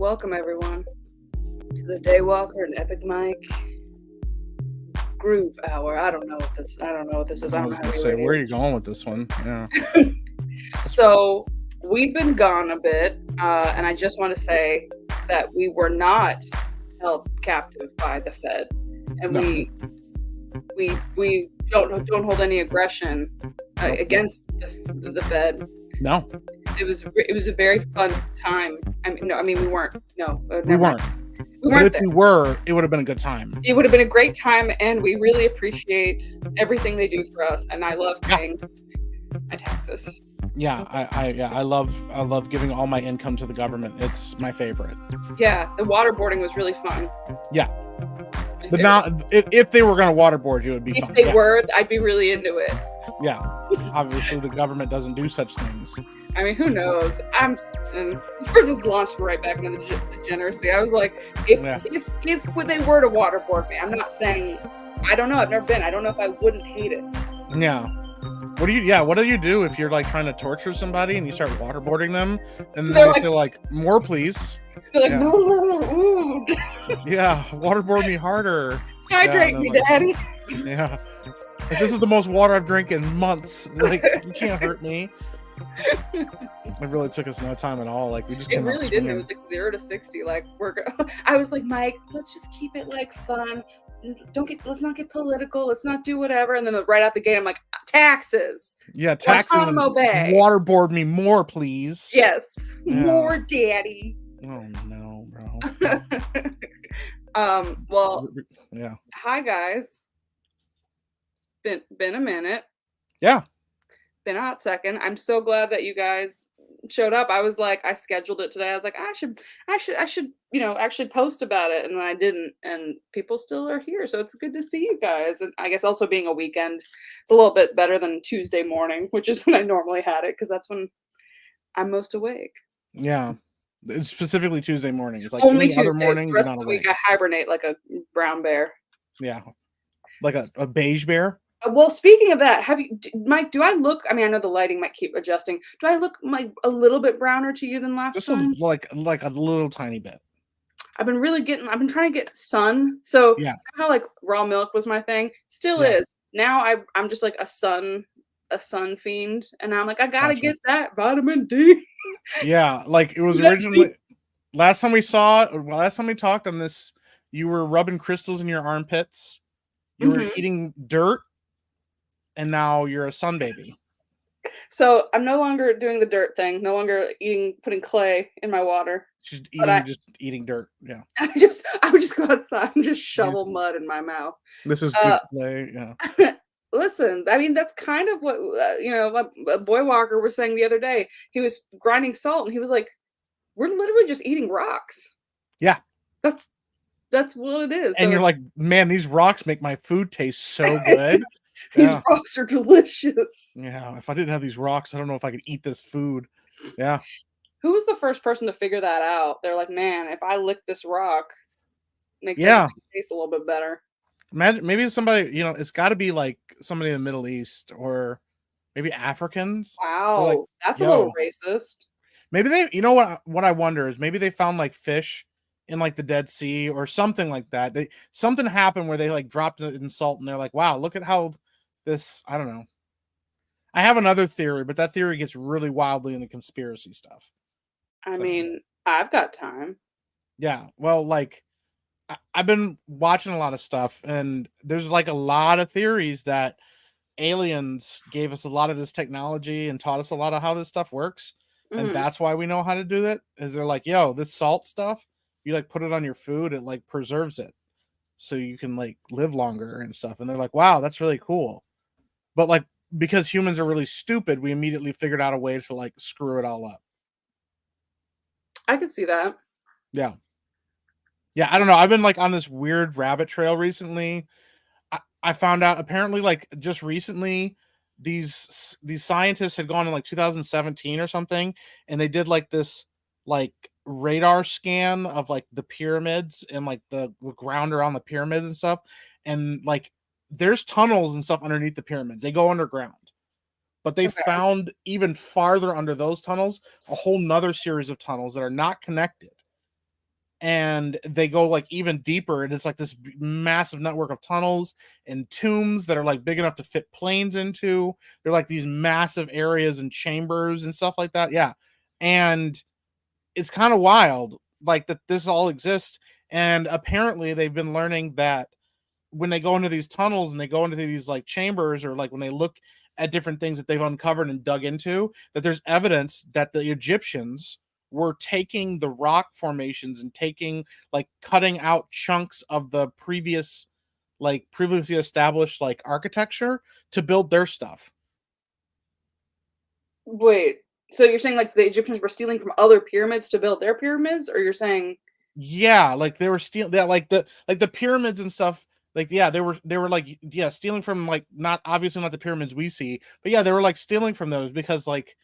Welcome everyone to the Daywalker and Epic Mike Groove Hour. I don't know what this is. I I don't was know gonna say, where are you going with this one? Yeah. So we've been gone a bit, and I just want to say that we were not held captive by the Fed, and No. we don't hold any aggression against the Fed. No, It was a very fun time. We weren't. No, we weren't. We But weren't if there. we were, it would have been a good time. It would have been a great time, and we really appreciate everything they do for us. And I love paying my taxes. Yeah, I love giving all my income to the government. It's my favorite. Yeah, the waterboarding was really fun. Yeah. It's my But favorite. now, if they were going to waterboard you, it would be If fun. they Yeah. were, I'd be really into it. Yeah. Obviously, the government doesn't do such things. I mean, who knows? We're just launched right back into the degeneracy. I was like, if they were to waterboard me, I'm not saying. I don't know. I've never been. I don't know if I wouldn't hate it. Yeah. What do you do if you're like trying to torture somebody and you start waterboarding them and They're they like- say like, more please? They're like, Yeah. no, ooh, Yeah, waterboard me harder. hydrate Yeah, me, like- daddy. Yeah. Like, this is the most water I've drank in months. Like, you can't hurt me. It really took us no time at all. Like, we just It came out really didn't. It swinging. was like 0 to 60. Like I was like, Mike, let's just keep it like fun. Let's not get political. Let's not do whatever. And then right out the gate, I'm like, taxes. Yeah, taxes and Guantanamo Bay. waterboard me more, please. Yes, Yeah. more daddy. Oh no, bro. Well, Yeah. hi guys. It's been a minute. Yeah. Been a hot second. I'm so glad that you guys showed up. I was like, I scheduled it today. I was like, I should, actually post about it, and then I didn't. And people still are here, so it's good to see you guys. And I guess also being a weekend, it's a little bit better than Tuesday morning, which is when I normally had it, because that's when I'm most awake. Yeah. It's specifically Tuesday morning. It's like Only any other Tuesdays. morning, The you're rest not of the awake. week, I hibernate like a brown bear. Yeah. Like a beige bear. Well, speaking of that, Mike? Do I look? I mean, I know the lighting might keep adjusting. Do I look like a little bit browner to you than last Just time? like a little tiny bit. I've been trying to get sun. So Yeah. how like raw milk was my thing, still Yeah. is. Now I'm just like a sun fiend, and I'm like, I gotta Gotcha. get that vitamin D. Yeah, like it was You know, originally last time we talked on this, you were rubbing crystals in your armpits. You were Mhm. eating dirt, and now you're a sun baby. So I'm no longer doing the dirt thing. No longer putting clay in my water. Just But eating dirt. Yeah. I would just go outside and just shovel mud in my mouth. This is good play. Yeah. Listen, I mean, that's kind of what Boy Walker was saying the other day. He was grinding salt, and he was like, "We're literally just eating rocks." Yeah. That's what it is. And So you're like, man, these rocks make my food taste so good. these Yeah. rocks are delicious. Yeah. If I didn't have these rocks, I don't know if I could eat this food. Yeah. Who was the first person to figure that out? They're like, man, if I lick this rock, it makes Yeah. everything taste a little bit better. Imagine maybe somebody, it's got to be like somebody in the Middle East or maybe Africans. Wow, like, that's a little yo. racist. Maybe what I wonder is maybe they found like fish in like the Dead Sea or something like that. Something happened where they like dropped it in salt and they're like, wow, look at how this, I don't know. I have another theory, but that theory gets really wildly into conspiracy stuff. I mean, I've got time. Yeah. Well, like I've been watching a lot of stuff and there's like a lot of theories that aliens gave us a lot of this technology and taught us a lot of how this stuff works. And Mhm. that's why we know how to do it. Is they're like, yo, this salt stuff, you like put it on your food, it like preserves it. So you can like live longer and stuff. And they're like, wow, that's really cool. But like, because humans are really stupid, we immediately figured out a way to like screw it all up. I could see that. Yeah. Yeah, I don't know. I've been like on this weird rabbit trail recently. I found out apparently like just recently these scientists had gone in like 2017 or something, and they did like this like radar scan of like the pyramids and like the ground around the pyramids and stuff, and like there's tunnels and stuff underneath the pyramids. They go underground, but they found even farther under those tunnels a whole nother series of tunnels that are not connected, and they go like even deeper, and it's like this massive network of tunnels and tombs that are like big enough to fit planes into. They're like these massive areas and chambers and stuff like that. Yeah. And it's kind of wild, like that this all exists. And apparently they've been learning that when they go into these tunnels and they go into these like chambers, or like when they look at different things that they've uncovered and dug into, that there's evidence that the Egyptians were taking the rock formations and taking like cutting out chunks of the previously established like architecture to build their stuff. Wait, so you're saying like the Egyptians were stealing from other pyramids to build their pyramids, or you're saying Yeah, like they were stealing that, like the pyramids and stuff. Like, yeah, they were like, yeah, stealing from like, not obviously not the pyramids we see, but yeah, they were like stealing from those because like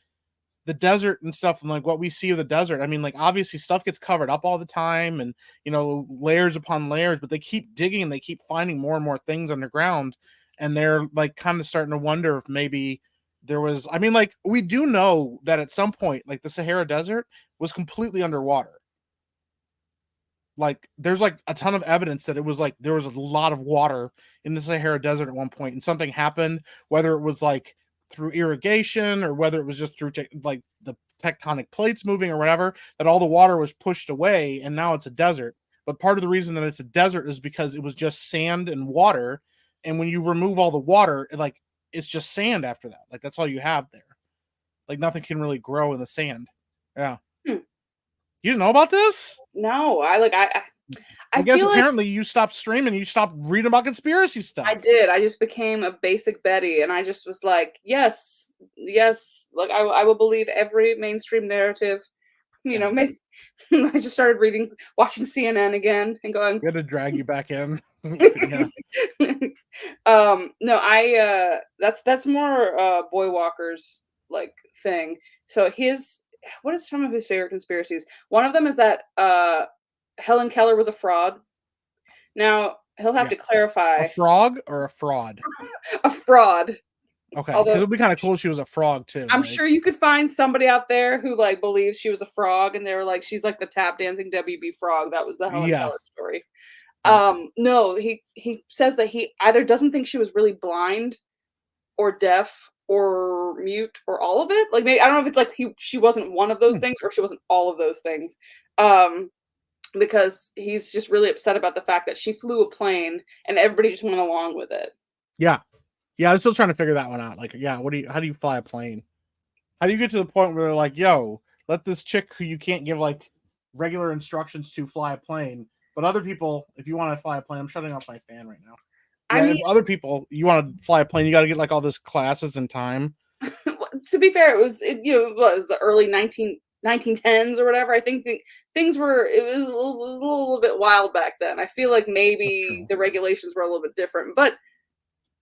the desert and stuff, and like what we see of the desert. I mean, like obviously stuff gets covered up all the time, and layers upon layers, but they keep digging and they keep finding more and more things underground, and they're like kind of starting to wonder if maybe there was. I mean, like we do know that at some point, like the Sahara Desert was completely underwater. Like there's like a ton of evidence that it was like there was a lot of water in the Sahara Desert at one point, and something happened, whether it was like through irrigation or whether it was just through like the tectonic plates moving or whatever, that all the water was pushed away and now it's a desert. But part of the reason that it's a desert is because it was just sand and water, and when you remove all the water, it's just sand after that. Like that's all you have there. Like nothing can really grow in the sand. Yeah. hmm, You didn't know about this? no, I I guess feel like apparently you stopped streaming, you stopped reading about conspiracy I stuff. did. I just became a basic Betty, and I just was like, yes, yes, like I will believe every mainstream narrative. Yeah. Maybe I just started watching CNN again, and going, We had to drag you back in. Yeah. No, that's more Boy Walker's like thing. So his what is some of his favorite conspiracies? One of them is that Helen Keller was a fraud. Now he'll have Yeah. to A clarify frog or a fraud? a fraud. Okay. Because Although it'd be kind of cool if she was a frog too. I'm Like, sure you could find somebody out there who like believes she was a frog, and they were like, she's like the tap dancing WB frog. That was the Helen yeah. Keller story. Yeah. No, he says that he either doesn't think she was really blind or deaf or mute or all of it. Like maybe I don't know if it's like she wasn't one of those Hmm. things or she wasn't all of those things. Um, because he's just really upset about the fact that she flew a plane and everybody just went along with it. Yeah. Yeah. I'm still trying to figure that one out. Like, yeah, how do you fly a plane? How do you get to the point where they're like, yo, let this chick who you can't give like regular instructions to fly a plane, but other people, if you want to fly a plane, I'm shutting off my fan right now. I Yeah, mean, if other people you want to fly a plane, you got to get like all this classes and time. to be fair, it was the early 1910s or whatever. I think things were it was a little bit wild back then. I feel like That's maybe true. the regulations were a little bit different, but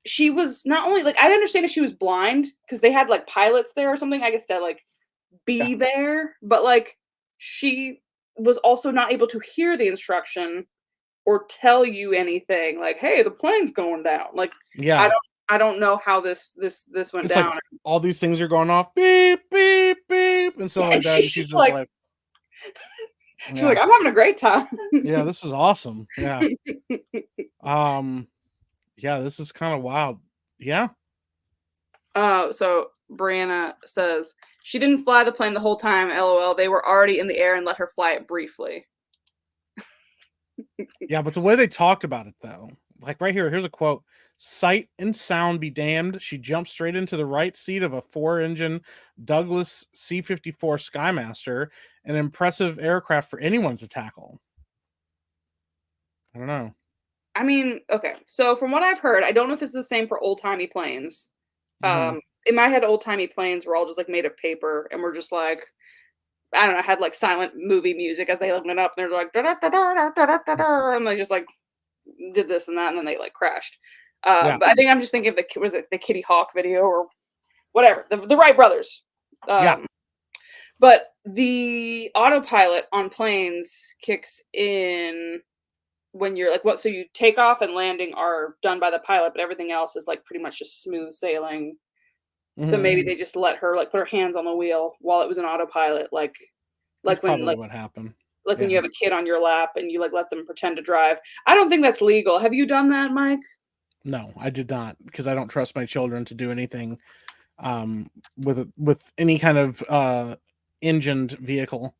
she was not only like I understand if she was blind because they had like pilots there or something, I guess to like Yeah. be there, but like she was also not able to hear the instruction or tell you anything like, "Hey, the plane's going down." Like I Yeah. don't I don't know how this went It's like down. all these things are going off, beep, beep, beep, and stuff Yeah, like that. And she's she's just just like like, she's like, yeah, "I'm having a great time." yeah, this is awesome. Yeah. Um, yeah, this is kind of wild. Yeah. So Brianna says she didn't fly the plane the whole time. LOL. They were already in the air and let her fly it briefly. Yeah, but the way they talked about it though, like right here, here's a quote. Sight and sound be damned. She jumped straight into the right seat of a 4-engine Douglas C-54 Skymaster, an impressive aircraft for anyone to tackle. I don't know. I mean, okay. So from what I've heard, I don't know if this is the same for old-timey planes. Hmm. In my head, old-timey planes were all just like made of paper and were just like I don't know, had like silent movie music as they went up, and they're like da da da da da da da da, and they just like did this and that, and then they like crashed. Yeah. But I think I'm just thinking of was it the Kitty Hawk video or whatever, the Wright brothers. Yeah. Um, but the autopilot on planes kicks in when you're like what? So you take off and landing are done by the pilot, but everything else is like pretty much just smooth sailing. So Hmm. maybe they just let her like put her hands on the wheel while it was an autopilot, That's like when probably like what happened. like when Yeah. you have a kid on your lap and you like let them pretend to drive. I don't think that's legal. Have you done that, Mike? No, I did not, because I don't trust my children to do anything with any kind of engined vehicle.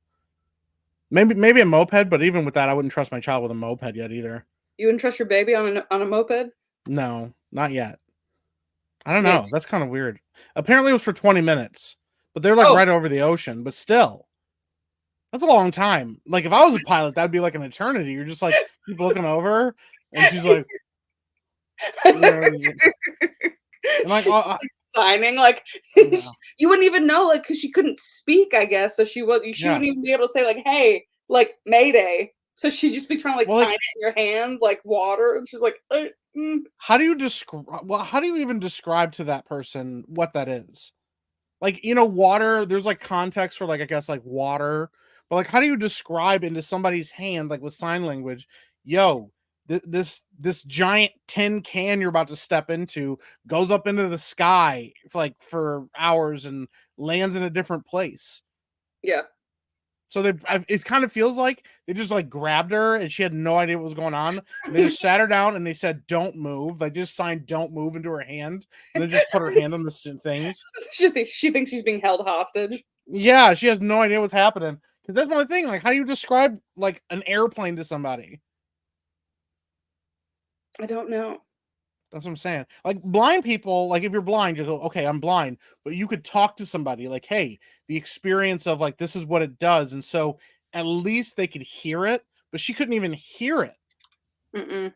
Maybe a moped, but even with that, I wouldn't trust my child with a moped yet either. You wouldn't trust your baby on a moped? No, not yet. I don't Yeah. know. That's kind of weird. Apparently, it was for 20 minutes, but they're like Oh, right over the ocean. But still, that's a long time. Like if I was a pilot, that'd be like an eternity. You're just like keep looking over, and she's like, you know, and like, she's like signing like yeah, you wouldn't even know like because she couldn't speak, I guess. So she yeah. wouldn't even be able to say like, "Hey, like Mayday." So she'd just be trying to like Well, sign like, it in your hands like water, and she's like, how do you describe? Well, how do you even describe to that person what that is? Like, water, there's like context for like, I guess, like water, but like, how do you describe into somebody's hand, like with sign language, yo, this giant tin can you're about to step into goes up into the sky for like for hours and lands in a different place. yeah. So it kind of feels like they just like grabbed her and she had no idea what was going on. And they just sat her down and they said, "Don't move." They just signed "Don't move" into her hand, and then just put her hand on the things. She thinks she's being held hostage. Yeah, she has no idea what's happening. Because that's one thing. Like, how do you describe like an airplane to somebody? I don't know. That's what I'm saying. Like blind people, like if you're blind, you go, "Okay, I'm blind," but you could talk to somebody like, "Hey, the experience of like this is what it does," and so at least they could hear it. But she couldn't even hear it. Mm-mm.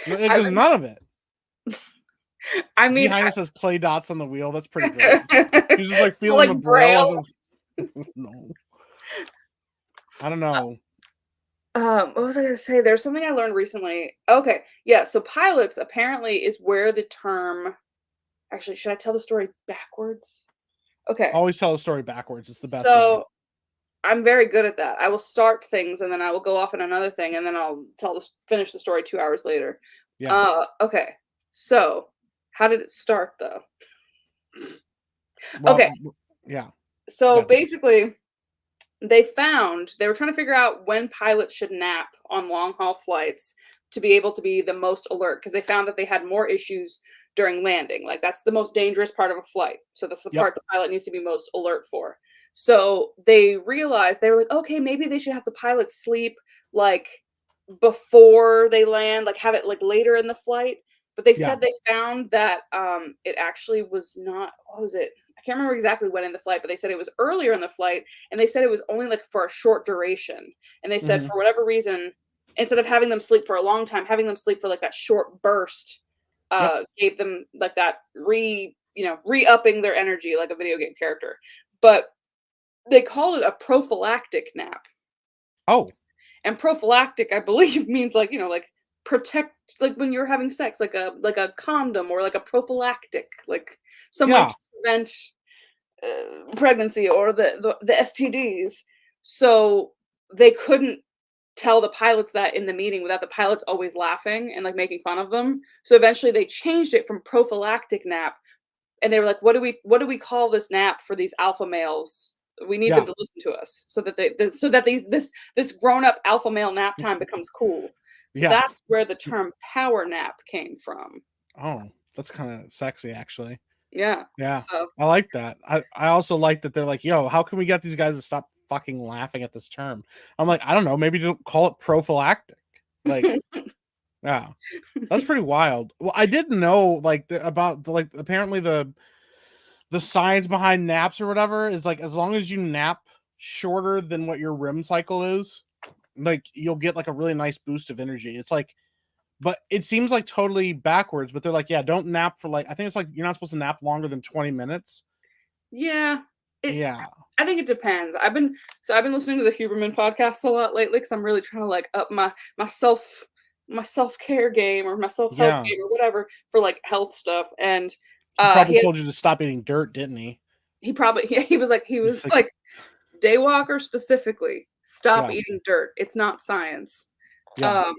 Like, I there's was none of it. I Z mean, Highness says clay dots on the wheel. That's pretty great. She's just like feeling like the braille. braille. No, I don't know. What was I gonna say? There's something I learned recently. Okay, yeah. So pilots apparently is where the term. Actually, should I tell the story backwards? Okay, Always tell a story backwards. It's the best way. so I'm very good at that. I will start things and then I will go off on another thing and then I'll finish the story 2 hours later. Yeah. Okay. So how did it start though? Well, Okay, yeah. so Good. basically they were trying to figure out when pilots should nap on long haul flights to be able to be the most alert because they found that they had more issues during landing. Like that's the most dangerous part of a flight. So that's the Yep. part the pilot needs to be most alert for. So they realized they were like, okay, maybe they should have the pilots sleep like before they land, like have it like later in the flight. But they Yeah. said they found that it actually was not, what was it? I can't remember exactly when in the flight, but they said it was earlier in the flight and they said it was only like for a short duration. And they said Hmm. for whatever reason, instead of having them sleep for a long time, having them sleep for like that short burst Yep. gave them like that re-upping their energy like a video game character. But they called it a prophylactic nap. Oh, And prophylactic, I believe, means like, like protect like when you're having sex, like a condom or like a prophylactic, like some way yeah. to prevent pregnancy or the STDs. So they couldn't tell the pilots that in the meeting without the pilots always laughing and like making fun of them. So eventually they changed it from prophylactic nap and they were like, what do we call this nap for these alpha males? We need them Yeah. to listen to us so that so that this grown up alpha male nap time becomes cool. So Yeah. that's where the term power nap came from. Oh, that's kind of sexy, actually. Yeah. Yeah. So I like that. I also like that they're like, "Yo, how can we get these guys to stop fucking laughing at this term?" I'm like, I don't know. Maybe don't call it prophylactic. Like, yeah. That's pretty wild. Well, I didn't know like about like apparently the science behind naps or whatever is like as long as you nap shorter than what your REM cycle is, like you'll get like a really nice boost of energy. It's like, but it seems like totally backwards. But they're like, yeah, don't nap for like I think it's like you're not supposed to nap longer than 20 minutes. yeah, it Yeah, I think it depends. I've been listening to the Huberman podcast a lot lately because I'm really trying to like up my self-care game or my self-help yeah. game or whatever for like health stuff. And He probably he had, told you to stop eating dirt, didn't he? he probably he was like He's like, Daywalker specifically, stop yeah, eating dirt. It's not science. yeah. Um,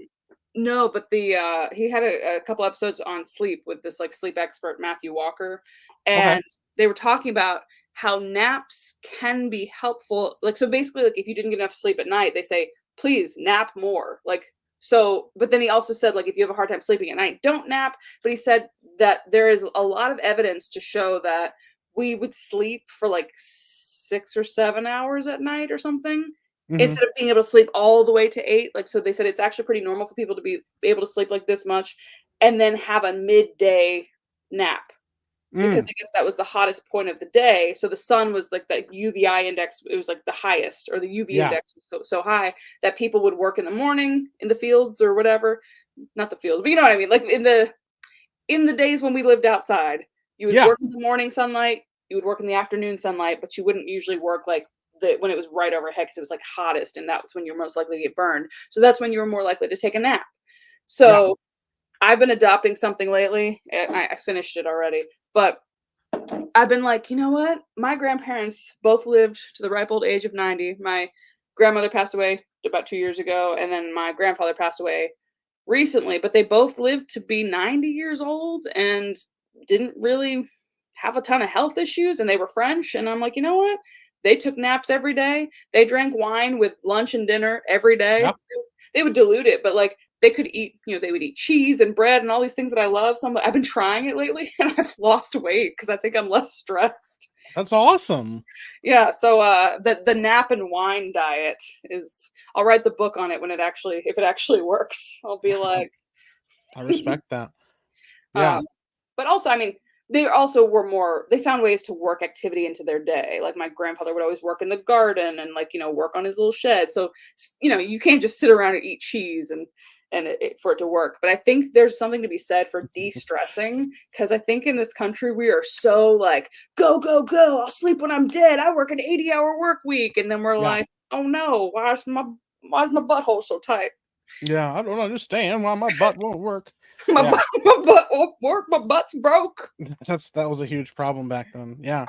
no, but he had a couple episodes on sleep with this like sleep expert Matthew Walker, Okay. and they were talking about how naps can be helpful. Like, so basically, like if you didn't get enough sleep at night, they say, please nap more. Like, so, but then he also said, like, if you have a hard time sleeping at night, don't nap. But he said that there is a lot of evidence to show that we would sleep for like 6 or 7 hours at night or something Hmm. instead of being able to sleep all the way to 8. Like, so they said it's actually pretty normal for people to be able to sleep like this much and then have a midday nap because Mm. I guess that was the hottest point of the day. So the sun was like the UVI index, it was like the highest, or the UV Yeah. index was so high that people would work in the morning in the fields or whatever. Not the fields, but you know what I mean? Like in the days when we lived outside, you would Yeah. work in the morning sunlight, you would work in the afternoon sunlight, but you wouldn't usually work like when it was right overhead because it was like hottest and that was when you're most likely to get burned. So that's when you were more likely to take a nap. Yeah. So I've been adopting something lately. I finished it already, but I've been like, you know what? My grandparents both lived to the ripe old age of 90. My grandmother passed away about 2 years ago, and then my grandfather passed away recently, but they both lived to be 90 years old and didn't really have a ton of health issues, and they were French. And I'm like, you know what? They took naps every day. They drank wine with lunch and dinner every Yeah. day. They would dilute it, but like they could eat, they would eat cheese and bread and all these things that I love. So I've been trying it lately and I've lost weight because I think I'm less stressed. That's awesome. Yeah, so the nap and wine diet is I'll write the book on it when if it actually works. I'll be like I respect that. Yeah. um but also, I mean, they also were more they found ways to work activity into their day. Like my grandfather would always work in the garden and like, work on his little shed. So, you can't just sit around and eat cheese and for it to work. But I think there's something to be said for de-stressing because I think in this country we are so like, go, go, go. I'll sleep when I'm dead. I work an 80-hour work week. And then we're Yeah. like, oh no, why's my butthole so tight? Yeah. I don't understand why my butt won't work. My Yeah. butt, my butt won't work. My butt's broke. That was a huge problem back then. Yeah.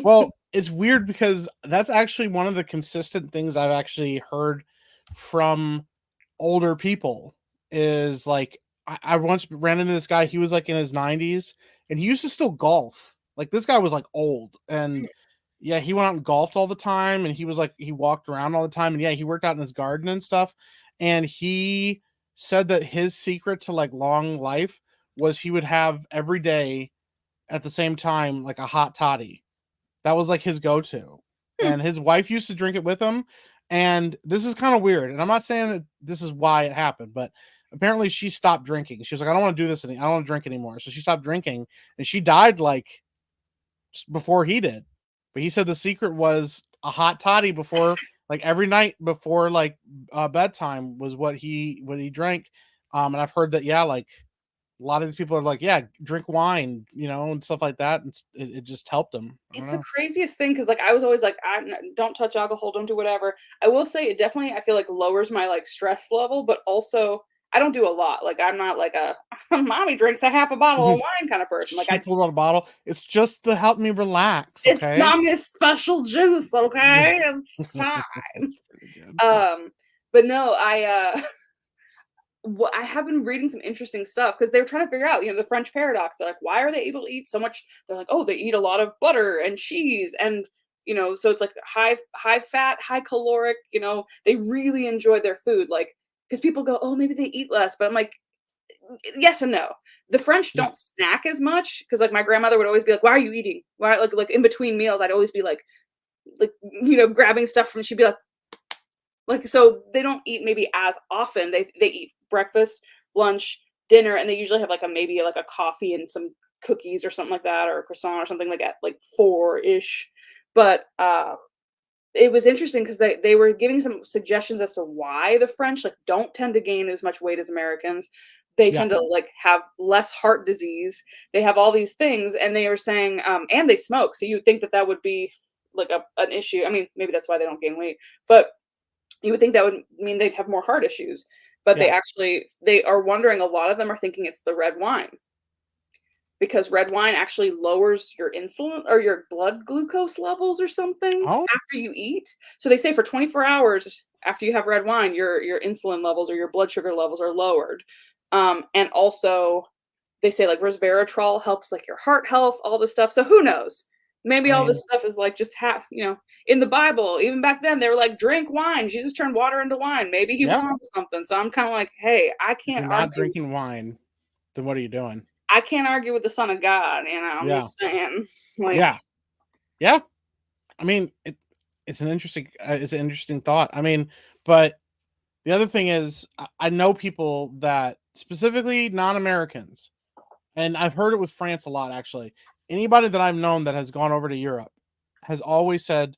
Well, it's weird because that's actually one of the consistent things I've actually heard from older people is like I once ran into this guy, he was like in his 90s and he used to still golf. Like this guy was like old and yeah, he went out and golfed all the time and he was like he walked around all the time and yeah, he worked out in his garden and stuff. And he said that his secret to like long life was he would have every day at the same time like a hot toddy. That was like his go-to. Hmm. And his wife used to drink it with him. And this is kind of weird. And I'm not saying that this is why it happened, but apparently she stopped drinking. She was like, I don't want to do this. I don't want to drink anymore. So she stopped drinking and she died like before he did. But he said the secret was a hot toddy before, like every night before like bedtime was what he drank. And I've heard that, yeah, like a lot of these people are like, yeah, drink wine, and stuff like that. And it just helped them. I don't It's the know. craziest thing because, like, I was always like, don't touch alcohol, don't do whatever." I will say it definitely, I feel like, lowers my, like, stress level, but also I don't do a lot. Like, I'm not like a mommy drinks a half a bottle of wine kind of person. Like, She pulled out a bottle. It's just to help me relax, it's okay? mommy's special juice, okay? It's fine. Pretty good. Um, but no, I have been reading some interesting stuff because they were trying to figure out, the French paradox. They're like, why are they able to eat so much? They're like, oh, they eat a lot of butter and cheese, and so it's like high fat, high caloric. They really enjoy their food, like because people go, oh, maybe they eat less, but I'm like, yes and no. The French Yeah, don't snack as much because like my grandmother would always be like, why are you eating? Why like in between meals? I'd always be like grabbing stuff from. She'd be like, so they don't eat maybe as often. They eat breakfast, lunch, dinner, and they usually have like maybe like a coffee and some cookies or something like that, or a croissant or something like at like 4-ish. But it was interesting because they were giving some suggestions as to why the French like don't tend to gain as much weight as Americans. They yeah, tend to like have less heart disease. They have all these things, and they were saying, and they smoke. So you would think that that would be like an issue. I mean, maybe that's why they don't gain weight, but you would think that would mean they'd have more heart issues, but yeah. they are wondering, a lot of them are thinking it's the red wine, because red wine actually lowers your insulin or your blood glucose levels or something Oh, after you eat. So they say for 24 hours after you have red wine, your insulin levels or your blood sugar levels are lowered. And also they say like resveratrol helps like your heart health, all this stuff. So who knows? Maybe I all mean, this stuff is like just half, in the Bible, even back then, they were like, drink wine. Jesus turned water into wine. Maybe he was yeah. onto something. So I'm kind of like, hey, If you're not drinking wine, then what are you doing? I can't argue with the Son of God. I'm Yeah. just saying, like, Yeah. Yeah. I mean, it's an interesting thought. I mean, but the other thing is, I know people that specifically non-Americans, and I've heard it with France a lot actually. Anybody that I've known that has gone over to Europe has always said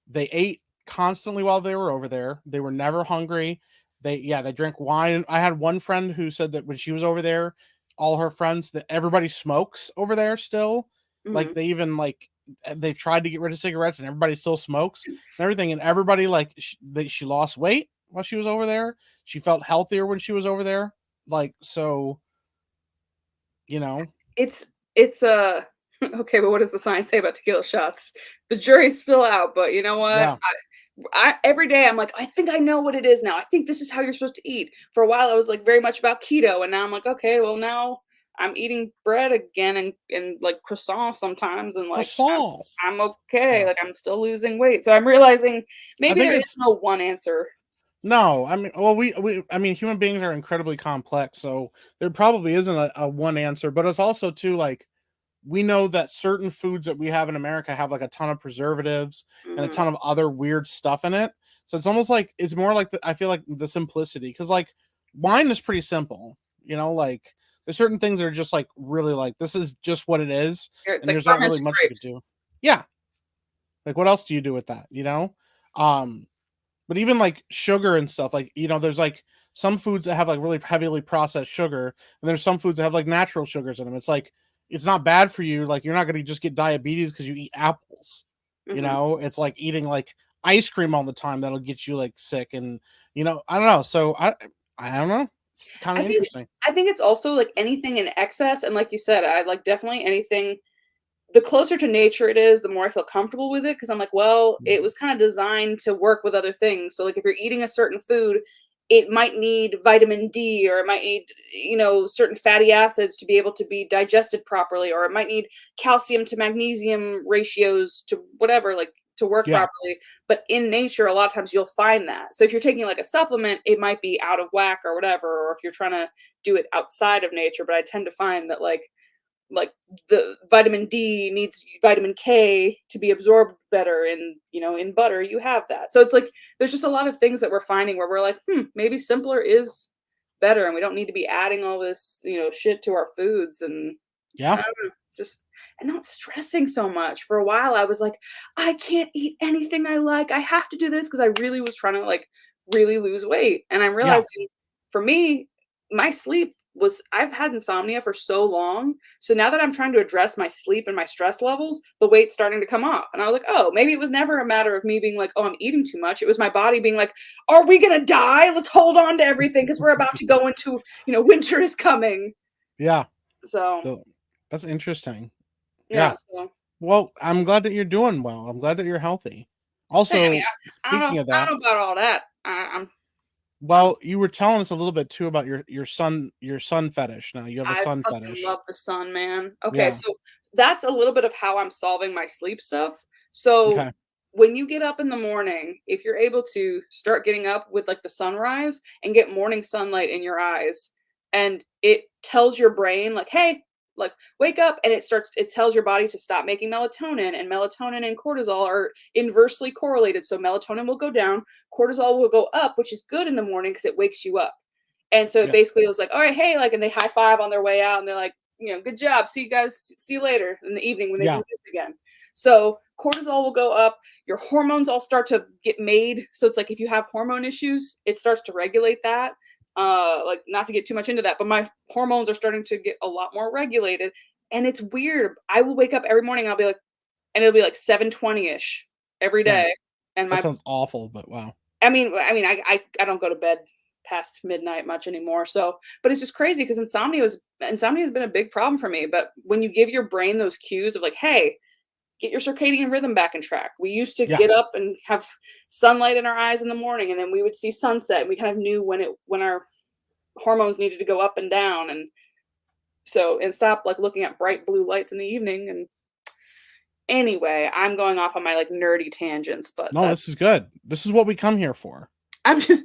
they ate constantly while they were over there. They were never hungry. They drank wine. I had one friend who said that when she was over there, all her friends, that everybody smokes over there still. Like mhm. they even like they've tried to get rid of cigarettes and everybody still smokes and everything. And everybody like she lost weight while she was over there. She felt healthier when she was over there. Like so, you know, It's okay, but what does the science say about tequila shots? The jury's still out, but you know what? yeah, Every day I'm like, I think I know what it is now. I think this is how you're supposed to eat. For a while, I was like very much about keto, and now I'm like, okay, well now I'm eating bread again and like croissants sometimes, and like croissants. I'm okay. Yeah. Like I'm still losing weight, so I'm realizing I maybe think there is it's no one answer. no, I mean, well, I mean, human beings are incredibly complex, so there probably isn't a one answer, but it's also too like we know that certain foods that we have in America have like a ton of preservatives and a Mhm. ton of other weird stuff in it. So it's almost like it's more like I feel like the simplicity because like wine is pretty simple, like there's certain things that are just like really like this is just what it is, It's and like there's not really fermented much you could grapes. do. Yeah, like what else do you do with that? Um, but even like sugar and stuff, like there's like some foods that have like really heavily processed sugar, and there's some foods that have like natural sugars in them. It's like it's not bad for you. Like you're not going to just get diabetes because you eat apples. Mhm. It's like eating like ice cream all the time that'll get you like sick, and I don't know. So I don't know. It's kind I of think interesting. I think it's also like anything in excess, and like you said, I like definitely anything the closer to nature it is, the more I feel comfortable with it because I'm like, well, it was kind of designed to work with other things. So like if you're eating a certain food, it might need vitamin D or it might need, certain fatty acids to be able to be digested properly, or it might need calcium to magnesium ratios to whatever, like to work Yeah, properly. But in nature, a lot of times you'll find that. So if you're taking like a supplement, it might be out of whack or whatever, or if you're trying to do it outside of nature. But I tend to find that like the vitamin D needs vitamin K to be absorbed better and in butter you have that. So it's like there's just a lot of things that we're finding where we're like, maybe simpler is better and we don't need to be adding all this, shit to our foods and I yeah, don't know, just and not stressing so much. For a while I was like, I can't eat anything I like. I have to do this because I really was trying to like really lose weight. And I'm yeah, realizing for me, my sleep was I've had insomnia for so long. So now that I'm trying to address my sleep and my stress levels, the weight's starting to come off. And I was like, oh, maybe it was never a matter of me being like, oh, I'm eating too much. It was my body being like, are we gonna die? Let's hold on to everything because we're about to go into, winter is coming. yeah. So So that's interesting. yeah, Yeah. so Well, I'm glad that you're doing well. I'm glad that you're healthy. hey, I mean, Also, I don't know. speaking of I that, don't know about all that. I'm well, you were telling us a little bit too about your sun fetish. Now you have a I sun fucking fetish. love the sun, man. Okay, Yeah. so that's a little bit of how I'm solving my sleep stuff. So Okay. when you get up in the morning, if you're able to start getting up with like the sunrise and get morning sunlight in your eyes, and it tells your brain, like, hey, like wake up, and it tells your body to stop making melatonin, and melatonin and cortisol are inversely correlated. So melatonin will go down, cortisol will go up, which is good in the morning because it wakes you up. And so Yeah. basically it was like, all right, hey, like, and they high five on their way out and they're like, good job. See you guys, see you later in the evening when they Yeah. do this again. So cortisol will go up, your hormones all start to get made. So it's like if you have hormone issues, it starts to regulate that. Like not to get too much into that, but my hormones are starting to get a lot more regulated. And it's weird. I will wake up every morning, I'll be like, and it'll be like 7:20ish every Yeah. day. And That my sounds awful, but wow. I don't go to bed past midnight much anymore. So, but it's just crazy because insomnia has been a big problem for me. But when you give your brain those cues of like, hey, get your circadian rhythm back in track. We used to Yeah. get up and have sunlight in our eyes in the morning, and then we would see sunset. And we kind of knew when our hormones needed to go up and down, and stop like looking at bright blue lights in the evening. And Anyway, I'm going off on my like nerdy tangents, but No, this is good. This is what we come here for. I'm just,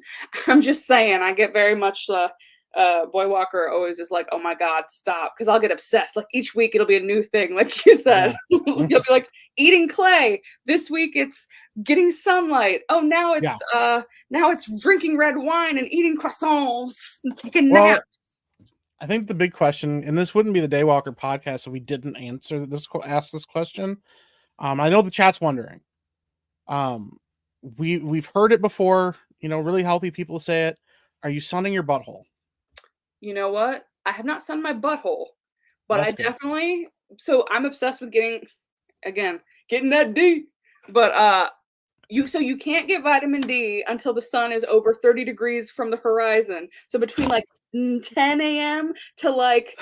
I'm just saying, I get very much Boy Walker always is like, oh my God, stop. Because I'll get obsessed. Like each week it'll be a new thing, like you said. Yeah. You'll be like eating clay. This week it's getting sunlight. Oh, Yeah. now it's drinking red wine and eating croissants and taking Well, naps. I think the big question, and this wouldn't be the Daywalker podcast if we didn't ask this question. I know the chat's wondering. We've heard it before. You know, really healthy people say it. Are you sunning your butthole? You know what? I have not sunned my butthole, but I That's good. definitely, so I'm obsessed with getting that D. But you can't get vitamin D until the sun is over 30 degrees from the horizon. So between like 10 a.m. to like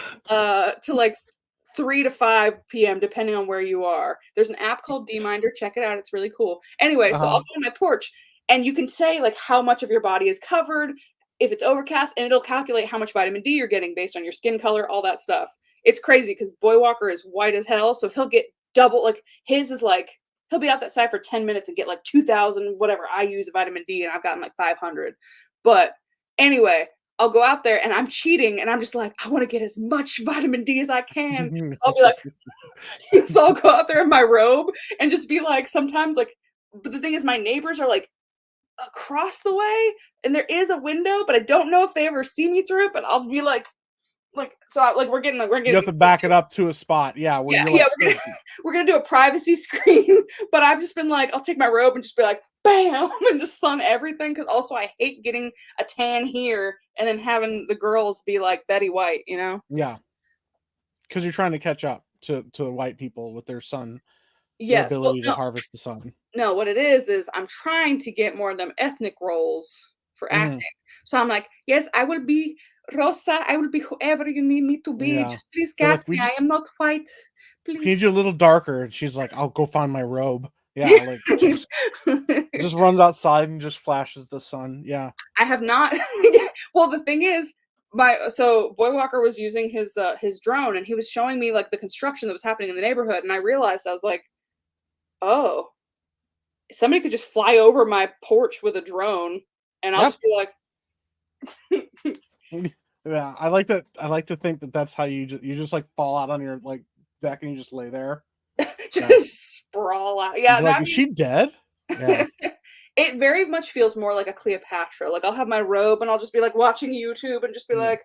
3 to 5 p.m. depending on where you are. There's an app called D-Minder. Check it out. It's really cool. Anyway, so I'll Uh-huh. go on my porch and you can say like how much of your body is covered if it's overcast, and it'll calculate how much vitamin D you're getting based on your skin color, all that stuff. It's crazy because Boy Walker is white as hell, so he'll get double, like his is like he'll be out that side for 10 minutes and get like 2,000 whatever. I use vitamin D and I've gotten like 500. But anyway, I'll go out there and I'm cheating and I'm just like, I want to get as much vitamin D as I can. I'll be like, so I'll go out there in my robe and just be like, sometimes like, but the thing is, my neighbors are like across the way and there is a window, but I don't know if they ever see me through it, but I'll be like, we're You have getting to back it up to a spot, yeah, where yeah, you're yeah, like, we're gonna do a privacy screen, but I've just been like, I'll take my robe and just be like, bam, and just sun everything. Because also I hate getting a tan here and then having the girls be like Betty White, you know? yeah, because you're trying to catch up to white people with their Yes. Well, ability to harvest the sun. no, what it is I'm trying to get more of them ethnic roles for Hmm. acting. So I'm like, yes, I will be Rosa. I will be whoever you need me to be. Yeah, Just please they're cast like, we me. I just am not white. we need you Please. a little darker, and she's like, I'll go find my robe. Yeah, like just runs outside and just flashes the sun. Yeah, I have not. Well, the thing is, Boy Walker was using his drone, and he was showing me like the construction that was happening in the neighborhood, and I realized I was like, oh, somebody could just fly over my porch with a drone, and I'll yep. just be like, Yeah, I like to think that that's how you just like fall out on your like deck and you just lay there. Yeah, just sprawl out. Yeah, you're no, like, I is mean, she dead? Yeah. it very much feels more like a Cleopatra. Like I'll have my robe, and I'll just be like watching YouTube, and just be Mm. like,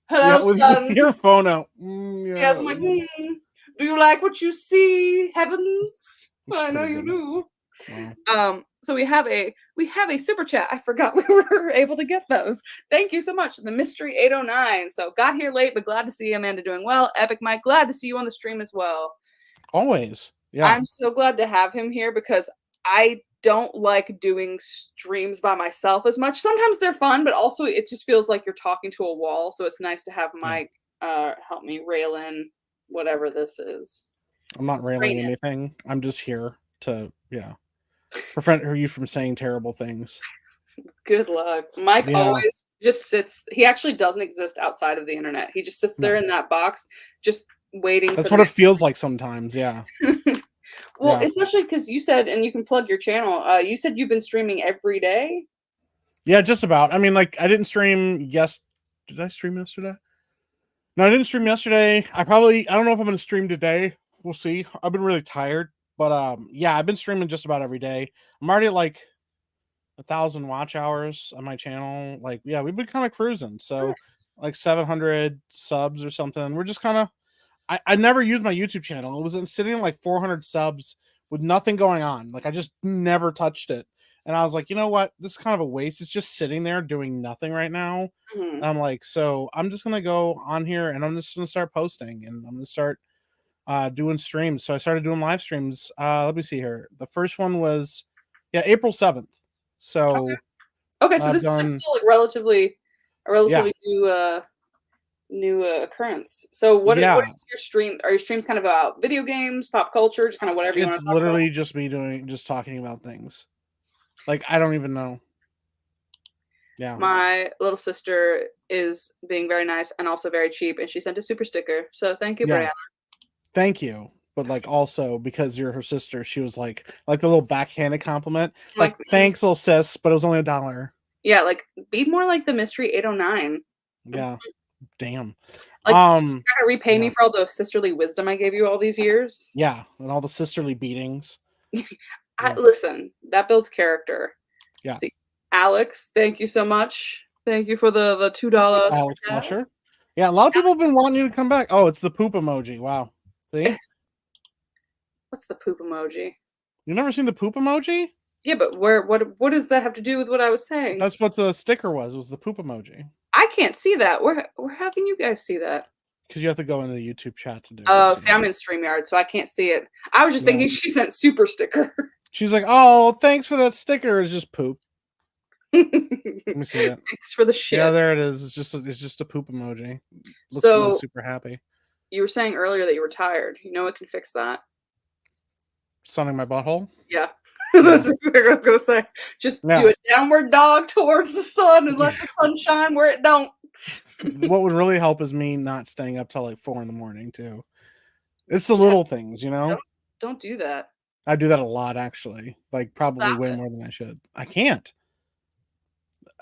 "Hello, Yeah, with son." your phone out. Yes, Yeah, I'm like, "Do you like what you see, heavens?" it's I know pretty you good. do. Wow. So we have a super chat. I forgot we were able to get those. Thank you so much. The Mystery 809. So got here late, but glad to see Amanda doing well. Epic Mike, glad to see you on the stream as well. Always. Yeah. I'm so glad to have him here because I don't like doing streams by myself as much. Sometimes they're fun, but also it just feels like you're talking to a wall. So it's nice to have Yeah. Mike help me rail in whatever this is. I'm not railing Rain it. anything. I'm just here to, yeah, prevent you from saying terrible things. Good luck. Mike Yeah. always just sits. He actually doesn't exist outside of the internet. He just sits there No. in that box, just waiting for That's the what it next. feels like sometimes. Yeah. Well, Yeah. especially because you said, and you can plug your channel. You said you've been streaming every day. Yeah, just about. I mean, like, I didn't stream Did I stream yesterday? No, I didn't stream yesterday. I don't know if I'm gonna stream today. We'll see. I've been really tired. But yeah, I've been streaming just about every day. I'm already at like 1,000 watch hours on my channel. Like, yeah, we've been kind of cruising. So Nice. like 700 subs or something. We're just kind of I never used my YouTube channel. It was sitting at like 400 subs with nothing going on. Like I just never touched it. And I was like, you know what? This is kind of a waste. It's just sitting there doing nothing right now. Mhm. I'm like, so I'm just gonna go on here and I'm just gonna start posting and I'm gonna start doing streams. So I started doing live streams. Let me see here. The first one was April 7th. Okay. So Okay, so I've this is like done still like relatively a yeah, relatively new occurrence. So what yeah. is your stream? Are your streams kind of about video games, pop culture, just kind of whatever you want It's to talk about? literally just me just talking about things. Like I don't even know. Yeah. My little sister is being very nice and also very cheap, and she sent a super sticker. So thank you, Yeah. Brianna. Thank you. but like also because you're her sister, she was like the little backhanded compliment, Like, like thanks, little sis, but it was only $1. yeah, like be more like the Mystery 809. Yeah, damn. Like, you gotta repay me Yeah, for all the sisterly wisdom I gave you all these years. yeah, and all the sisterly beatings. Yeah, Listen, that builds character. yeah. See, Alex, thank you so much. Thank you for the $2 super Alex chat. Flusher. Yeah, a lot of people have been wanting you to come back. Oh, it's the poop emoji. Wow. See? What's the poop emoji? You never seen the poop emoji? Yeah, but what does that have to do with what I was saying? That's what the sticker was. It was the poop emoji. I can't see that. Where how can you guys see that? Because you have to go into the YouTube chat to do it. Oh, So. see, I'm in StreamYard, so I can't see it. I was just Yeah. thinking she sent super sticker. She's like, oh, thanks for that sticker. It's just poop. Let me see it. Thanks for the shit. Yeah, there it is. It's just a poop emoji. Looks So really super happy. you were saying earlier that you were tired. You know what can fix that? Sunning my butthole. Yeah. That's exactly what I was gonna say. Just do a downward dog towards the sun and let the sun shine where it don't. What would really help is me not staying up till like 4 a.m. too. It's the little things, you know? Don't do that. I do that a lot, actually. Like probably Stop way it. more than I should. I can't.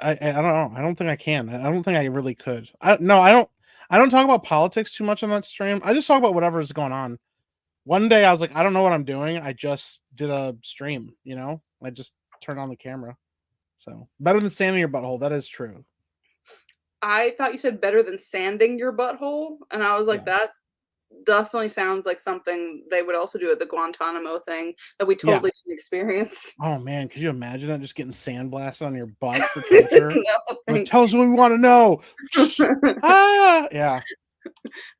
I don't know. I don't think I can. I don't think I really could. I don't talk about politics too much on that stream. I just talk about whatever is going on. One day I was like, I don't know what I'm doing. I just did a stream, you know? I just turned on the camera. So better than sanding your butthole. That is true. I thought you said better than sanding your butthole, and I was like, that definitely sounds like something they would also do at the Guantanamo thing that we totally didn't experience. Oh man, could you imagine that, just getting sandblasted on your butt for torture? No, Like, tell us what we want to know. Yeah.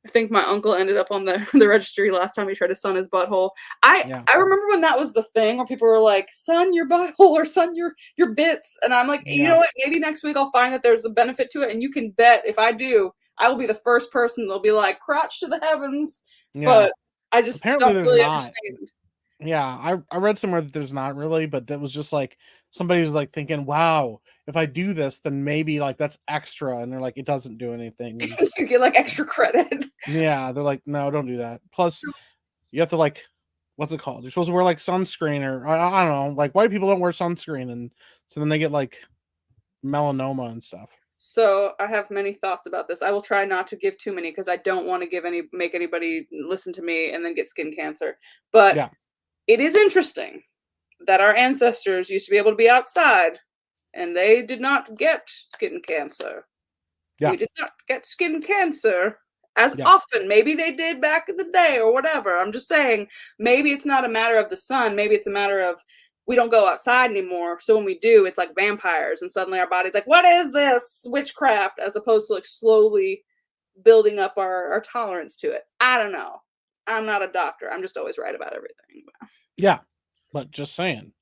I think my uncle ended up on the registry last time he tried to sun his butthole. I remember when that was the thing where people were like, sun your butthole or sun your bits. And I'm like, you know what? Maybe next week I'll find that there's a benefit to it. And you can bet if I do, I will be the first person that'll be like, crotch to the heavens. Yeah. But I just don't really understand. Yeah, I read somewhere that there's not really, but that was just like somebody was like thinking, wow, if I do this, then maybe like that's extra. And they're like, it doesn't do anything. You get like extra credit. Yeah, they're like, no, don't do that. Plus, you have to like, what's it called? You're supposed to wear like sunscreen, or I don't know, like white people don't wear sunscreen, and so then they get like melanoma and stuff. So I have many thoughts about this. I will try not to give too many because I don't want to make anybody listen to me and then get skin cancer. But it is interesting that our ancestors used to be able to be outside and they did not get skin cancer. We did not get skin cancer as often. Maybe they did back in the day or whatever. I'm just saying, maybe it's not a matter of the sun. Maybe it's a matter of we don't go outside anymore. So when we do, it's like vampires. And suddenly our body's like, what is this? Witchcraft, as opposed to like slowly building up our tolerance to it. I don't know. I'm not a doctor. I'm just always right about everything. Yeah, but just saying.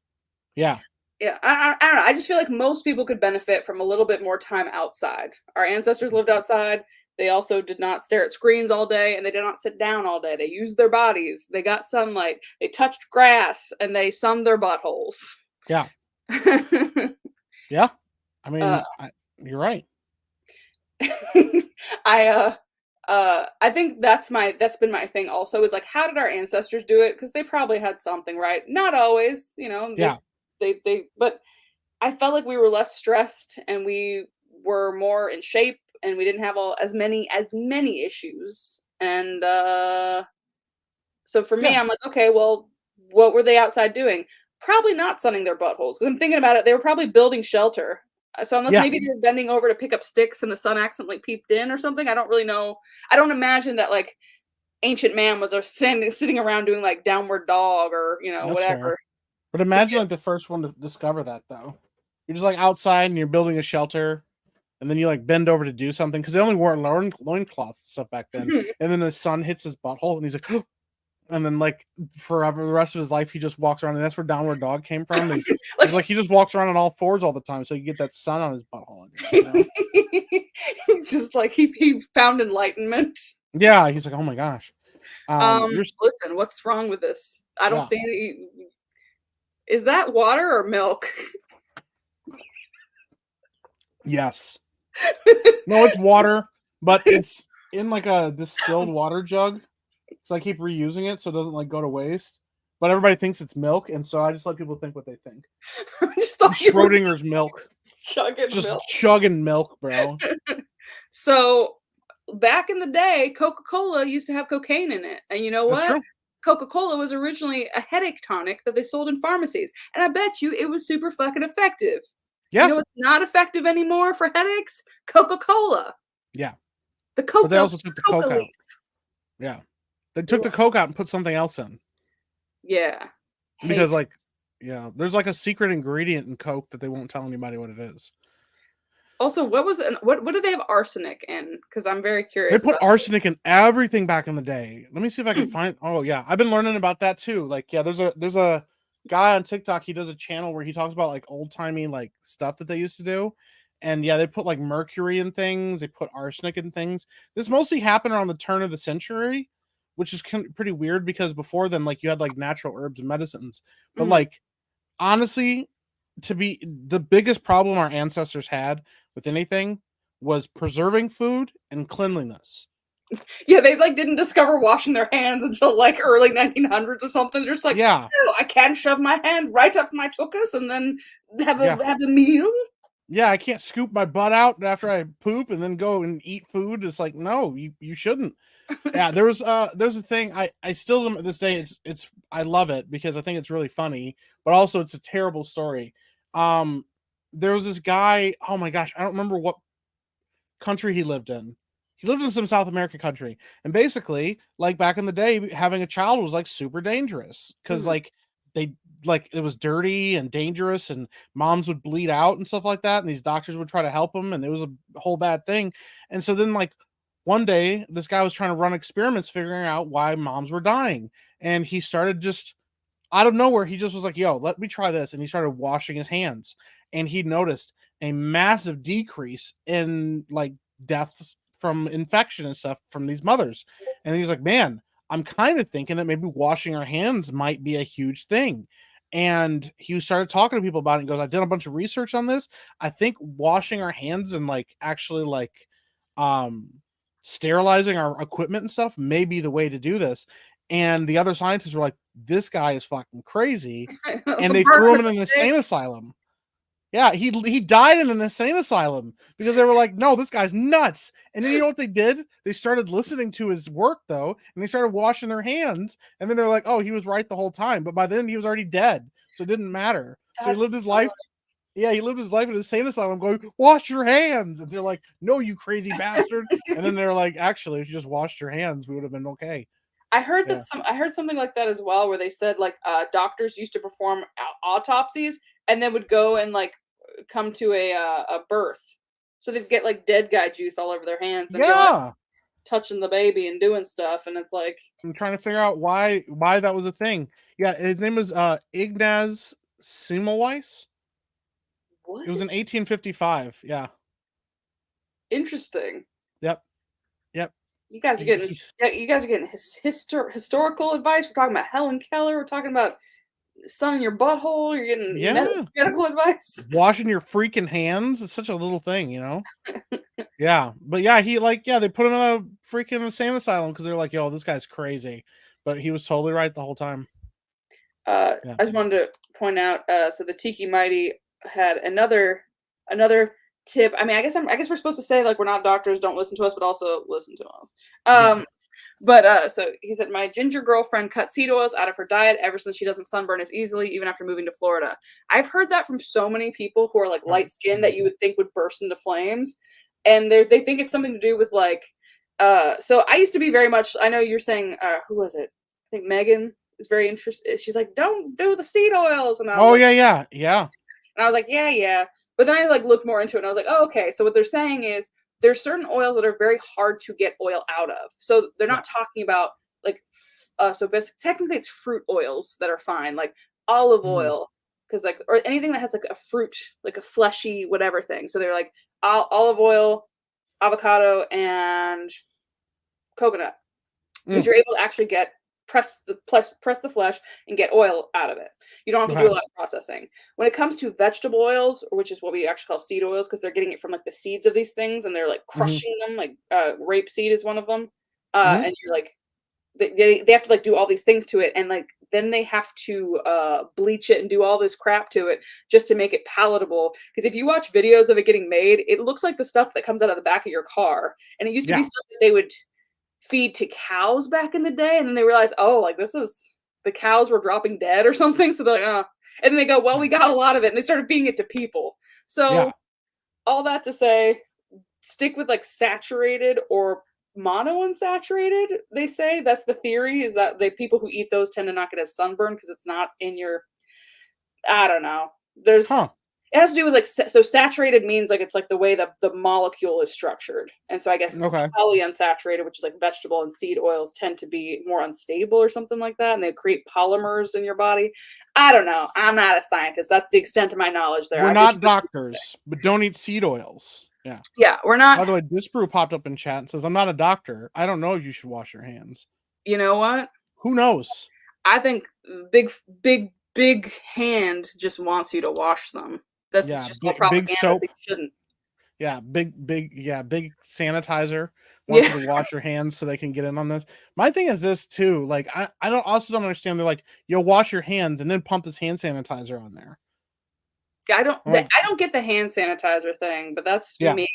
Yeah. Yeah, I don't know. I just feel like most people could benefit from a little bit more time outside. Our ancestors lived outside. They also did not stare at screens all day, and they did not sit down all day. They used their bodies. They got sunlight. They touched grass, and they sunned their buttholes. Yeah. Yeah. I mean, you're right. I think that's been my thing also, is like, how did our ancestors do it? Because they probably had something, right? Not always, you know. But I felt like we were less stressed and we were more in shape and we didn't have as many issues. And so for me, I'm like, okay, well, what were they outside doing? Probably not sunning their buttholes, because I'm thinking about it, they were probably building shelter. So unless maybe they were bending over to pick up sticks and the sun accidentally peeped in or something, I don't really know. I don't imagine that like ancient man was sitting around doing like downward dog or, you know, whatever. Fair. But imagine like the first one to discover that, though. You're just like outside and you're building a shelter, and then you like bend over to do something, because they only wore loincloths and stuff back then. And then the sun hits his butthole and he's like, oh! And then like forever, the rest of his life, he just walks around, and that's where downward dog came from. Is like he just walks around on all fours all the time, so you get that sun on his butthole. You know? Just like he found enlightenment. Yeah, he's like, oh my gosh. Listen, what's wrong with this? I don't see any. Is that water or milk? Yes. No, it's water, but it's in like a distilled water jug. so I keep reusing it so it doesn't like go to waste. But everybody thinks it's milk, and so I just let people think what they think. I just thought you were Schrodinger's milk, chugging just milk. chugging milk, bro. So back in the day, Coca-Cola used to have cocaine in it. And you know That's what? true. Coca-Cola was originally a headache tonic that they sold in pharmacies. And I bet you it was super fucking effective. You Yeah, know what's not effective anymore for headaches? Coca-Cola. yeah. The But they coca, also took the coca coke leaf. out. Yeah, they took the coke out and put something else in Yeah. because, Hate. like, yeah, there's like a secret ingredient in coke that they won't tell anybody what it is. Also, what did they have arsenic in? Because I'm very They curious put about arsenic in everything back in the day. Let me see if I can this. find. Oh yeah, I've been learning about that too. Like, yeah, there's a guy on TikTok. He does a channel where he talks about like old timey like stuff that they used to do, and yeah, they put like mercury in things. They put arsenic in things. This mostly happened around the turn of the century, which is pretty weird because before then, like you had like natural herbs and medicines, but Mhm. like honestly, to be the biggest problem our ancestors had with anything was preserving food and cleanliness. Yeah, they, like, didn't discover washing their hands until, like, early 1900s or something. They're just like, Yeah, "Oh, I can't shove my hand right up my tuchus and then yeah, have a meal." yeah. I can't scoop my butt out after I poop and then go and eat food. It's like no, you shouldn't. Yeah, there's a thing I still to this day it's I love it because I think it's really funny, but also it's a terrible story. Um, there was this guy. Oh my gosh, I don't remember what country he lived in. He lived in some South American country. And basically, like back in the day, having a child was like super dangerous because Mhm. they like it was dirty and dangerous and moms would bleed out and stuff like that. And these doctors would try to help them and it was a whole bad thing. And so then like one day this guy was trying to run experiments figuring out why moms were dying. And he started just out of nowhere, he just was like, yo, let me try this. And he started washing his hands. And he noticed a massive decrease in like deaths from infection and stuff from these mothers. And he's like, man, I'm kind of thinking that maybe washing our hands might be a huge thing. And he started talking to people about it and goes, I did a bunch of research on this. I think washing our hands and like actually like um sterilizing our equipment and stuff may be the way to do this. And the other scientists were like, this guy is fucking crazy. And they Burn threw him him at in the an stake. insane asylum. Yeah, he died in an insane asylum because they were like, no, this guy's nuts. And then you know what they did? They started listening to his work though, and they started washing their hands. And then they're like, oh, he was right the whole time. But by then he was already dead, so it didn't matter. So he lived That's his so life. Yeah, he lived his life in an insane asylum, going, wash your hands. And they're like, no, you crazy bastard. And then they're like, actually, if you just washed your hands, we would have been okay. Yeah. I heard something like that as well, where they said, like, doctors used to perform autopsies and then would go and, like, come to a birth. So they'd get, like, dead guy juice all over their hands and be, like, Yeah. touching the baby and doing stuff, and it's like, I'm trying to figure out why that was a thing. Yeah, his name was Ignaz Semmelweis. "What? It was in 1855. Yeah. Interesting. Yep. Yep. You guys are He, getting he, yeah, you guys are getting historical advice. We're talking about Helen Keller. We're talking about sun in your butthole. You're getting yeah. medical advice." Washing your freaking hands. It's such a little thing, you know? Yeah. But yeah, he like, yeah, they put him in a freaking insane asylum because they're like, yo, this guy's crazy. But he was totally right the whole time. Yeah. I just wanted to point out, so the Tiki Mighty had another tip. I mean, I guess we're supposed to say like we're not doctors, don't listen to us, but also listen to us. Yeah. But so he said, my ginger girlfriend cut seed oils out of her diet ever since she doesn't sunburn as easily, even after moving to Florida. I've heard that from so many people who are like Right. light skinned that you would think would burst into flames, and they think it's something to do with like. So I used to be very much. I know you're saying, who was it? I think Megan is very interested. She's like, "Don't do the seed oils," and I was Oh like, yeah, yeah, yeah. "Yeah, yeah." But then I like looked more into it, and I was like, "Oh, okay." So what they're saying is there's certain oils that are very hard to get oil out of. So they're Yeah. not talking about like, so technically it's fruit oils that are fine, like olive Mhm. oil, because like or anything that has like a fruit, like a fleshy whatever thing. So they're like olive oil, avocado, and coconut because Mm. you're able to actually get press the flesh and get oil out of it. You don't have to do a Okay. lot of processing. When it comes to vegetable oils, which is what we actually call seed oils, because they're getting it from like the seeds of these things and they're like Mhm. crushing them, like rape seed is one of them. Mhm. And you're like they have to like do all these things to it, and like then they have to bleach it and do all this crap to it just to make it palatable. Because if you watch videos of it getting made, it looks like the stuff that comes out of the back of your car. And it used to be Yeah. stuff that they would feed to cows back in the day, and then they realized, oh, like this is the cows were dropping dead or something. So they're like, and then they go, well, we got a lot of it, and they started feeding it to people. Yeah. So all that to say, stick with like saturated or monounsaturated. They say that's the theory, is that the people who eat those tend to not get a sunburn because it's not in your, I don't know. Huh. It has to do with like so saturated means like it's like the way that the molecule is structured, and so I guess Okay. polyunsaturated, which is like vegetable and seed oils, tend to be more unstable or something like that, and they create polymers in your body. I don't know. I'm not a scientist. That's the extent of my knowledge there. We're I just not doctors, but don't eat seed oils. Yeah. yeah, we're By not. the way, disprove popped up in chat and says, I'm not a doctor. I don't know if you should wash your hands. You know what? Who knows? I think big hand just wants you to wash them. That's Yeah, just all big propaganda. soap. So you shouldn't. Yeah, big sanitizer wants Yeah. you to wash your hands so they can get in on this. My thing is this too. Like, I don't understand. They're like, yo, wash your hands and then pump this hand sanitizer on there. I Like, don't get the hand sanitizer thing, but that's yeah. me.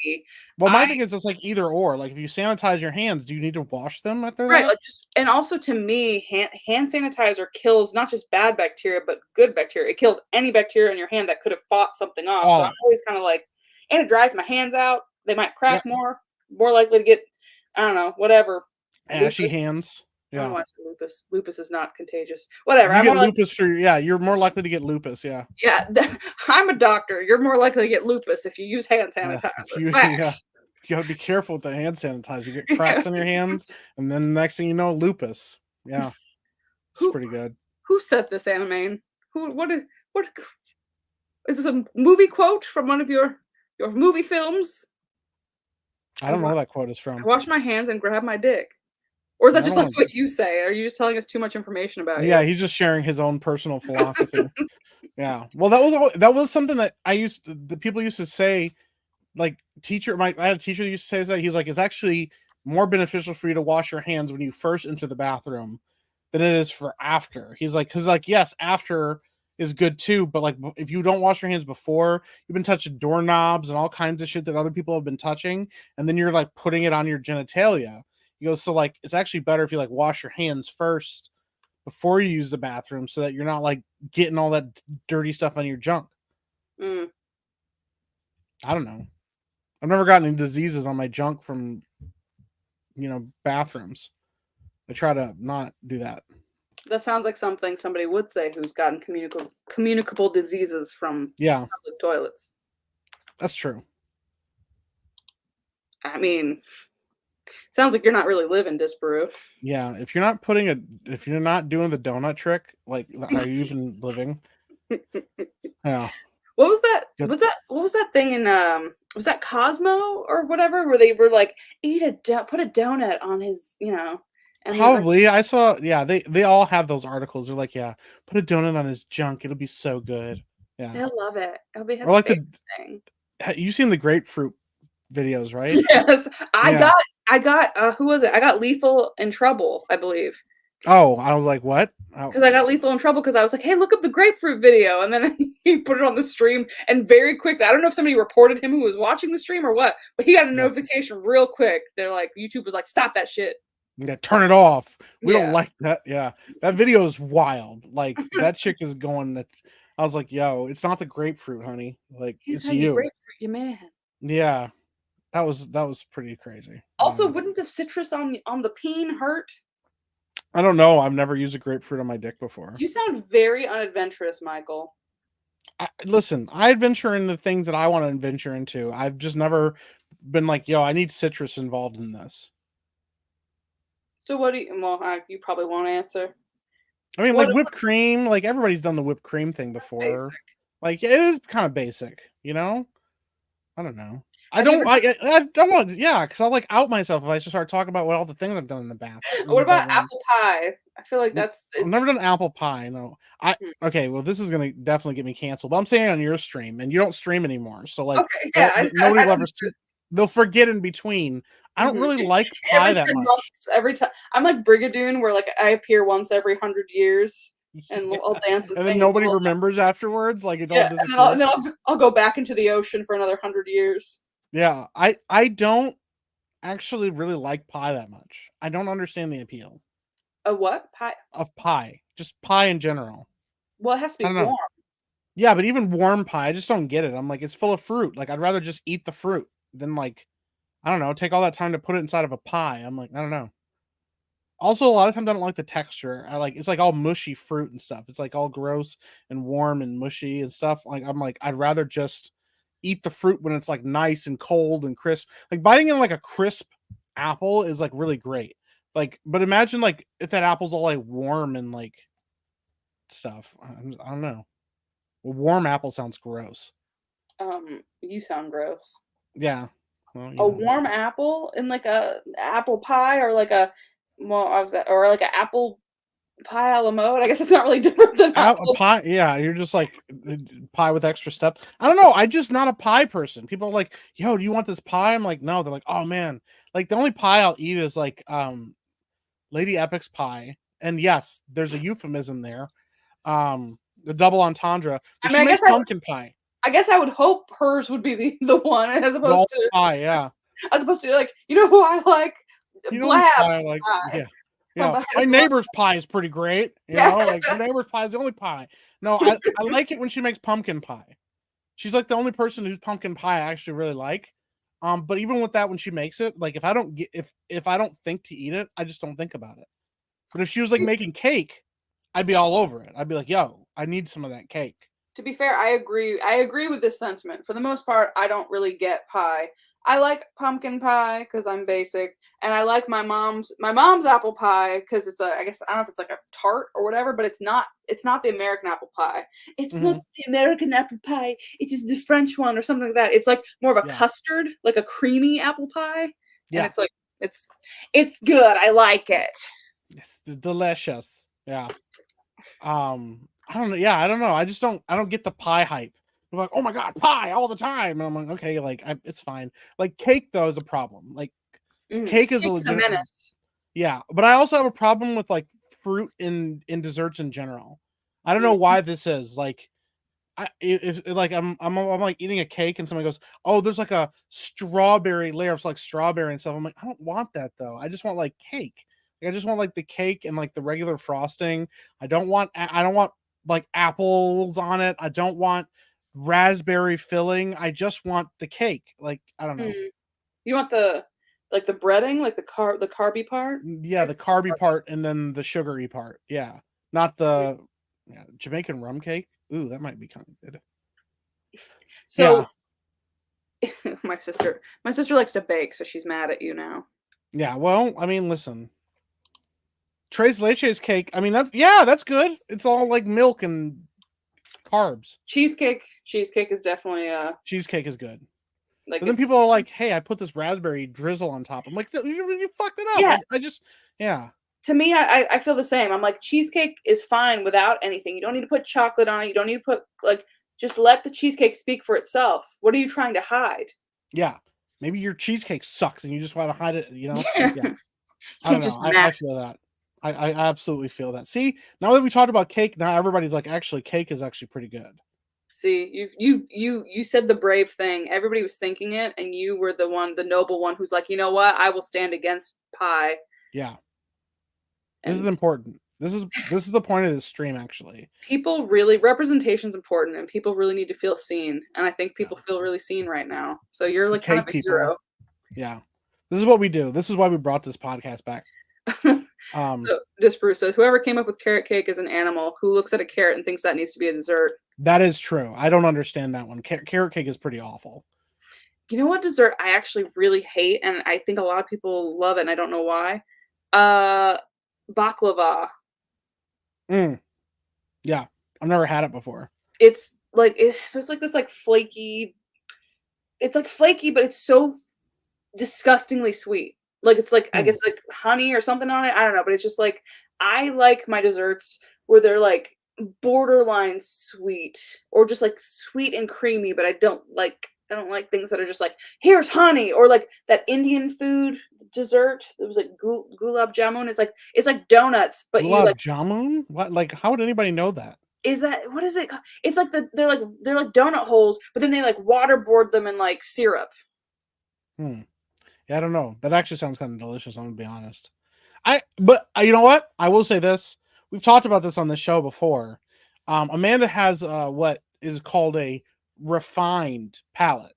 Well, my thing is it's like either or. Like, if you sanitize your hands, do you need to wash them after Right, that? like just, and also to me, hand sanitizer kills not just bad bacteria, but good bacteria. It kills any bacteria in your hand that could have fought something off. All So of I'm it. always kind of like, and it dries my hands out. They might crack Yep. more likely to get, I don't know, whatever. Ashy Lupus. hands. I don't know Yeah. why I said lupus. Lupus is not contagious. Whatever. You I'm get more like, lupus for you're more likely to get lupus, yeah. yeah, I'm a doctor. You're more likely to get lupus if you use hand Yeah. sanitizer. Yeah. Fact. You gotta be careful with the hand sanitizer. You get cracks on your hands, and then the next thing you know, lupus. Yeah. It's Who pretty good. who said this, anime? What is this a movie quote from one of your movie films? I don't know where that quote is I from. wash my hands and grab my dick. Or is Yeah, that I just don't like know. what you say? Are you just telling us too much information about Yeah, you? he's just sharing his own personal philosophy. Yeah. Well, that was something that the people used to say, like I had a teacher that used to say that. He's like, it's actually more beneficial for you to wash your hands when you first enter the bathroom than it is for after. He's like, because like, yes, after is good too, but like if you don't wash your hands before, you've been touching doorknobs and all kinds of shit that other people have been touching, and then you're like putting it on your genitalia. He goes, so like it's actually better if you like wash your hands first before you use the bathroom so that you're not like getting all that dirty stuff on your junk. Mm. I don't know. I've never gotten any diseases on my junk from bathrooms. I try to not do that. That sounds like something somebody would say who's gotten communicable diseases from Yeah, public toilets. that's true. I mean, sounds like you're not really living, disprove. Yeah, if you're not doing the donut trick, like, are you even living? Yeah. What was that? Good. What was that thing in was that Cosmo or whatever, where they were like, put a donut on his, and like, Probably. I saw, yeah, they all have those articles. They're like, yeah, put a donut on his junk. It'll be so good. Yeah. they'll love it. It'll be his Or like favorite thing. you've seen the grapefruit videos, right? Yes, Yeah. I got who was it? I got Lethal in Trouble, I believe. Oh, I was like, what? Oh. Because I got Lethal in Trouble because I was like, hey, look up the grapefruit video. And then he put it on the stream, and very quickly, I don't know if somebody reported him who was watching the stream or what, but he got a notification real quick. They're like, YouTube was like, stop that shit. Yeah, turn it off. We don't Yeah. like that. Yeah. That video is wild. Like, that chick is going I was like, yo, it's not the grapefruit, honey. Like, He's it's you. you. Grapefruit, you man. Yeah. That was pretty crazy. Also, wouldn't the citrus on the peen hurt? I don't know. I've never used a grapefruit on my dick before. You sound very unadventurous, Michael. Listen, I adventure in the things that I want to adventure into. I've just never been like, yo, I need citrus involved in this. So what do you? Well, you probably won't answer. I mean, like whipped cream. Like, everybody's done the whipped cream thing before. Basic. Like, it is kind of basic, I don't know. I don't want to, yeah, because I'll like out myself if I just start talking about all the things I've done in the bath. What about apple pie? I feel like that's. I've never done apple pie. No, okay. Well, this is gonna definitely get me canceled. But I'm saying on your stream, and you don't stream anymore, so like, okay, yeah, nobody will ever see. they'll forget in between. I don't Mhm. really like pie Every that 10 much. months, every time. I'm like Brigadoon, where like I appear once every 100 years, and Yeah. I'll dance and And then sing, and nobody people, remembers afterwards, like it all yeah, and disappears. then I'll go back into the ocean for another 100 years. Yeah, I don't actually really like pie that much. I don't understand the appeal A what? Pie? of pie, just pie in general. Well, it has to I be don't know. warm. Yeah, but even warm pie, I just don't get it. I'm like, it's full of fruit. Like, I'd rather just eat the fruit than like, I don't know, take all that time to put it inside of a pie. I'm like, I don't know. Also, a lot of times I don't like the texture. I like it's like all mushy fruit and stuff. It's like all gross and warm and mushy and stuff. Like I'm like, I'd rather just eat the fruit when it's like nice and cold and crisp. Like biting in like a crisp apple is like really great. Like, but imagine like if that apple's all like warm and like stuff. I don't know. A warm apple sounds gross. You sound gross. Yeah. Well, A warm apple in like a apple pie, or like a, well, I was at, or like an apple pie a la mode. I guess it's not really different than A apple. pie, yeah, you're just like pie with extra stuff. I don't know. I'm just not a pie person. People are like, "Yo, do you want this pie?" I'm like, "No." They're like, "Oh man." Like the only pie I'll eat is like Lady Epic's pie. And yes, there's a euphemism there. The double entendre, I but mean, she makes pumpkin pie. I guess I would hope hers would be the one, as The opposed only to, pie, yeah. like, you know who I like? You know whose pie I Blab's like? pie. Yeah. From Yeah. the My head of neighbor's pie is pretty great. yeah. Like my neighbor's pie is the only pie. No, I like it when she makes pumpkin pie. She's like the only person whose pumpkin pie I actually really like. But even with that, when she makes it, like if I don't get if I don't think to eat it, I just don't think about it. But if she was like making cake, I'd be all over it. I'd be like, "Yo, I need some of that cake." To be fair, I agree. I agree with this sentiment. For the most part, I don't really get pie. I like pumpkin pie because I'm basic, and I like my mom's apple pie because it's a, I guess, I don't know if it's like a tart or whatever, but it's not the American apple pie. It's not Hmm. the American apple pie. It is the French one or something like that. It's like more of a Yeah, custard, like a creamy apple pie, and yeah, it's like it's it's good. I like it. it's delicious. Yeah. I don't know. Yeah, I don't know. I just don't. I don't get the pie hype. I'm like, oh my god, pie all the time. And I'm like, okay, like it's fine. Like cake though is a problem. Like cake is a Cake is a legit. menace. Yeah, but I also have a problem with like fruit in desserts in general. I don't know Mm. why this is like. If like I'm like eating a cake and somebody goes, oh, there's like a strawberry layer of like strawberry and stuff. I'm like, I don't want that though. I just want like cake. Like, I just want like the cake and like the regular frosting. I don't want like apples on it. I don't want raspberry filling. I just want the cake. Like I don't know. Mm. You want the, like, the breading, like the carby part? I Yeah, guess the it's not carby carby. part and then the sugary part. Yeah, not the yeah, Jamaican rum cake. Ooh, that might be kind of good. Yeah, So my sister likes to bake, so she's mad at you now. yeah. Well, I mean, listen, Tres Leches cake. I mean, that's good. It's all like milk and carbs. Cheesecake is definitely, Cheesecake is good. like, But then it's, people are like, "Hey, I put this raspberry drizzle on top." I'm like, You fucked it up." yeah, I just, yeah, to me, I feel the same. I'm like, cheesecake is fine without anything. You don't need to put chocolate on it. You don't need to put, like, just let the cheesecake speak for itself. What are you trying to hide? yeah. Maybe your cheesecake sucks and you just want to hide it. Yeah. You I don't can't know. just I mask. feel that. I absolutely feel that. See, now that we talked about cake, now everybody's like, actually, cake is actually pretty good. See, you said the brave thing. Everybody was thinking it, and you were the noble one who's like, you know what? I will stand against pie. Yeah, this is And important. This is the point of this stream, actually. people really, representation is important, and people really need to feel seen. And I think Yeah. people feel really seen right now. So you're The like kind of cake a people. hero. Yeah, this is what we do. This is why we brought this podcast back. Um, So disprove. So whoever came up with carrot cake is an animal who looks at a carrot and thinks that needs to be a dessert. that is true. I don't understand that one. Carrot cake is pretty awful. You know what dessert I actually really hate, and I think a lot of people love it, and I don't know why. Uh, Baklava. Mm, yeah, I've never had it before. It's like so it's like this like flaky. It's like flaky, but it's so disgustingly sweet. Like it's like, I Mm, guess, like honey or something on it. I don't know, but it's just like, I like my desserts where they're like borderline sweet, or just like sweet and creamy, but I don't like I don't like things that are just like, here's honey, or like that Indian food dessert. It was like gulab jamun. It's like donuts, but you Gulab like jamun? What? Like, how would anybody know that? is that what is it? It's like they're like donut holes, but then they like waterboard them in like syrup. Hmm. Yeah, I don't know. That actually sounds kind of delicious. I'm gonna be honest. But you know what? I will say this. We've talked about this on the show before. Amanda has what is called a refined palate.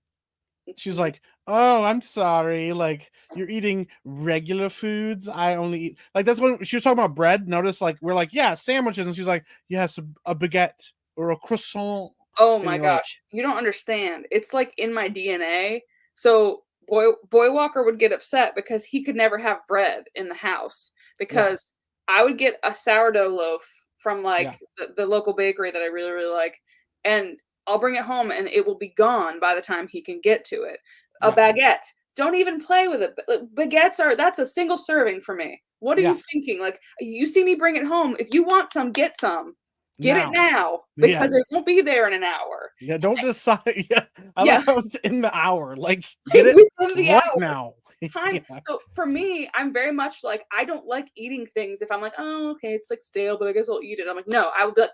She's like, "Oh, I'm sorry. Like you're eating regular foods. I only eat like that's when she was talking about bread. Notice like we're like, yeah, sandwiches, and she's like, yes, a baguette or a croissant, Oh and my you're like, gosh, you don't understand. It's like in my DNA. So Boy Walker would get upset because he could never have bread in the house yeah, because I would get a sourdough loaf from like yeah, the local bakery that I really really like, and I'll bring it home and it will be gone by the time he can get to it. A yeah, baguette. Don't even play with it. Baguettes are that's a single serving for me. What are you yeah. thinking? Like you see me bring it home. If you want some, get some. Get it Now, now yeah, because it won't be there in an hour. yeah. Don't decide. Yeah, I Yeah, like how it's in the hour. Like, get like it within the right hour. now. Time. Yeah, So for me, I'm very much like I don't like eating things if I'm like, oh, okay, it's like stale, but I guess I'll eat it. I'm like, no, I would be like,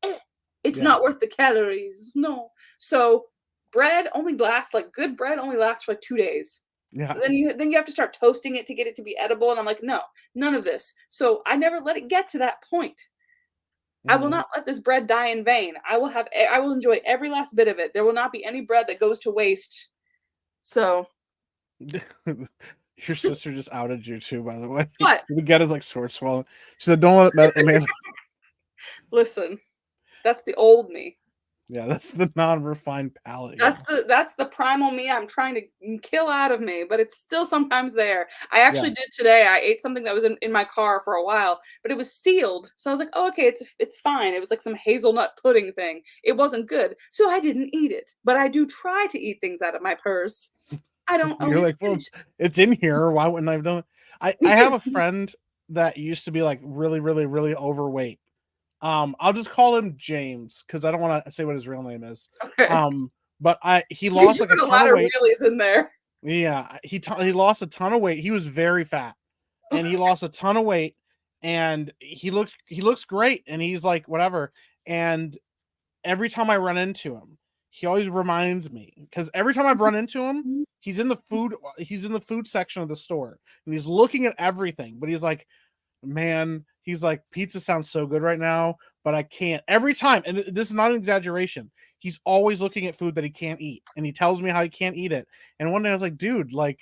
eh, it's yeah, not worth the calories. No. So bread only lasts like good bread only lasts for like 2 days. yeah. Then you have to start toasting it to get it to be edible. And I'm like, no, none of this. So I never let it get to that point. I will Mhm. not let this bread die in vain. I will enjoy every last bit of it. There will not be any bread that goes to waste. So Your sister just outed you too, by the way. what? The get is like sword swallowing. She said, "Don't let Amanda." Listen, that's the old me. Yeah, that's the non-refined palate. Yeah, That's the primal me I'm trying to kill out of me, but it's still sometimes there. I yeah. actually did today. I ate something that was in my car for a while, but it was sealed. So I was like, "Oh, okay, it's fine." It was like some hazelnut pudding thing. It wasn't good, so I didn't eat it. But I do try to eat things out of my purse. I don't You're always like, well, finish. it's in here. Why wouldn't I have done it? I have a friend that used to be like really, really, really overweight. I'll just call him James because I don't want to say what his real name is. Okay. But he lost You like a put a ton lot of of weight. reallys in there. Yeah, he lost a ton of weight. He was very fat, and he lost a ton of weight, and he looks great, and he's like whatever. And every time I run into him, he always reminds me because every time I've run into him, he's in the food section of the store, and he's looking at everything, but he's like, man, he's like, pizza sounds so good right now, but I can't. Every time, and this is not an exaggeration, he's always looking at food that he can't eat, and he tells me how he can't eat it. And one day I was like, dude, like,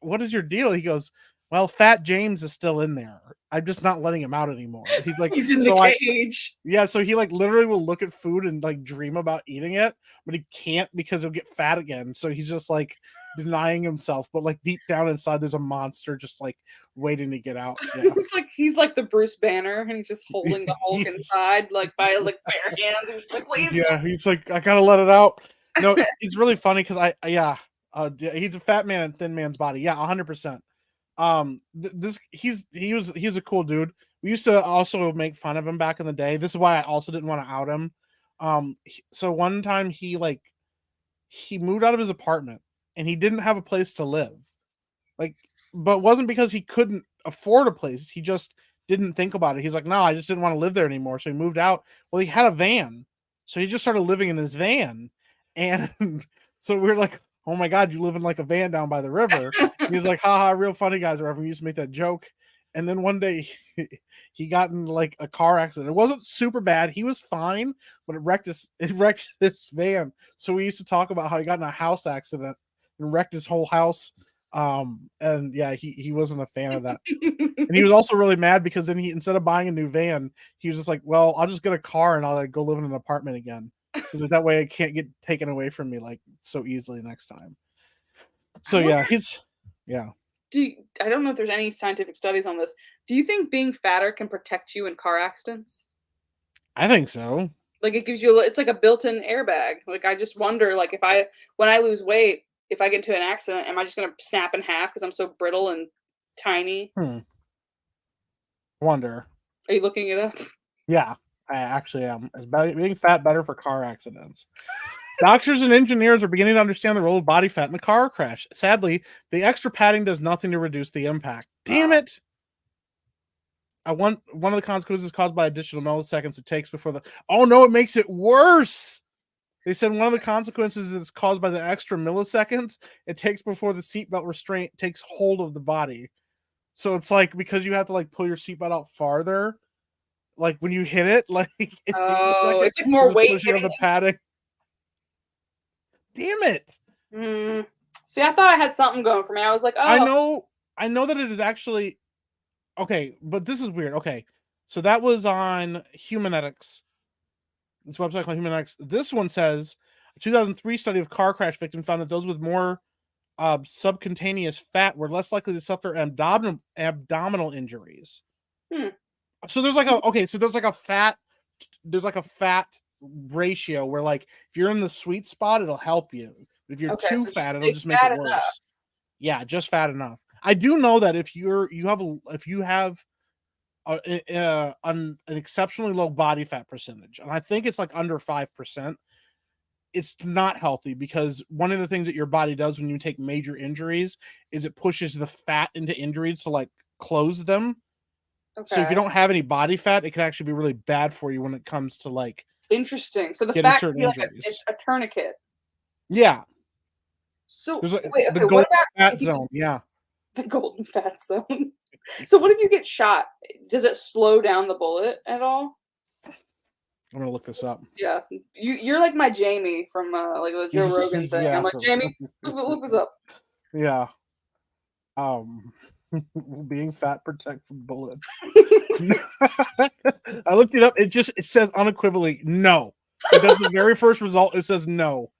what is your deal? He goes, well, Fat James is still in there. I'm just not letting him out anymore. He's like, He's in the so I cage. yeah, so he like literally will look at food and like dream about eating it, but he can't because he'll get fat again. So he's just like denying himself, but like deep down inside, there's a monster just like waiting to get out. Yeah. He's like the Bruce Banner, and he's just holding the Hulk inside, like by his like bare hands. He's just like, please Yeah, he's like, I gotta let it out. No, it's really funny because yeah, yeah, he's a fat man in thin man's body. Yeah, 100%. This he was a cool dude. We used to also make fun of him back in the day. This is why I also didn't want to out him. So one time he moved out of his apartment and he didn't have a place to live. Like, but it wasn't because he couldn't afford a place. He just didn't think about it. He's like, no, I just didn't want to live there anymore. So he moved out. Well, he had a van. So he just started living in his van. And so we are like, oh my God, you live in like a van down by the river. And he's like, haha, real funny guys or whatever. We used to make that joke. And then one day he got in like a car accident. It wasn't super bad. He was fine, but it wrecked his van. So we used to talk about how he got in a house accident and wrecked his whole house. And yeah, he wasn't a fan of that. And he was also really mad because then he instead of buying a new van, he was just like, well, I'll just get a car and I'll like go live in an apartment again. Because like, that way I can't get taken away from me like so easily next time. I So wonder. yeah, he's yeah. I don't know if there's any scientific studies on this. Do you think being fatter can protect you in car accidents? I think so. Like it gives you, it's like a built-in airbag. Like I just wonder, like when I lose weight, if I get into an accident, am I just gonna snap in half because I'm so brittle and tiny? Hmm. Wonder. Are you looking it up? Yeah, I actually am. Is being fat better for car accidents? Doctors and engineers are beginning to understand the role of body fat in a car crash. Sadly, the extra padding does nothing to reduce the impact. Damn it! One of the consequences caused by additional milliseconds it takes before the. Oh no! It makes it worse. They said one of the consequences is caused by the extra milliseconds it takes before the seatbelt restraint takes hold of the body. So it's like because you have to like pull your seatbelt out farther, like when you hit it, like it takes a Oh, second it's like more because weight pushing of hitting the padding. Damn it! you. See, I thought I had something going for me. I was like, I oh, know, I know that it is actually okay, but this is weird. Okay, so that was on Humanetics. This website called Humanetics. This one says a 2003 study of car crash victims found that those with more subcutaneous fat were less likely to suffer abdominal injuries. hmm. So there's like a fat ratio where like if you're in the sweet spot, it'll help you. But if you're Okay, too so just fat, it'll stay just make it fat enough. worse. Yeah, just fat enough. I do know that if you have an exceptionally low body fat percentage, and I think it's like under 5%, it's not healthy because one of the things that your body does when you take major injuries is it pushes the fat into injuries to like close them. So if you Okay, don't have any body fat, it can actually be really bad for you when it comes to like interesting. So the getting fat could certain be like injuries. a tourniquet. Yeah, So there's like wait, the okay, what golden about fat if you zone. Yeah, the golden fat zone? So what if you get shot? Does it slow down the bullet at all? I'm gonna look this up. Yeah, you're like my Jamie from like the Joe Rogan thing. I'm Yeah, like Jamie, look this up. yeah. Um, being fat protect from bullets. I looked it up. It says unequivocally no. Like that's the very first result. It says no.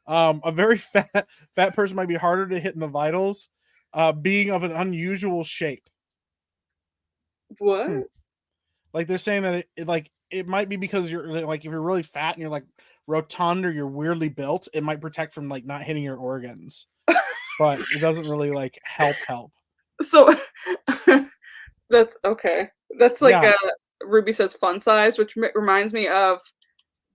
A very fat person might be harder to hit in the vitals. Being of an unusual shape. Hmm. What? Like they're saying that it might be because you're like if you're really fat and you're like rotund or you're weirdly built, it might protect from like not hitting your organs. But it doesn't really like help. So that's okay. That's like Yeah. Ruby says fun size, which reminds me of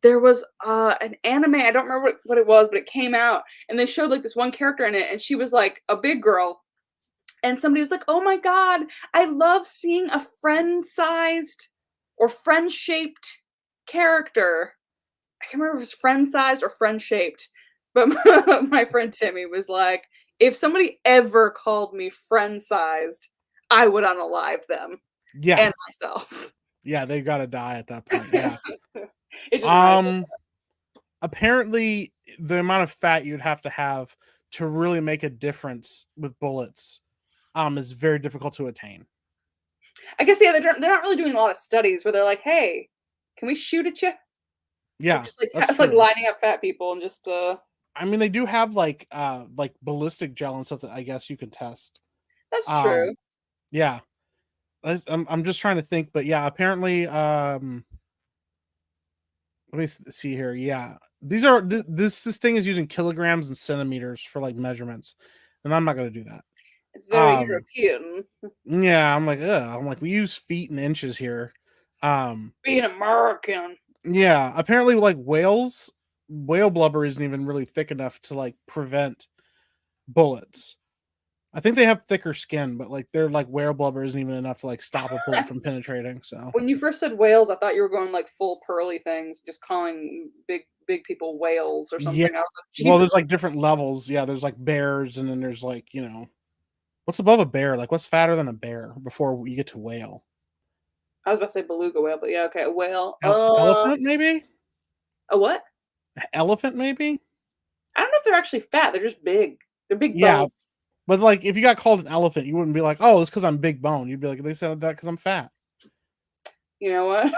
there was an anime. I don't remember what it was, but it came out and they showed like this one character in it, and she was like a big girl. And somebody was like, "Oh my god, I love seeing a friend-sized or friend-shaped character." I can't remember if it was friend-sized or friend-shaped, but my friend Timmy was like, "If somebody ever called me friend-sized, I would unalive them Yeah. and myself." Yeah, they gotta die at that point. Yeah. It just reminds me. Um Apparently the amount of fat you'd have to really make a difference with bullets is very difficult to attain. I guess yeah, they're not really doing a lot of studies where they're like, "Hey, can we shoot at you?" Like Yeah, just like that's like true. lining up fat people and just I mean they do have like ballistic gel and stuff that I guess you can test. that's Um true. yeah. I'm just trying to think, but yeah, apparently let me see here. Yeah. These are this thing is using kilograms and centimeters for like measurements. And I'm not going to do that. It's very European. Yeah, I'm like, ugh. I'm like, we use feet and inches here. Um, Being American. yeah, apparently, like whale blubber isn't even really thick enough to like prevent bullets. I think they have thicker skin, but like their like whale blubber isn't even enough to like stop a bullet from penetrating. So, When you first said whales, I thought you were going like full pearly things, just calling big people whales or yeah. something. I was like, Well, Jesus. there's like different levels. Yeah, there's like bears, and then there's like what's above a bear? Like what's fatter than a bear before you get to whale? I was about to say beluga whale, but yeah, okay, a whale. Elephant, maybe. A what? Elephant, maybe. I don't know if they're actually fat. They're just big. They're big Yeah, bones. but, like, if you got called an elephant, you wouldn't be like, "Oh, it's because 'cause I'm big bone." You'd be like, "They said that because 'cause I'm fat." You know what?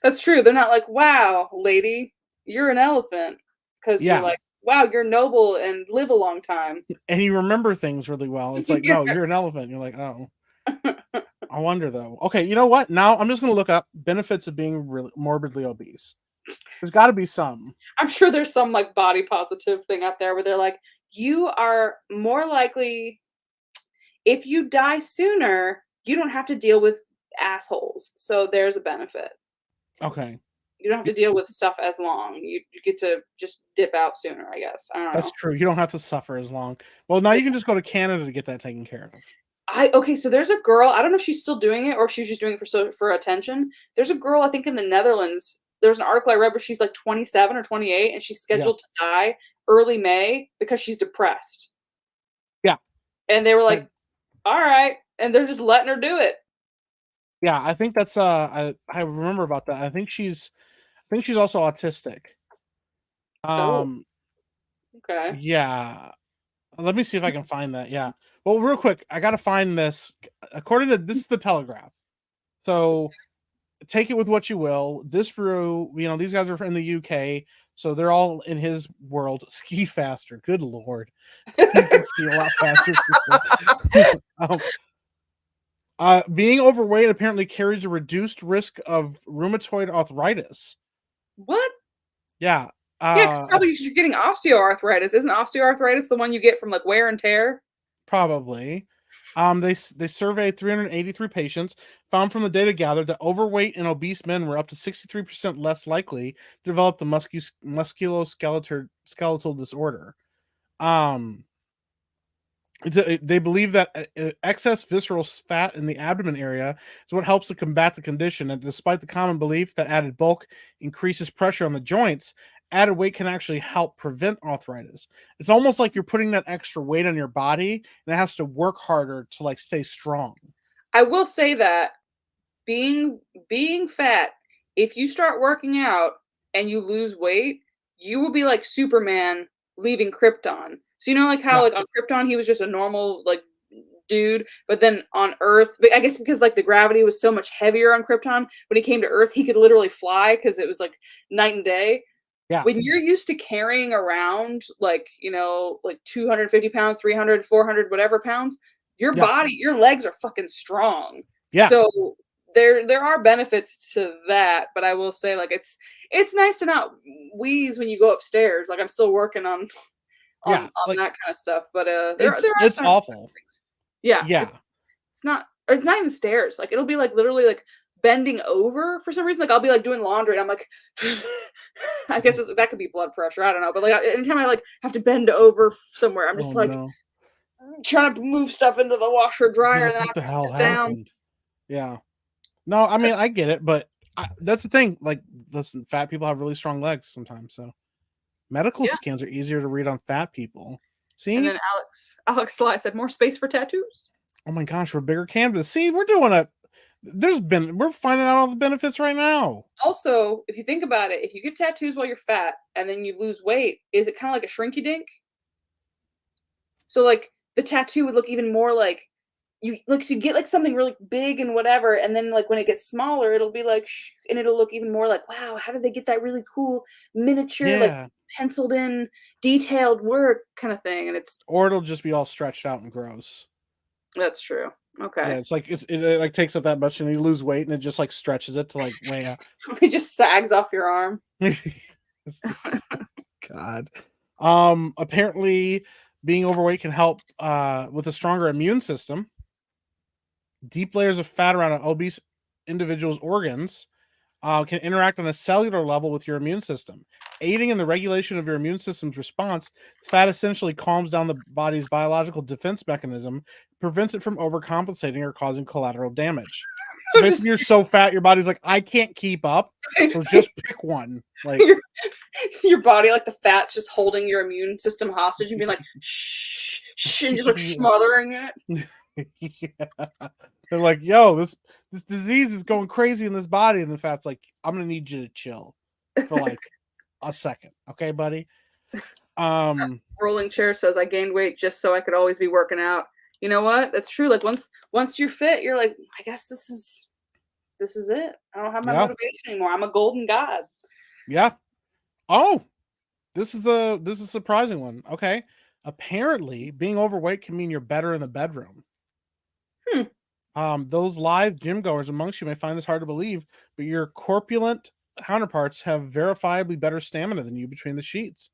That's true. They're not like, "Wow, lady, you're an elephant," because you're Yeah, like, "Wow, you're noble and live a long time." and you remember things really well. It's like, "No, you're an elephant." You're like, "Oh." I wonder, though. Okay, you know what? Now I'm just gonna look up benefits of being really morbidly obese. There's gotta be some. I'm sure there's some like body positive thing out there where they're like, "You are more likely if you die sooner, you don't have to deal with assholes." So there's a benefit. Okay. You don't have to deal with stuff as long. You get to just dip out sooner, I guess. I don't That's know. true. You don't have to suffer as long. Well, now you can just go to Canada to get that taken care of. Okay, so there's a girl, I don't know if she's still doing it or if she's just doing it for attention. There's a girl, I think in the Netherlands, there's an article I read where she's like 27 or 28 and she's Yeah. scheduled to die early May because she's depressed. Yeah. And they were like, all right. And they're just letting her do it. Yeah, I think that's I remember about that. I think she's also autistic. Oh, okay. Yeah. Let me see if I can find that. Yeah. Well, real quick, I got to find this. According to this is the Telegraph. So take it with what you will. Disprove, these guys are in the UK, so they're all in his world. Ski faster. Good Lord. You can ski a lot faster. Being overweight apparently carries a reduced risk of rheumatoid arthritis. What? Yeah. Yeah, probably you're getting osteoarthritis. Isn't osteoarthritis the one you get from like wear and tear? Probably. They surveyed 383 patients, found from the data gathered that overweight and obese men were up to 63% less likely to develop the musculoskeletal disorder. They believe that excess visceral fat in the abdomen area is what helps to combat the condition. And despite the common belief that added bulk increases pressure on the joints, added weight can actually help prevent arthritis. It's almost like you're putting that extra weight on your body and it has to work harder to like stay strong. I will say that being fat, if you start working out and you lose weight, you will be like Superman leaving Krypton. So like how Yeah. like on Krypton he was just a normal like dude, but then on Earth, I guess because like the gravity was so much heavier on Krypton, when he came to Earth, he could literally fly because it was like night and day. Yeah. When you're used to carrying around like, like 250 pounds, 300, 400, whatever pounds, your body, your legs are fucking strong. Yeah. So there are benefits to that, but I will say like it's nice to not wheeze when you go upstairs. Like I'm still working on Yeah. that kind of stuff, but there are it's some awful. things. Yeah. Yeah. It's not even stairs. Like it'll be like literally like bending over for some reason. Like I'll be like doing laundry and I'm like I guess that could be blood pressure. I don't know. But like anytime I like have to bend over somewhere, I'm just trying to move stuff into the washer dryer and then I What have the to hell sit down. happened? Yeah. No, I mean I get it, but that's the thing. Like, listen, fat people have really strong legs sometimes, so medical scans are easier to read on fat people. See? And then Alex Sly said more space for tattoos. Oh my gosh, we're bigger canvas. See, we're doing we're finding out all the benefits right now. Also, if you think about it, if you get tattoos while you're fat and then you lose weight, is it kind of like a shrinky dink? So like the tattoo would look even more like so you get like something really big and whatever, and then like when it gets smaller, it'll be like and it'll look even more like, wow, how did they get that really cool miniature, like penciled in detailed work kind of thing? And or it'll just be all stretched out and gross. That's true. Okay. Yeah, it's like it like takes up that much and you lose weight and it just like stretches it to like way out. It just sags off your arm. God. Apparently being overweight can help with a stronger immune system. Deep layers of fat around an obese individual's organs can interact on a cellular level with your immune system, aiding in the regulation of your immune system's response. Fat essentially calms down the body's biological defense mechanism, prevents it from overcompensating or causing collateral damage. So basically, you're so fat, your body's like, I can't keep up, so just pick one. Like your body, like the fat's just holding your immune system hostage and being like, shh, shh, and just like smothering it. Yeah. They're like, yo, this disease is going crazy in this body, and the fat's like, I'm gonna need you to chill for like a second, okay, buddy? Rolling chair says I gained weight just so I could always be working out. You know what? That's true. Like once you're fit, you're like, I guess this is it. I don't have my motivation anymore. I'm a golden god. Yeah. Oh, this is a surprising one. Okay. Apparently, being overweight can mean you're better in the bedroom. Those live gym goers amongst you may find this hard to believe, but your corpulent counterparts have verifiably better stamina than you between the sheets.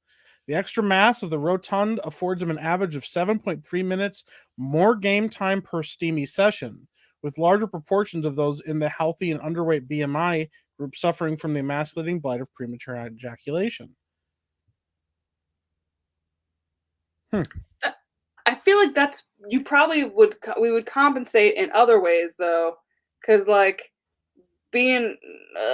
The extra mass of the rotund affords them an average of 7.3 minutes more game time per steamy session, with larger proportions of those in the healthy and underweight BMI group suffering from the emasculating blight of premature ejaculation. I feel like that's you probably we would compensate in other ways though, because like being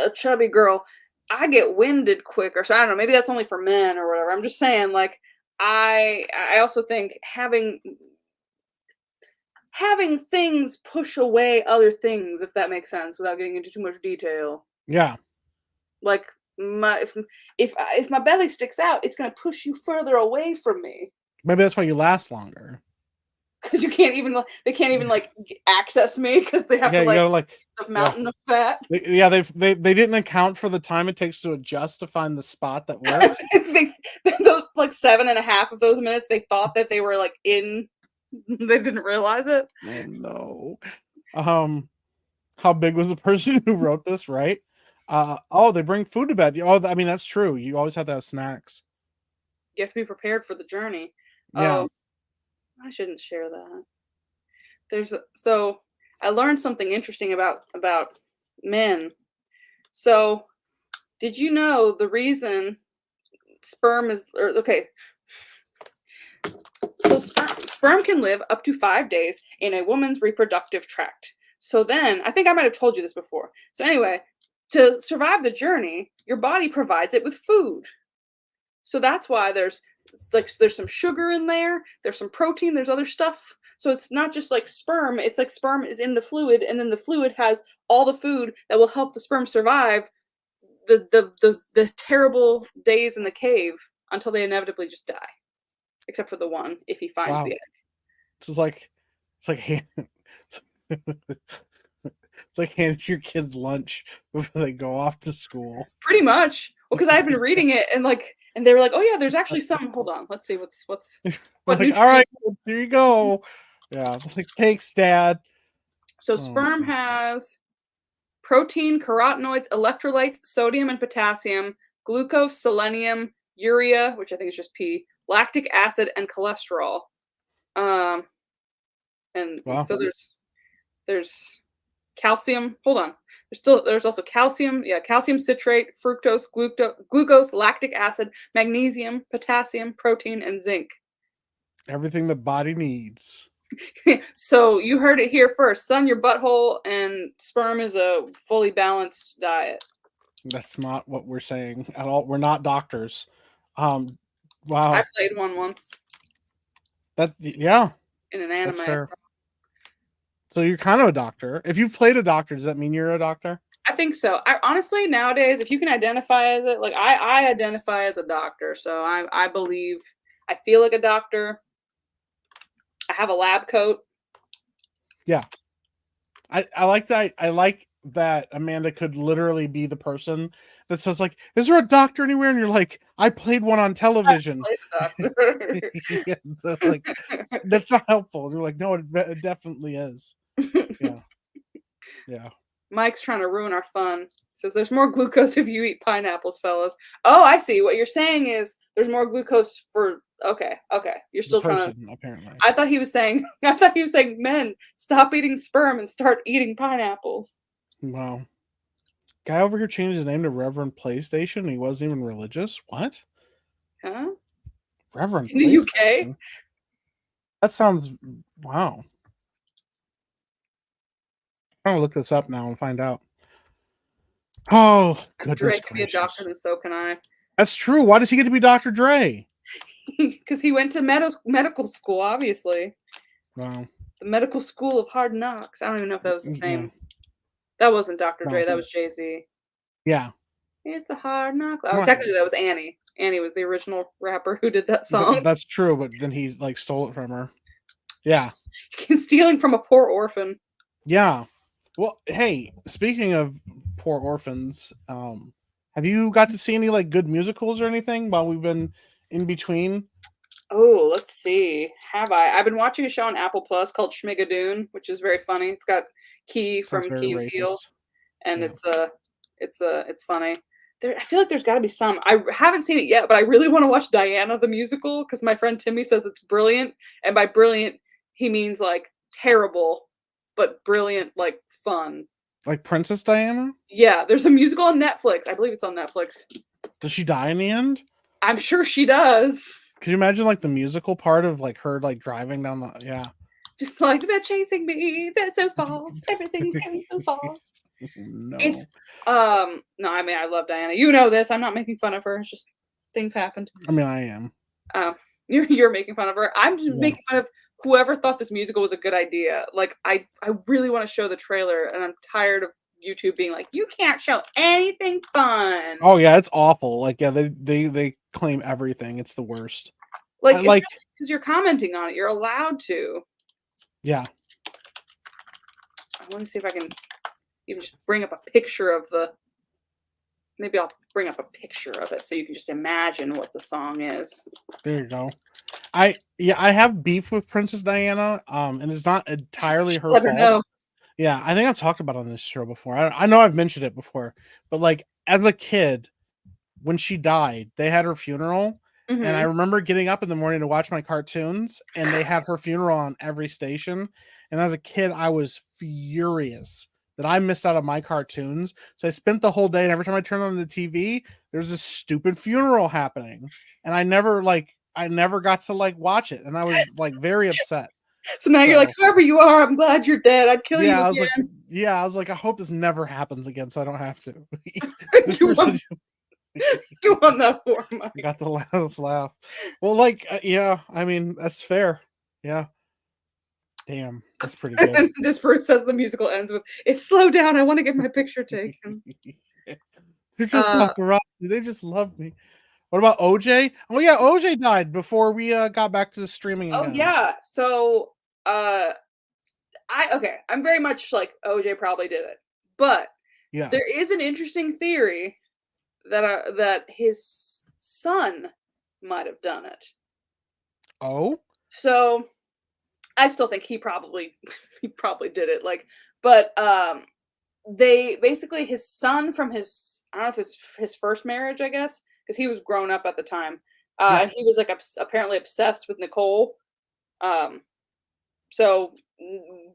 a chubby girl, I get winded quicker. So I don't know, maybe that's only for men or whatever. I'm just saying, like I also think having things push away other things, if that makes sense, without getting into too much detail. Yeah. Like my if my belly sticks out, it's gonna push you further away from me. Maybe that's why you last longer. Because you can't even they can't even like access me because they have Yeah, to you like gotta like the yeah. mountain of fat. They didn't account for the time it takes to adjust to find the spot that works. Those like 7.5 of those minutes, they thought that they were like in. They didn't realize it. Oh no. How big was the person who wrote this, right? Oh, they bring food to bed. Oh, I mean that's true. You always have to have snacks. You have to be prepared for the journey. Yeah. Oh, I shouldn't share that. So I learned something interesting about men. So did you know the reason sperm is or okay? So sperm can live up to 5 days in a woman's reproductive tract. So then, I think I might have told you this before. So anyway, to survive the journey, your body provides it with food. So that's why there's some sugar in there, there's some protein, there's other stuff. So it's not just like sperm, it's like sperm is in the fluid and then the fluid has all the food that will help the sperm survive the terrible days in the cave until they inevitably just die. Except for the one if he finds the Wow. egg. It's like it's like handing your kids lunch before they go off to school. Pretty much. Well, because I've been reading it and they were like, oh yeah, there's actually some. Hold on, let's see what Like, nutrient. all right, here you go. Yeah, it's like thanks, Dad. So sperm has protein, carotenoids, electrolytes, sodium and potassium, glucose, selenium, urea, which I think is just P, lactic acid, and cholesterol. And Wow. so there's calcium. Hold on. There's also calcium. Yeah, calcium citrate, fructose, glucose, lactic acid, magnesium, potassium, protein, and zinc. Everything the body needs. So you heard it here first. Sun, your butthole, and sperm is a fully balanced diet. That's not what we're saying at all. We're not doctors. Wow. I played one once. Yeah. In an anime. That's fair. So you're kind of a doctor. If you've played a doctor, does that mean you're a doctor? I think so. I honestly nowadays, if you can identify as it, like I identify as a doctor. So I believe I feel like a doctor. I have a lab coat. Yeah. I like that. I like that Amanda could literally be the person that says like, "Is there a doctor anywhere?" And you're like, "I played one on television." Yeah, like that's not helpful. And you're like, "No, it definitely is." Yeah, yeah. Mike's trying to ruin our fun. Says there's more glucose if you eat pineapples, fellas. Oh, I see. What you're saying is there's more glucose for okay. You're still trying to apparently. I thought he was saying men, stop eating sperm and start eating pineapples. Wow. Guy over here changed his name to Reverend PlayStation. He wasn't even religious. What? Huh? Reverend In the UK? That sounds wow. I'm gonna look this up now and find out. Oh, goodness Dre can be a gracious. doctor, and so can I. That's true. Why does he get to be Dr. Dre? Because he went to medical school, obviously. Wow. The medical school of hard knocks. I don't even know if that was the same. Yeah. That wasn't Dr. No. Dre. That was Jay-Z. Yeah. It's a hard knock. Oh, technically, that was Annie. Annie was the original rapper who did that song. That's true, but then he like stole it from her. Yeah. Stealing from a poor orphan. Yeah. Well, hey, speaking of poor orphans, have you got to see any like good musicals or anything while we've been in between? Oh, let's see. Have I? I've been watching a show on Apple Plus called Schmigadoon, which is very funny. It's got Key Sounds from very Key and Peele, racist. and Yeah. it's funny. I feel like there's got to be some. I haven't seen it yet, but I really want to watch Diana the musical because my friend Timmy says it's brilliant, and by brilliant he means like terrible, but brilliant like fun. Like Princess Diana? Yeah, there's a musical on Netflix. I believe it's on Netflix. Does she die in the end? I'm sure she does. Could you imagine like the musical part of like her like driving down the yeah. Just like they're chasing me. They're so fast. Everything's going so fast. No. It's no, I mean I love Diana. You know this. I'm not making fun of her. It's just things happened. I mean I am. You're making fun of her. I'm just Yeah. making fun of whoever thought this musical was a good idea. Like I really want to show the trailer, and I'm tired of YouTube being like, you can't show anything fun. Oh yeah, it's awful. Like yeah, they claim everything. It's the worst. Like Like because you're commenting on it, you're allowed to. yeah. Let me see if I can even just bring up a picture of the. Maybe I'll bring up a picture of it so you can just imagine what the song is. There you go. I have beef with Princess Diana. And it's not entirely her Let her fault. know. Yeah, I think I've talked about it on this show before. I know I've mentioned it before, but like as a kid, when she died, they had her funeral. And I Mhm. remember getting up in the morning to watch my cartoons, and they had her funeral on every station. And as a kid, I was furious that I missed out on my cartoons. So I spent the whole day, and every time I turned on the TV, there was this stupid funeral happening. And I never got to like watch it. And I was like very upset. So now you're like, So whoever you are, I'm glad you're dead. I'd kill you yeah, again. I was like, I hope this never happens again, so I don't have to. This you person want you want that for Mike. got the last laugh. Well, like, yeah, I mean, that's fair. Yeah. Damn, that's pretty good. And disprove says the musical ends with, "It's slow down. I want to get my picture taken." They're just Uh, paparazzi. They just love me. What about OJ? Oh yeah, OJ died before we got back to the streaming oh again. yeah. So I'm very much like OJ probably did it, but Yeah. there is an interesting theory that his son might have done it. Oh. So I still think he probably he probably did it. Like, but they basically his son from his I don't know if his first marriage, I guess, because he was grown up at the time, Yeah. and he was like apparently obsessed with Nicole. Um, so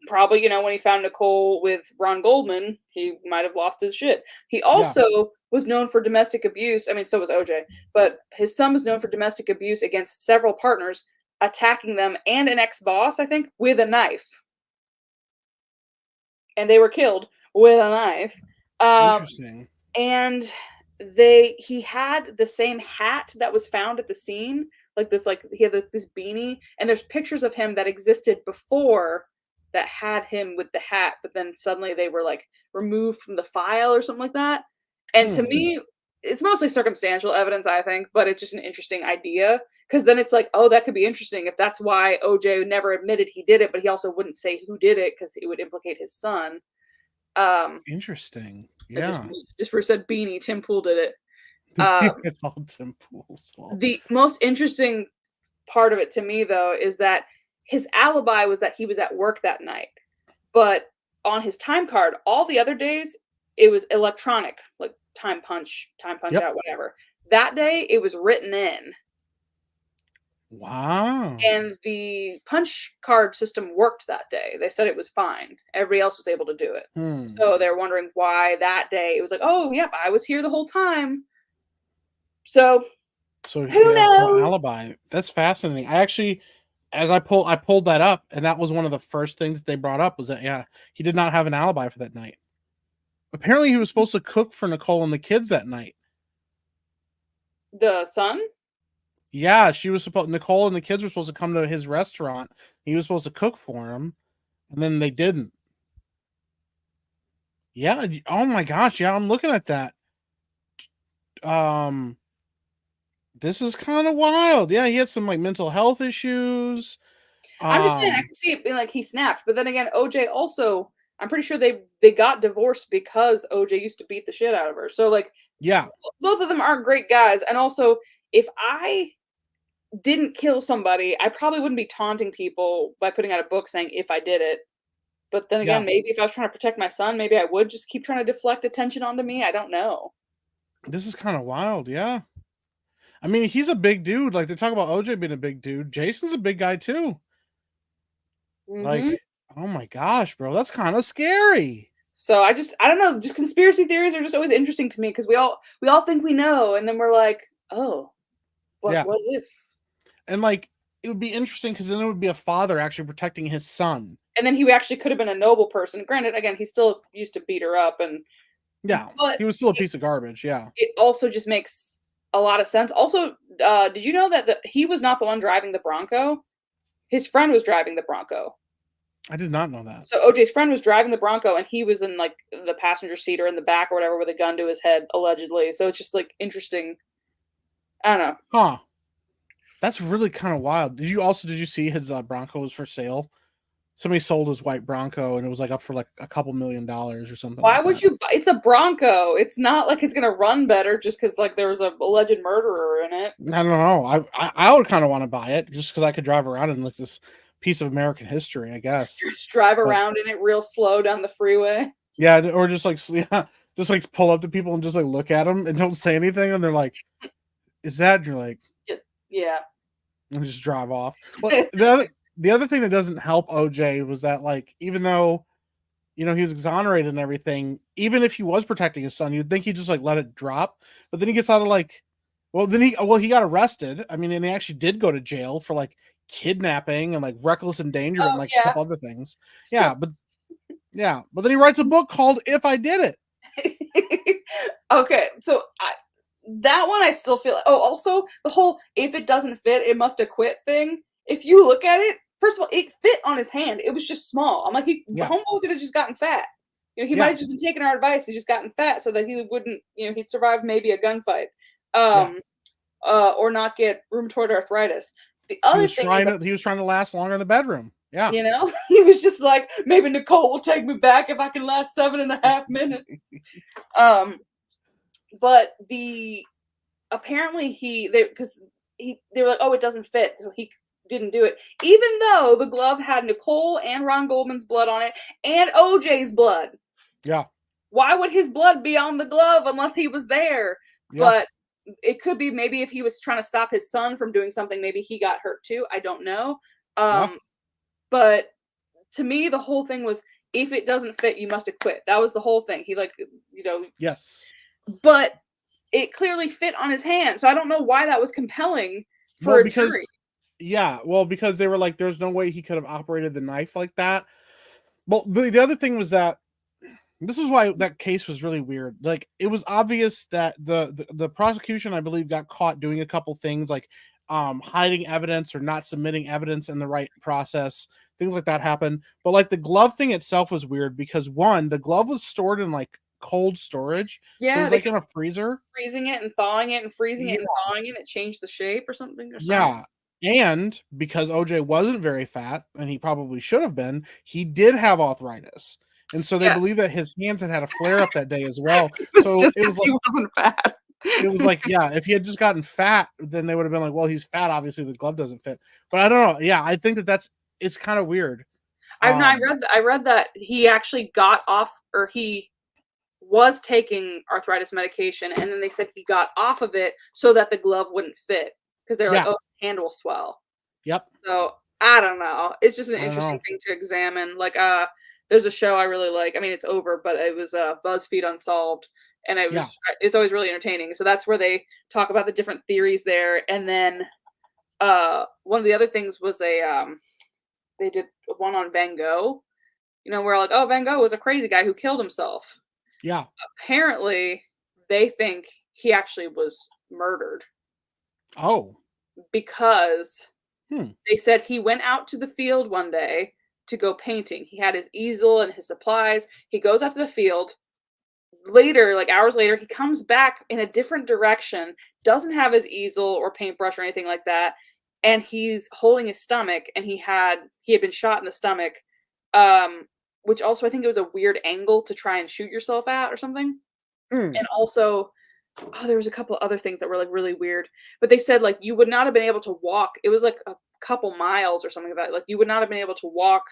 probably when he found Nicole with Ron Goldman, he might have lost his shit. He Yeah. also was known for domestic abuse. I mean, so was OJ, but his son was known for domestic abuse against several partners, attacking them and an ex-boss, I think, with a knife. And they were killed with a knife. Interesting. And he had the same hat that was found at the scene, like he had this beanie, and there's pictures of him that existed before that had him with the hat, but then suddenly they were like removed from the file or something like that. And to me, it's mostly circumstantial evidence, I think, but it's just an interesting idea because then it's like, oh, that could be interesting if that's why OJ never admitted he did it, but he also wouldn't say who did it because it would implicate his son. Interesting. I Yeah. just said beanie. Tim Pool did it. Um, It's all Tim Pool's fault. the most interesting part of it to me, though, is that his alibi was that he was at work that night, but on his time card, all the other days it was electronic, like time punch Yep. out, whatever. That day it was written in. Wow. And the punch card system worked that day. They said it was fine. Everybody else was able to do it. So they're wondering why that day it was like, oh, yep, I was here the whole time. So who knows? Alibi. That's fascinating. I actually, as I pulled that up, and that was one of the first things they brought up was that he did not have an alibi for that night. Apparently, he was supposed to cook for Nicole and the kids that night. The son? Yeah, Nicole and the kids were supposed to come to his restaurant. He was supposed to cook for them, and then they didn't. Yeah. Oh my gosh. Yeah, I'm looking at that. This is kind of wild. Yeah, he had some like mental health issues. I'm just saying, I can see it being like he snapped, but then again, OJ also, I'm pretty sure they got divorced because OJ used to beat the shit out of her. So like, yeah, both of them aren't great guys. And also, if I didn't kill somebody, I probably wouldn't be taunting people by putting out a book saying if I did it. But then again, maybe if I was trying to protect my son, maybe I would just keep trying to deflect attention onto me. I don't know. This is kind of wild. Yeah. I mean, he's a big dude. Like they talk about OJ being a big dude. Jason's a big guy too. Mm-hmm. Like, oh my gosh, bro, that's kind of scary. So I don't know, just conspiracy theories are just always interesting to me because we all think we know, and then we're like, oh, but Yeah. what if? And like it would be interesting because then it would be a father actually protecting his son. And then he actually could have been a noble person. Granted, again, he still used to beat her up, and Yeah. but He was still a piece of garbage. Yeah. it also just makes a lot of sense. Also, did you know that he was not the one driving the Bronco? His friend was driving the Bronco. I did not know that. So OJ's friend was driving the Bronco, and he was in like the passenger seat or in the back or whatever with a gun to his head, allegedly. So it's just like interesting. I don't know. Huh. That's really kind of wild. Did you see his Bronco was for sale? Somebody sold his white Bronco and it was like up for like a couple $1,000,000 or something Why like would that. you buy it's a Bronco. It's not like it's gonna run better just because like there was a alleged murderer in it. I don't know. I would kind of want to buy it just because I could drive around in like this piece of American history, I guess. Just drive But around in it real slow down the freeway. yeah, or just like yeah, just like pull up to people and just like look at them and don't say anything, and they're like, "Is that?" And you're like, Yeah. Yeah. and just drive off. Well, the other thing that doesn't help OJ was that like even though he was exonerated and everything, even if he was protecting his son, you'd think he'd just like let it drop. But then he gets out of like, he got arrested. I mean, and he actually did go to jail for like kidnapping and like reckless endangerment and Oh, like a yeah. couple other things. Still Yeah, but then he writes a book called If I Did It. Okay, so that one I still feel oh, also, the whole "if it doesn't fit, it must have quit" thing, if you look at it, first of all, it fit on his hand, it was just small. I'm like, Yeah, homeboy could have just gotten fat. He might yeah, have just been taking our advice and just gotten fat so that he wouldn't, he'd survive maybe a gunfight, yeah. um, or not get rheumatoid arthritis. The He other was thing is trying to he was trying to last longer in the bedroom. Yeah. he was just like, "Maybe Nicole will take me back if I can last 7.5 minutes." Um, but apparently they were like, "Oh, it doesn't fit," so he didn't do it, even though the glove had Nicole and Ron Goldman's blood on it and OJ's blood. Yeah. Why would his blood be on the glove unless he was there? Yeah. But it could be maybe if he was trying to stop his son from doing something, maybe he got hurt too. I don't know. Yeah. But to me, the whole thing was, if it doesn't fit, you must have quit. That was the whole thing. He like, Yes. but it clearly fit on his hand. So I don't know why that was compelling for Well, a because jury. because they were like, there's no way he could have operated the knife like that. Well, the other thing was that this is why that case was really weird. Like, it was obvious that the prosecution, I believe, got caught doing a couple things like hiding evidence or not submitting evidence in the right process. Things like that happen. But like the glove thing itself was weird because one, the glove was stored in like cold storage. So it Yeah, was they like in kept a freezer. freezing it and thawing it and freezing it Yeah. and thawing it. It changed the shape or something or Yeah. size. And because OJ wasn't very fat, and he probably should have been, he did have arthritis. And so they Yeah, believe that his hands had a flare up that day as well. it was So just because he wasn't fat. yeah, if he had just gotten fat, then they would have been like, well, he's fat, obviously the glove doesn't fit. But I don't know. Yeah, I think it's kind of weird. Um, I read that he actually got off, or he was taking arthritis medication, and then they said he got off of it so that the glove wouldn't fit because they're like, yeah, "Oh, his hand will swell." yep. So I don't know. It's just an I don't interesting know. thing to examine. Like, there's a show I really like. I mean, it's over, but it was BuzzFeed Unsolved, and Yeah. it's always really entertaining. So that's where they talk about the different theories there, and then one of the other things was they did one on Van Gogh. We're like, "Oh, Van Gogh was a crazy guy who killed himself." Yeah. Apparently, they think he actually was murdered Oh. because Hmm. they said he went out to the field one day to go painting. He had his easel and his supplies. He goes out to the field. Later, like hours later, he comes back in a different direction, doesn't have his easel or paintbrush or anything like that, and he's holding his stomach, and he had been shot in the stomach, um, which also I think it was a weird angle to try and shoot yourself at or something. Hmm. And also, oh, there was a couple other things that were like really weird, but they said like you would not have been able to walk. It was like a couple miles or something like that. Like you would not have been able to walk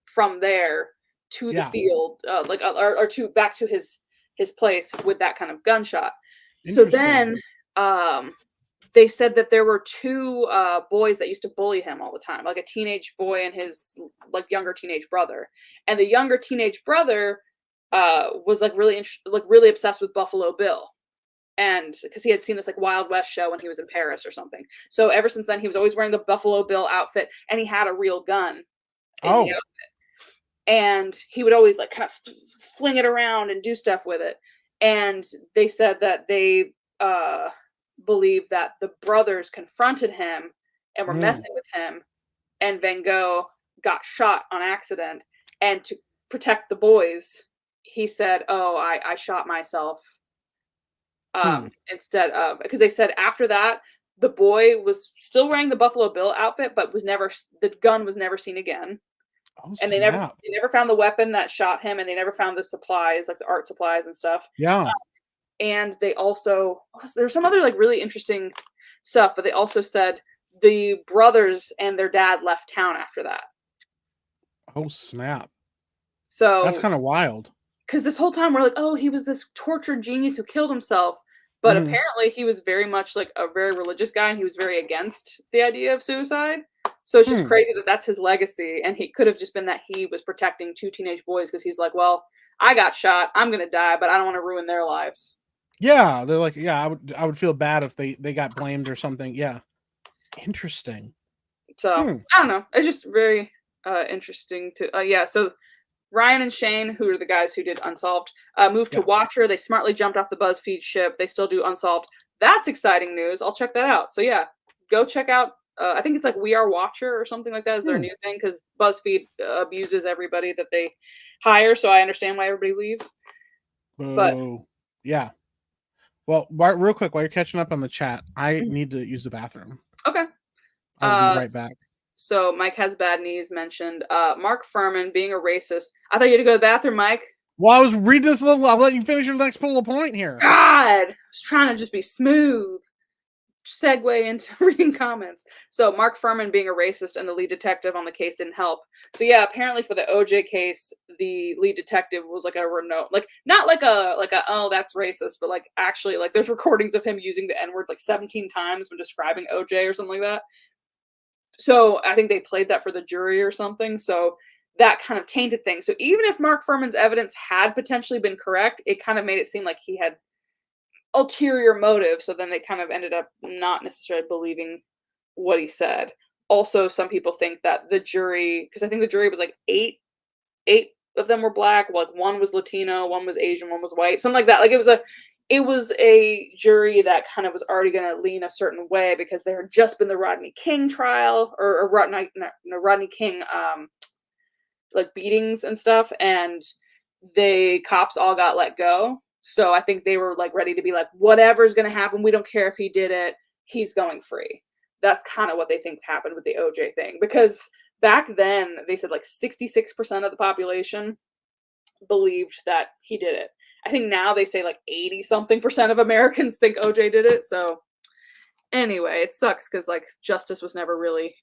from there to the Yeah. field, or to back to his place with that kind of gunshot. So Interesting. then, um, they said that there were two boys that used to bully him all the time, like a teenage boy and his like younger teenage brother. And the younger teenage brother was like really obsessed with Buffalo Bill. And because he had seen this like Wild West show when he was in Paris or something. So ever since then, he was always wearing the Buffalo Bill outfit, and he had a real gun in the Oh. outfit. And he would always like kind of fling it around and do stuff with it. And they said that they believe that the brothers confronted him and were Mm. messing with him, and Van Gogh got shot on accident. And to protect the boys, he said, "Oh, I shot myself." Hmm. Instead of, because they said after that the boy was still wearing the Buffalo Bill outfit, but the gun was never seen again, Oh, and snap. they never found the weapon that shot him, and they never found the supplies like the art supplies and stuff. Yeah. And they also, there's some other like really interesting stuff, but they also said the brothers and their dad left town after that. Oh, snap. That's So kind of wild. because this whole time we're like, oh, he was this tortured genius who killed himself. But Mhm. apparently he was very much like a very religious guy, and he was very against the idea of suicide. So it's just Hmm. crazy that that's his legacy. And he could have just been that he was protecting two teenage boys because he's like, well, I got shot. I'm going to die, but I don't want to ruin their lives. Yeah, they're like, yeah, I would feel bad if they got blamed or something. Yeah. Interesting. So Hmm. I don't know. It's just very interesting to, yeah. So Ryan and Shane, who are the guys who did Unsolved, moved to Yeah. Watcher. They smartly jumped off the BuzzFeed ship. They still do Unsolved. That's exciting news. I'll check that out. So yeah, go check out. I think it's like We Are Watcher or something like that is their Hmm. new thing, because BuzzFeed abuses everybody that they hire. So I understand why everybody leaves. But Boo. Yeah. Well, real quick, while you're catching up on the chat, I need to use the bathroom. okay. I will be Uh, right back. so Mike Has Bad Knees mentioned Mark Furman being a racist. I thought you had to go to the bathroom, Mike. Well, I was reading this little. I'll let you finish your next bullet point here. God, I was trying to just be smooth. Segue into reading comments. So Mark Furman being a racist and the lead detective on the case didn't help. So yeah, apparently for the OJ case, the lead detective was like a renowned, like not like a oh that's racist, but like actually like there's recordings of him using the N-word like 17 times when describing OJ or something like that. So I think they played that for the jury or something. So that kind of tainted things. So even if Mark Furman's evidence had potentially been correct, it kind of made it seem like he had ulterior motive. So then they kind of ended up not necessarily believing what he said. Also, some people think that the jury, because I think the jury was like eight of them were black, like one was Latino, one was Asian, one was white, something like that. Like it was a jury that kind of was already going to lean a certain way because there had just been the Rodney King trial or Rodney King like beatings and stuff, and the cops all got let go. So I think they were like ready to be like, whatever's going to happen, we don't care if he did it, he's going free. That's kind of what they think happened with the OJ thing, because back then they said like 66% of the population believed that he did it. I think now they say like 80 something percent of Americans think OJ did it. So anyway, it sucks because like justice was never really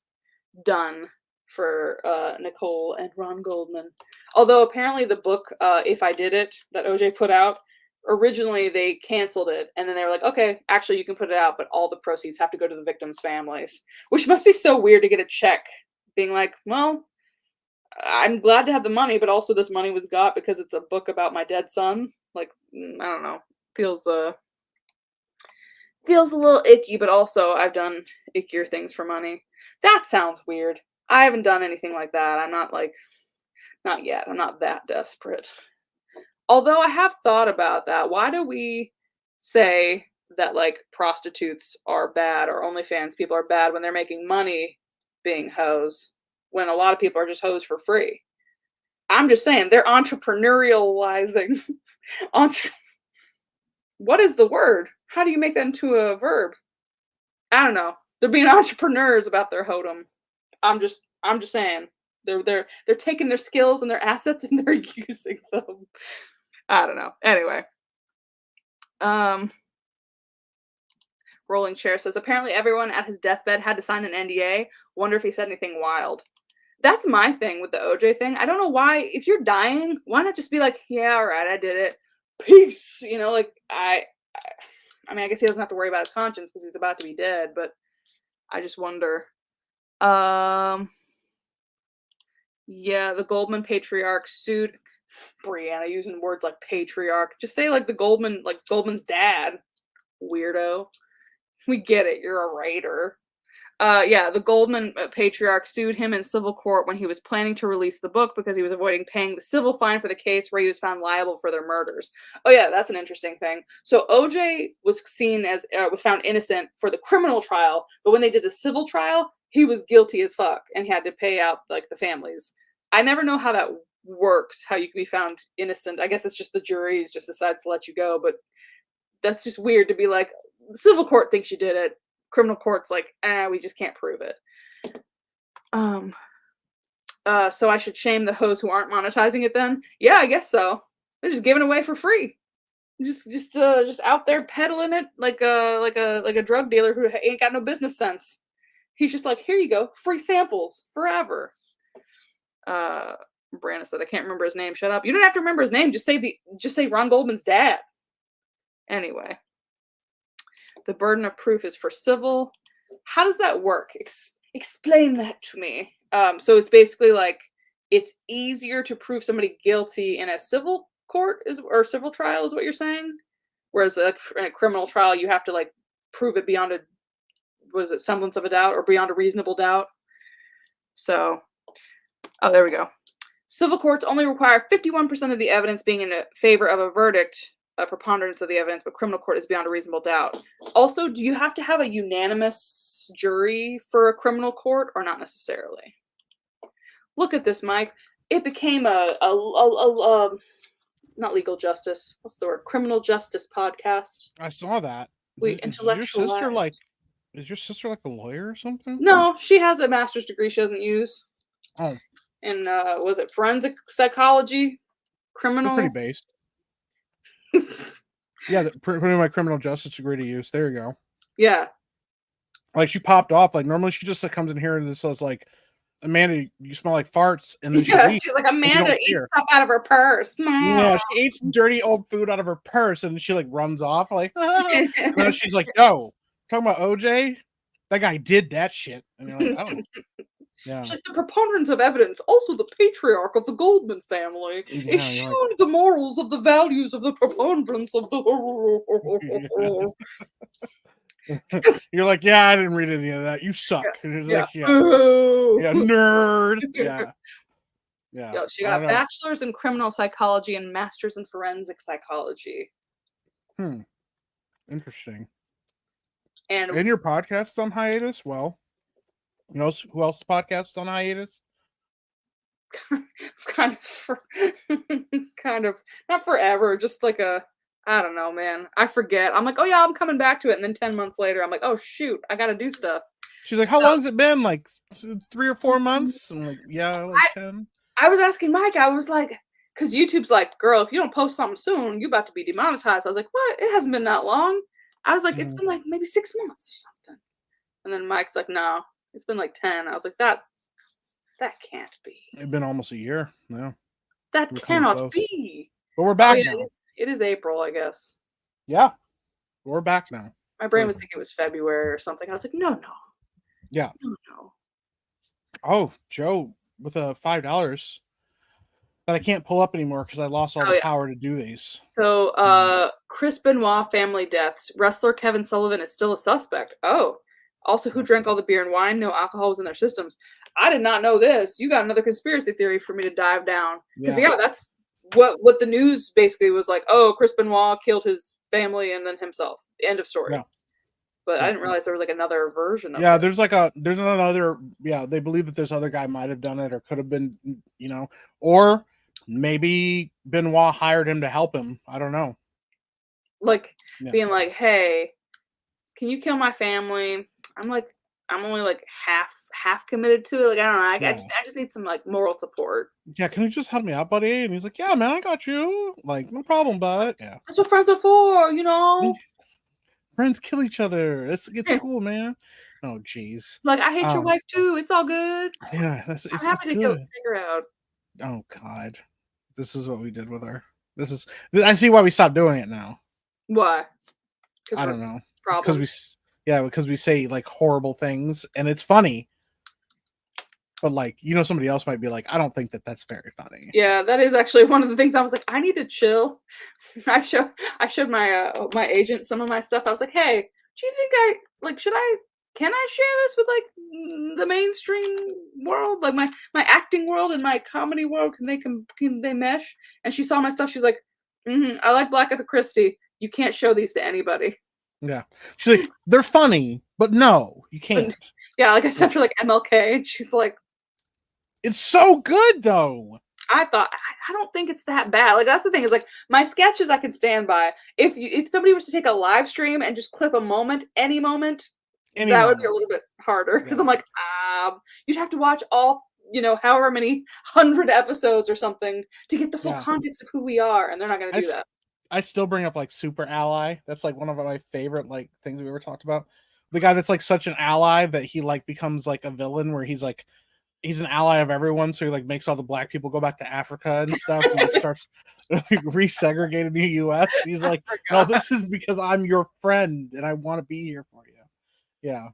done for Nicole and Ron Goldman. Although apparently the book If I Did It that OJ put out, originally they canceled it, and then they were like, okay, actually you can put it out, but all the proceeds have to go to the victims' families, which must be so weird to get a check being like, well, I'm glad to have the money, but also this money was got because it's a book about my dead son. Like, I don't know, feels feels a little icky, but also I've done ickier things for money. That sounds weird. I haven't done anything like that. I'm not like, not yet. I'm not that desperate. Although I have thought about that. Why do we say that like prostitutes are bad or OnlyFans people are bad when they're making money being hoes, when a lot of people are just hoes for free? I'm just saying they're entrepreneurializing. Entre- what is the word? How do you make that into a verb? I don't know. They're being entrepreneurs about their hodom. I'm just saying. They're taking their skills and their assets and they're using them. I don't know. Anyway. Um Rolling Chair says apparently everyone at his deathbed had to sign an NDA. Wonder if he said anything wild. That's my thing with the OJ thing. I don't know why, if you're dying, why not just be like, yeah, all right, I did it. Peace. You know, like I mean, I guess he doesn't have to worry about his conscience because he's about to be dead, but I just wonder. Um Yeah, the Goldman patriarch sued Brianna using words like patriarch. Just say like Goldman's dad. Weirdo. We get it. You're a writer. Yeah, the Goldman patriarch sued him in civil court when he was planning to release the book because he was avoiding paying the civil fine for the case where he was found liable for their murders. Oh yeah, that's an interesting thing. So OJ was was found innocent for the criminal trial, but when they did the civil trial, he was guilty as fuck and he had to pay out like the families. I never know how that works, how you can be found innocent. I guess it's just the jury just decides to let you go, but that's just weird to be like, the civil court thinks you did it. Criminal court's like, we just can't prove it. So I should shame the hoes who aren't monetizing it then? Yeah, I guess so. They're just giving away for free. Just out there peddling it like a drug dealer who ain't got no business sense. He's just like, here you go, free samples forever. Brandon said, I can't remember his name. Shut up. You don't have to remember his name. Just say Ron Goldman's dad. Anyway. The burden of proof is for civil. How does that work? Explain that to me. So it's basically like it's easier to prove somebody guilty in a civil court or civil trial is what you're saying? Whereas in a criminal trial, you have to like prove it beyond semblance of a doubt or beyond a reasonable doubt. So, there we go. Civil courts only require 51% of the evidence being in favor of a verdict, a preponderance of the evidence, but criminal court is beyond a reasonable doubt. Also, do you have to have a unanimous jury for a criminal court or not necessarily? Look at this, Mike. It became a not legal justice. What's the word? Criminal justice podcast. I saw that. We intellectualized. Is your sister like a lawyer or something? No, she has a master's degree she doesn't use. Oh. And was it forensic psychology? Criminal? They're pretty based. Yeah, putting my criminal justice degree to use. There you go. Yeah. Like she popped off. Like normally she just like, comes in here and just says like, Amanda, you smell like farts, and then she's like, Amanda eats stuff out of her purse. Yeah, she eats dirty old food out of her purse, and she like runs off like. And then she's like, "No, talking about OJ, that guy did that shit." And you're like, "Oh, yeah." She's like, the preponderance of evidence, also the patriarch of the Goldman family, eschewed the morals of the values of the preponderance of the. You're like, yeah, I didn't read any of that. You suck. Yeah, like, yeah, nerd. Yeah. Yo, she got a bachelor's in criminal psychology and master's in forensic psychology. Interesting. And your podcast's on hiatus? Well, you know who else's podcast is on hiatus? kind of not forever, just like I don't know, man. I forget. I'm like, oh yeah, I'm coming back to it. And then 10 months later, I'm like, oh shoot, I got to do stuff. She's like, how long has it been? Like 3 or 4 months? I'm like, yeah, like 10. I was asking Mike, I was like, because YouTube's like, girl, if you don't post something soon, you're about to be demonetized. I was like, what? It hasn't been that long. I was like, it's been like maybe 6 months or something. And then Mike's like, no, it's been like 10. I was like, that can't be. It's been almost a year. No. That cannot be. But we're back now. It is April, I guess. Yeah. We're back now. My brain was thinking it was February or something. I was like, no. Yeah. No. Oh, Joe with a $5 that I can't pull up anymore because I lost all the power to do these. So, Chris Benoit family deaths. Wrestler Kevin Sullivan is still a suspect. Oh. Also, who drank all the beer and wine? No alcohol was in their systems. I did not know this. You got another conspiracy theory for me to dive down. Because, that's what the news basically was like. Oh, Chris Benoit killed his family and then himself. End of story. Yeah. But I didn't realize there was like another version of it. There's another, they believe that this other guy might have done it or could have been, or maybe Benoit hired him to help him. I don't know. Like being like, hey, can you kill my family? I'm only like half committed to it. Like, I don't know. I just need some like moral support. Yeah. Can you just help me out, buddy? And he's like, yeah, man, I got you. Like, no problem, bud. Yeah. That's what friends are for, Friends kill each other. It's cool, man. Oh, jeez. Like, I hate your wife too. It's all good. Yeah, I'm happy to go figure out. Oh God, this is what we did with her. I see why we stopped doing it now. Why? I don't know. Because we say like horrible things, and it's funny. But like, somebody else might be like, I don't think that that's very funny. Yeah, that is actually one of the things I was like, I need to chill. I showed my agent some of my stuff. I was like, hey, do you think can I share this with like the mainstream world, like my acting world and my comedy world? Can they mesh? And she saw my stuff. She's like, I like Black Agatha Christie. You can't show these to anybody. Yeah, she's like, they're funny, but no, you can't. Yeah, like I sent her like MLK, and she's like, it's so good though. I thought I don't think it's that bad. Like that's the thing is like my sketches I can stand by. If somebody was to take a live stream and just clip a moment, any moment, that would be a little bit harder because I'm like, you'd have to watch all however many 100 episodes or something to get the full context of who we are, and they're not going to do that. I still bring up like Super Ally. That's like one of my favorite like things we ever talked about. The guy that's like such an ally that he like becomes like a villain where he's an ally of everyone, so he like makes all the black people go back to Africa and stuff, and like starts resegregating the U.S. He's like, no, this is because I'm your friend and I want to be here for you. Yeah,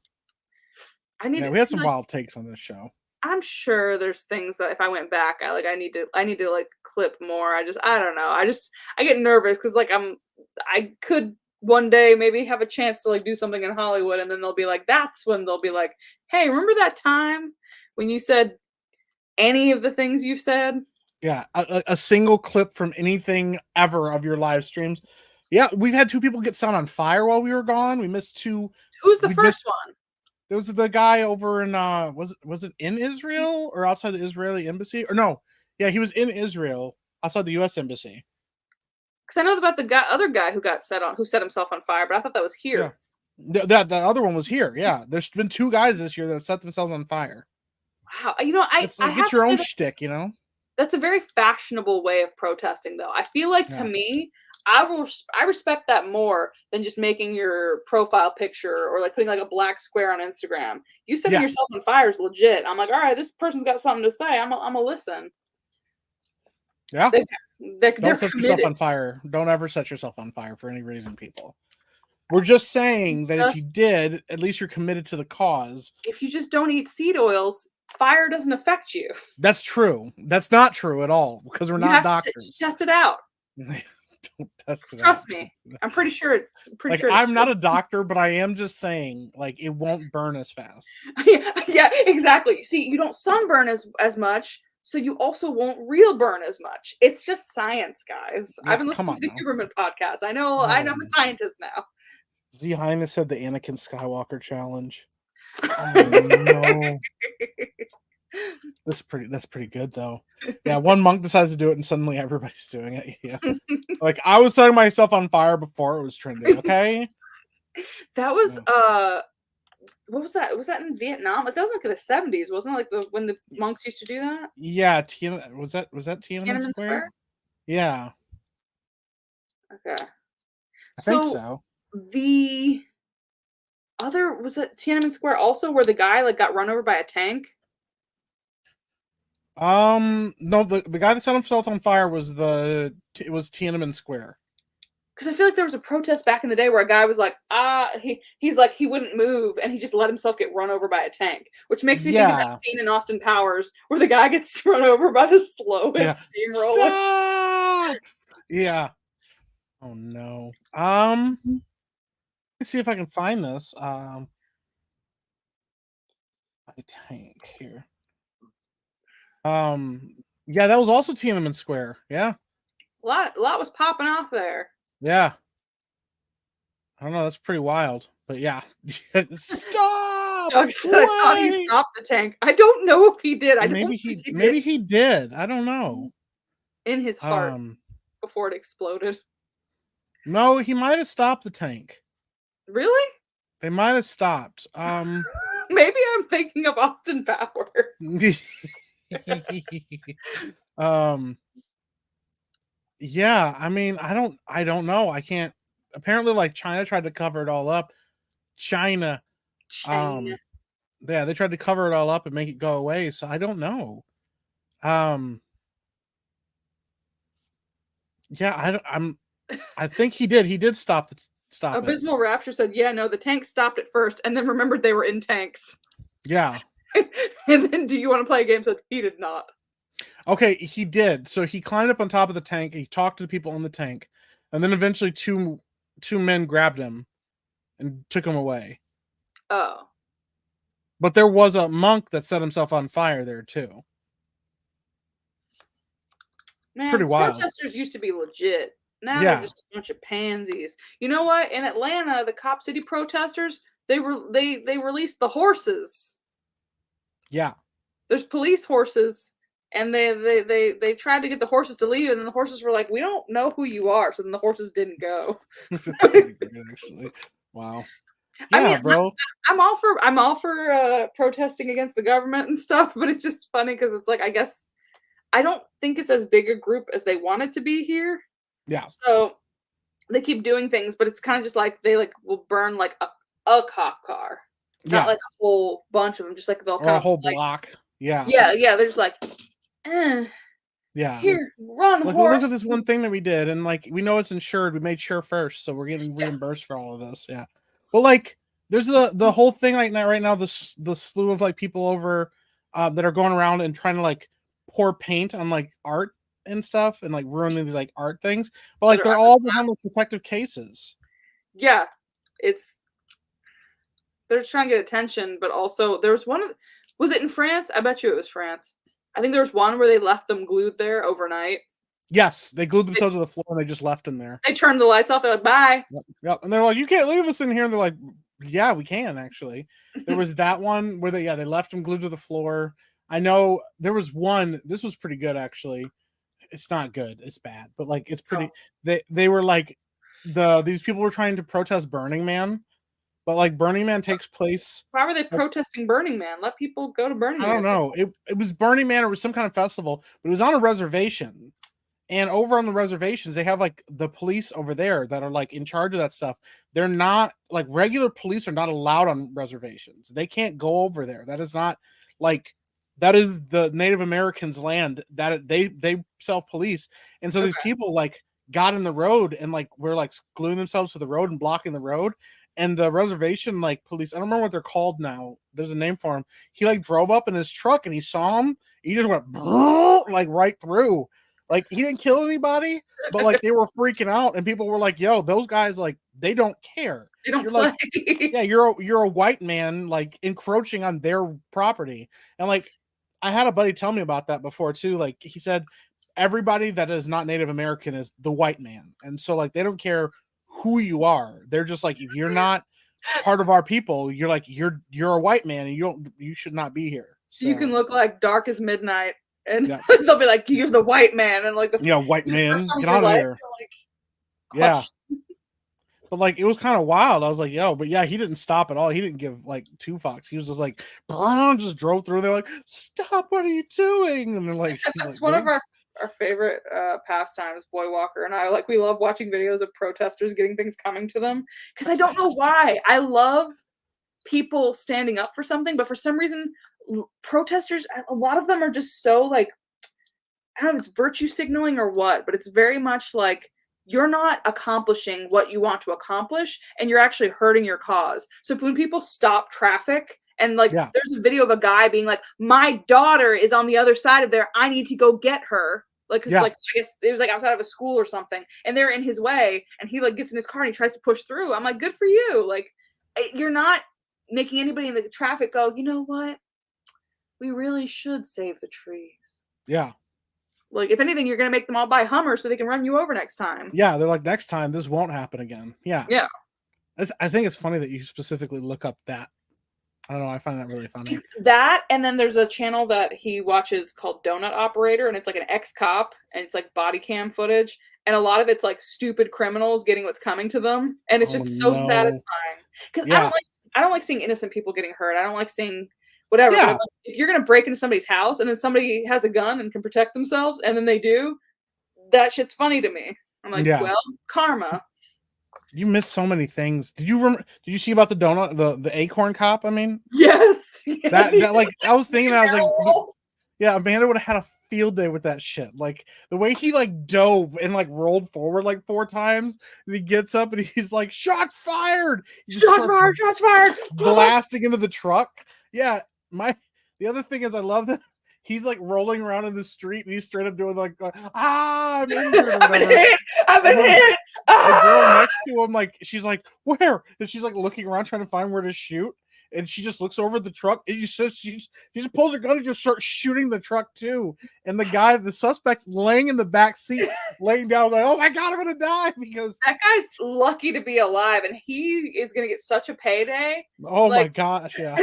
we had some wild takes on this show. I'm sure there's things that if I went back, I need to like clip more. I don't know. I get nervous because like I could one day maybe have a chance to like do something in Hollywood, and then they'll be like, that's when they'll be like, hey, remember that time when you said any of the things you said? Yeah, a single clip from anything ever of your live streams. Yeah, we've had 2 people get set on fire while we were gone. We missed 2. Who's the first one? There was the guy over in was it in Israel or outside the Israeli embassy? Or no, yeah, he was in Israel outside the U.S. embassy. Because I know about the other guy who set himself on fire, but I thought that was here. Yeah. The other one was here. Yeah, there's been 2 guys this year that have set themselves on fire. Wow, I get your own shtick, That's a very fashionable way of protesting, though. I feel like to me, I respect that more than just making your profile picture or like putting like a black square on Instagram. You setting yourself on fire is legit. I'm like, all right, this person's got something to say. I'm a listen. Yeah. Don't set yourself on fire. Don't ever set yourself on fire for any reason, people. We're just saying that if you did, at least you're committed to the cause. If you just don't eat seed oils, fire doesn't affect you. That's true. That's not true at all because we're not doctors. Test it out. Don't test it Trust me. I'm pretty sure it's I'm not a doctor, but I am just saying, like, it won't burn as fast. Yeah, exactly. See, you don't sunburn as much, so you also won't real burn as much. It's just science, guys. Yeah, I've been listening to the Huberman podcast. I know I'm a scientist now. Z Highness said the Anakin Skywalker challenge. Oh no. That's pretty good though. Yeah, one monk decides to do it and suddenly everybody's doing it. Yeah. Like I was setting myself on fire before it was trending, okay? That was what was that? Was that in Vietnam? Like that was like in the 70s, wasn't it? Like when the monks used to do that? Yeah, was that Tiananmen Square? Yeah. Okay. I think so. The other was it Tiananmen Square also where the guy like got run over by a tank? No, the guy that set himself on fire was it was Tiananmen Square. Because I feel like there was a protest back in the day where a guy was like, he's like he wouldn't move and he just let himself get run over by a tank, which makes me think of that scene in Austin Powers where the guy gets run over by the slowest steamroller. Stop! Yeah. Oh no. Let's see if I can find this. My tank here. Yeah, that was also Tiananmen Square. Yeah. A lot was popping off there. Yeah. I don't know, that's pretty wild. But yeah. Stop! Doug said, I thought he stopped the tank. I don't know if he did. Maybe he did. I don't know. In his heart before it exploded. No, he might have stopped the tank. Really? They might have stopped. Maybe I'm thinking of Austin Powers. Yeah, I mean, I don't know. I can't. Apparently, like China tried to cover it all up. China. Yeah, they tried to cover it all up and make it go away. So I don't know. Yeah, I think he did. He did stop Abysmal Rapture said, "Yeah, no, the tank stopped at first, and then remembered they were in tanks." Yeah. And then, do you want to play a game? So he did not. Okay, he did. So he climbed up on top of the tank. He talked to the people in the tank, and then eventually two men grabbed him and took him away. Oh. But there was a monk that set himself on fire there too. Man, Pretty wild. protesters used to be legit. Now Yeah. they're just a bunch of pansies. You know what? In Atlanta, the Cop City protesters, they released the horses. Yeah. There's police horses, and they tried to get the horses to leave, and then the horses were like, "We don't know who you are," so then the horses didn't go. Actually. Wow. Yeah, I mean, bro. I'm all for protesting against the government and stuff, but it's just funny because it's like, I guess I don't think it's as big a group as they want it to be here. Yeah. So they keep doing things, but it's kind of just like they will burn like a cop car, not like a whole bunch of them, just like they'll or a whole block. Yeah. Yeah. They're just like, yeah. Here, run, like, horse. Look at this one thing that we did, and like we know it's insured. We made sure first, so we're getting reimbursed for all of this. Yeah. Well, like there's the whole thing right now. The slew of like people over that are going around and trying to like pour paint on like art and stuff and like ruining these like art things, but like they're all behind those protective cases. Yeah, they're trying to get attention, but also there was one. Was it in France? I bet you it was France. I think there was one where they left them glued there overnight. Yes, they glued themselves to the floor and they just left them there. They turned the lights off. They're like, bye. Yep. And they're like, you can't leave us in here. And they're like, yeah, we can actually. There was that one where they left them glued to the floor. I know there was one. This was pretty good actually. It's not good. It's bad, but like it's pretty. They were like these people were trying to protest Burning Man, but like Burning Man takes place. Why were they protesting Burning Man? Let people go to Burning Man. I don't know. It was Burning Man. It was some kind of festival, but it was on a reservation. And over on the reservations, they have like the police over there that are like in charge of that stuff. They're not like regular police are not allowed on reservations. They can't go over there. That is not like that is the Native Americans' land that they self-police. And so these people like got in the road and like were like gluing themselves to the road and blocking the road. And the reservation like police, I don't remember what they're called now. There's a name for him. He like drove up in his truck and he saw him. He just went like right through. Like he didn't kill anybody, but like they were freaking out, and people were like, "Yo, those guys like they don't care. They don't you're play." Like, yeah, you're a white man like encroaching on their property." And like I had a buddy tell me about that before too. Like he said, everybody that is not Native American is the white man, and so like they don't care who you are. They're just like, if you're not part of our people, you're like you're a white man, and you should not be here. So you can look like dark as midnight. And they'll be like, "You're the white man," and like white man, get out of here. Like, yeah, but like it was kind of wild. I was like, "Yo," but yeah, he didn't stop at all. He didn't give like two fucks. He was just like, just drove through. They're like, "Stop! What are you doing?" And they're like, "That's one of our favorite pastimes." Boy Walker and I we love watching videos of protesters getting things coming to them because I don't know why. I love people standing up for something, but for some reason protesters, a lot of them are just so like, I don't know if it's virtue signaling or what, but it's very much like you're not accomplishing what you want to accomplish and you're actually hurting your cause. So when people stop traffic and like there's a video of a guy being like, "My daughter is on the other side of there, I need to go get her." Like, like I guess it was like outside of a school or something, and they're in his way, and he like gets in his car and he tries to push through. I'm like, good for you. Like, you're not making anybody in the traffic go, "You know what? We really should save the trees." Yeah. Like, if anything, you're going to make them all buy Hummers so they can run you over next time. Yeah, they're like, next time this won't happen again. Yeah. Yeah. I think it's funny that you specifically look up that. I don't know. I find that really funny. That, and then there's a channel that he watches called Donut Operator, and it's like an ex-cop, and it's like body cam footage, and a lot of it's like stupid criminals getting what's coming to them, and it's just so satisfying. Because I don't like seeing innocent people getting hurt. I don't like seeing whatever. Yeah. But if you're gonna break into somebody's house and then somebody has a gun and can protect themselves, and then they do, that shit's funny to me. I'm like, well, karma. You missed so many things. Did you see about the donut, the Acorn cop? I mean, yes. That like I was thinking, I was like, yeah, Amanda would have had a field day with that shit. Like the way he like dove and like rolled forward like 4 times, and he gets up and he's like, "Shots fired!" Shots fired! Shots fired! Blasting into the truck. Yeah, The other thing is, I love that he's like rolling around in the street and he's straight up doing like, I'm injured or I've been whatever. hit. I've And been then hit. the girl Ah! next to him, like, she's like, where? And she's like looking around trying to find where to shoot. And she just looks over at the truck and she just pulls her gun and just starts shooting the truck too. And the suspect's laying in the back seat, laying down, going, oh my God, I'm gonna die because That guy's lucky to be alive, and he is gonna get such a payday. oh my Like, gosh, yeah.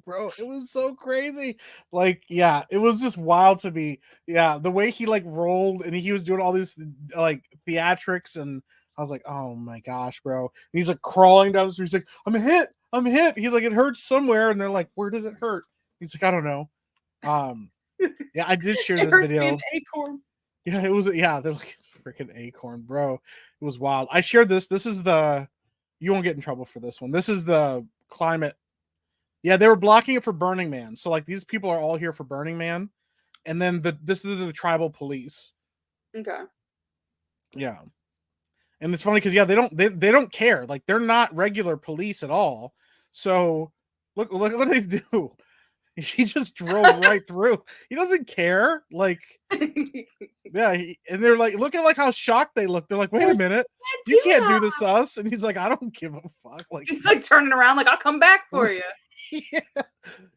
Bro, it was so crazy. Like, yeah, it was just wild to me. Yeah, the way he like rolled and he was doing all these like theatrics, and I was like, oh my gosh, bro. And he's like crawling down the street. He's like, I'm hit. I'm hit. He's like, it hurts somewhere, and they're like, where does it hurt? He's like, I don't know. Yeah, I did share it this hurts me video. an acorn. Yeah, it was. Yeah, they're like, it's freaking Acorn, bro. It was wild. I shared this. This is the. You won't get in trouble for this one. This is the climate. Yeah, they were blocking it for Burning Man. So like these people are all here for Burning Man, and then this is the tribal police. Okay. Yeah, and it's funny because yeah, they don't care. Like they're not regular police at all. So look what they do. He just drove right through. He doesn't care. Like yeah, and they're like, look at like how shocked they look. They're like, wait a minute, you can't do this to us. And he's like, I don't give a fuck. Like he's like turning around, like I'll come back for you.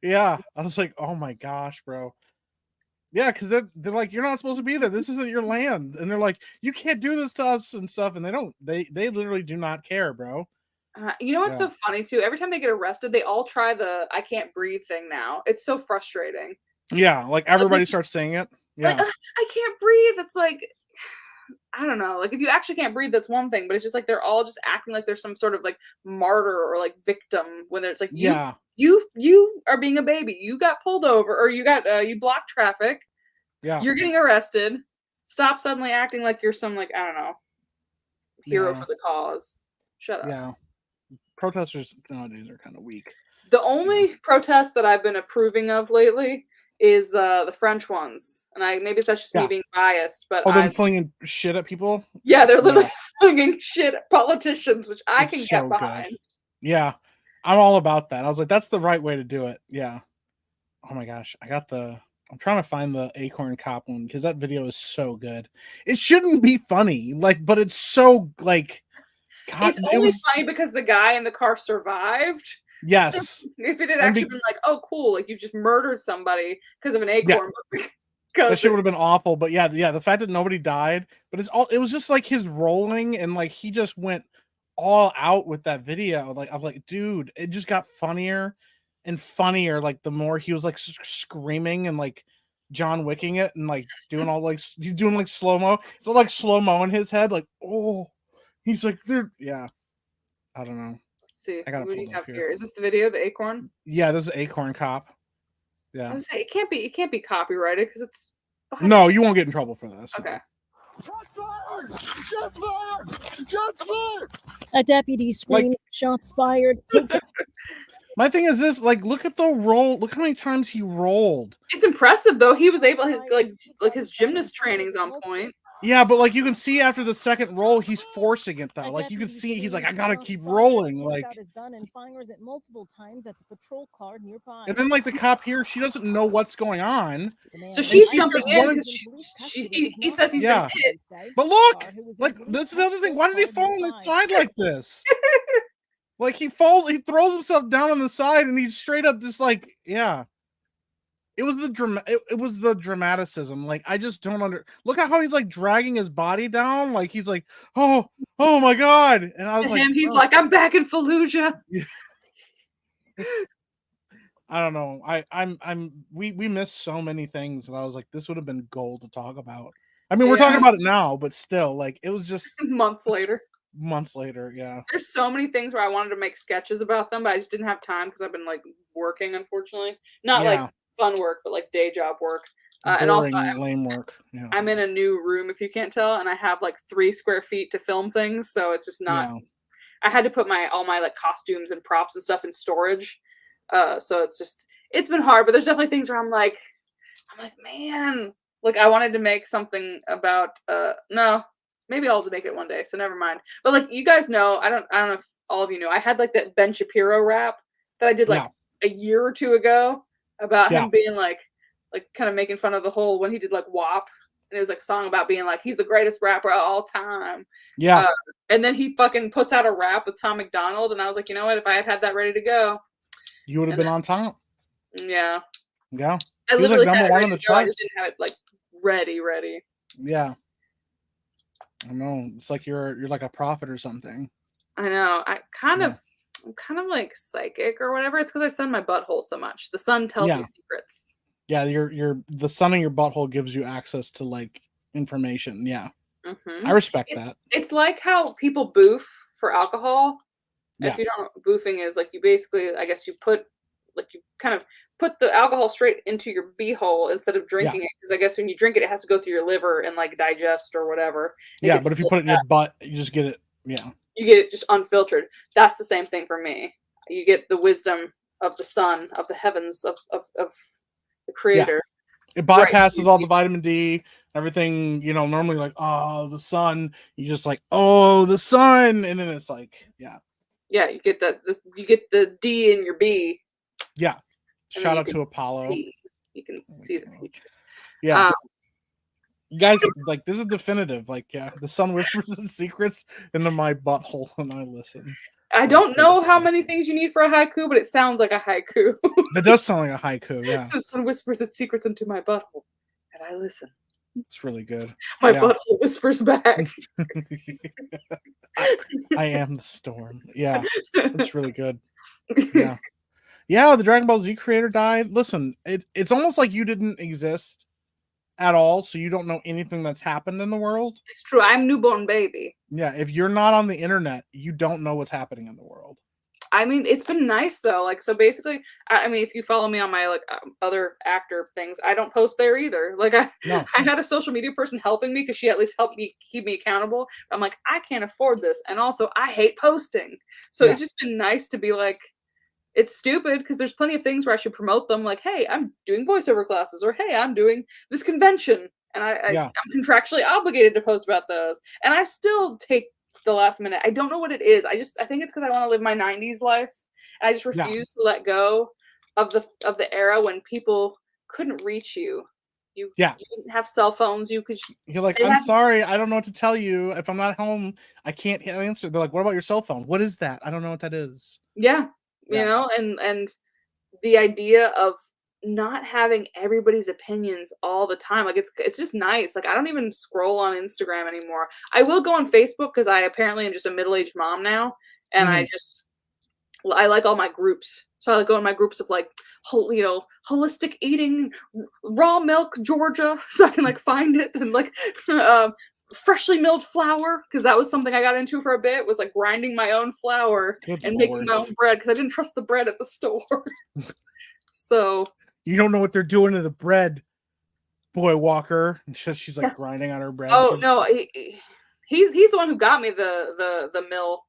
Yeah, I was like, oh my gosh, bro. Yeah, because they're like, you're not supposed to be there. This isn't your land, and they're like, you can't do this to us and stuff. And they literally do not care, bro. You know what's Yeah, so funny too? Every time they get arrested, they all try the "I can't breathe" thing. Now it's so frustrating. yeah, like Like, everybody starts saying it. like Yeah, I can't breathe. It's like I don't know. Like if you actually can't breathe, that's one thing. But it's just like they're all just acting like there's some sort of like martyr or like victim when there's like yeah, you are being a baby. You got pulled over or you got you blocked traffic. yeah, You're getting arrested. Stop suddenly acting like you're some like I don't know hero yeah, for the cause. Shut up. yeah. Protesters nowadays are kind of weak. The Yeah. only protest that I've been approving of lately is the French ones, and maybe that's just me Yeah. being biased, but Oh, them flinging shit at people. yeah, they're literally Yeah, flinging shit at politicians, which I can it's get so good. behind. Yeah, I'm all about that. I was like, that's the right way to do it. Yeah. Oh my gosh, I'm trying to find the Acorn Cop one because that video is so good. It shouldn't be funny, like, but it's so like, God, It's it only was funny because the guy in the car survived. yes, If it had and actually been like, oh, cool, like you just murdered somebody because of an yeah, acorn, but that because shit would have been awful. But yeah, the fact that nobody died, but it was just like his rolling and like he just went all out with that video. Like I'm like, dude, it just got funnier and funnier. Like the more he was like screaming and like John Wicking it and like doing all like he's doing like slow mo. It's like slow mo in his head. Like oh, he's like, dude, yeah. I don't know. let's see, I gotta what do pull you it have up here. here? Is this the video, the acorn? Yeah, this is Acorn Cop. I Yeah. was gonna say it can't be copyrighted because it's behind No, you won't get in trouble for this. No. okay. Shots fired! Shots fired! Shots fired! A deputy screamed, shots fired. Takes My thing is this, like, look at the roll. Look how many times he rolled. It's impressive though. He was able like his gymnast training's on point. Yeah, but like you can see after the second roll, he's forcing it though. Like you can see he's like, I gotta keep rolling. Like his gun and fires it multiple times at the patrol car nearby. and then like the cop here, she doesn't know what's going on. So she's she's jumping just in wanting- because he says he's Yeah. been hit. But look, like that's another thing. Why did he fall on his side like this? Like he throws himself down on the side and he's straight up just like, yeah. It was it was the dramaticism. Like I just don't look at how he's like dragging his body down. Like he's like, oh my god. And I was To like, him, he's oh. like, I'm back in Fallujah. I don't know. We missed so many things, and I was like, this would have been gold to talk about. I mean, we're talking Yeah. about it now, but still, like, it was just Months later. months later. Yeah, There's so many things where I wanted to make sketches about them, but I just didn't have time because I've been like working, unfortunately. Not Yeah. like fun work, but like day job work. And also, boring, lame work. Yeah, I'm in a new room, if you can't tell, and I have like 3 square feet to film things, so it's just not. yeah, I had to put all my like costumes and props and stuff in storage. So it's been hard, but there's definitely things where I'm like, man, like I wanted to make something about no, maybe I'll make it one day, so never mind. But like you guys know, I don't know if all of you know, I had like that Ben Shapiro rap that I did like yeah. a year or two ago about Yeah. him being like kind of making fun of the whole when he did like WAP, and it was like a song about being like he's the greatest rapper of all time. Yeah. And then he fucking puts out a rap with Tom McDonald, and I was like, you know what? If I had that ready to go, You would have been on top. yeah. Yeah. I He was like literally number had it one ready on the to go, I charts. just didn't have it like ready. Yeah. I know. It's like you're like a prophet or something. I know. I'm kind Yeah. of like psychic or whatever. It's because I sun my butthole so much. The sun tells me Yeah. secrets. Yeah, your the sun in your butthole gives you access to like information. Yeah. I respect that. It's like how people boof for alcohol. Yeah. If you don't know what boofing is, like you basically, I guess you kind of put the alcohol straight into your beehole instead of drinking it. Because I guess when you drink it, it has to go through your liver and like digest or whatever. Yeah, but if you put it in your butt, you just get it. Yeah. You get it just unfiltered. That's the same thing for me. You get the wisdom of the sun, of the heavens, of the creator. It bypasses all the vitamin D, everything, normally like, oh, the sun. You just like, oh, the sun. And then it's like, yeah. Yeah, you get you get the D in your B. Yeah. Shout out to Apollo. You can see the future. Yeah. You guys, like, this is definitive. Like, yeah, the sun whispers its secrets into my butthole when I listen. I don't know how many things you need for a haiku, but it sounds like a haiku. That does sound like a haiku, yeah. The sun whispers its secrets into my butthole, and I listen. It's really good. My butthole whispers back. I am the storm. Yeah, it's really good. Yeah. Yeah, the Dragon Ball Z creator died. Listen, it's almost like you didn't exist at all, so you don't know anything that's happened in the world. It's true. I'm newborn baby. Yeah, if you're not on the internet, you don't know what's happening in the world. I mean, it's been nice though. Like, so basically, I mean, if you follow me on my like other actor things, I don't post there either. Like, I had a social media person helping me because she at least helped me keep me accountable. I'm like, I can't afford this, and also I hate posting. So it's just been nice to be like, it's stupid because there's plenty of things where I should promote them. Like, hey, I'm doing voiceover classes, or hey, I'm doing this convention, and I'm contractually obligated to post about those, and I still take the last minute. I don't know what it is. I think it's because I want to live my 90s life, and I just refuse to let go of the era when people couldn't reach you. You didn't have cell phones. You're like, I'm sorry, I don't know what to tell you. If I'm not home, I can't answer. They're like, what about your cell phone? What is that? I don't know what that is. Yeah. You know, and the idea of not having everybody's opinions all the time, like it's just nice. Like, I don't even scroll on Instagram anymore. I will go on Facebook because I apparently am just a middle-aged mom now, and I like all my groups. So I like go in my groups of like, holistic eating, raw milk, Georgia, so I can like find it, and like freshly milled flour, because that was something I got into for a bit, was like grinding my own flour making my own bread because I didn't trust the bread at the store. So you don't know what they're doing to the bread, boy Walker. And she's like grinding on her bread. Oh no, he's the one who got me the mill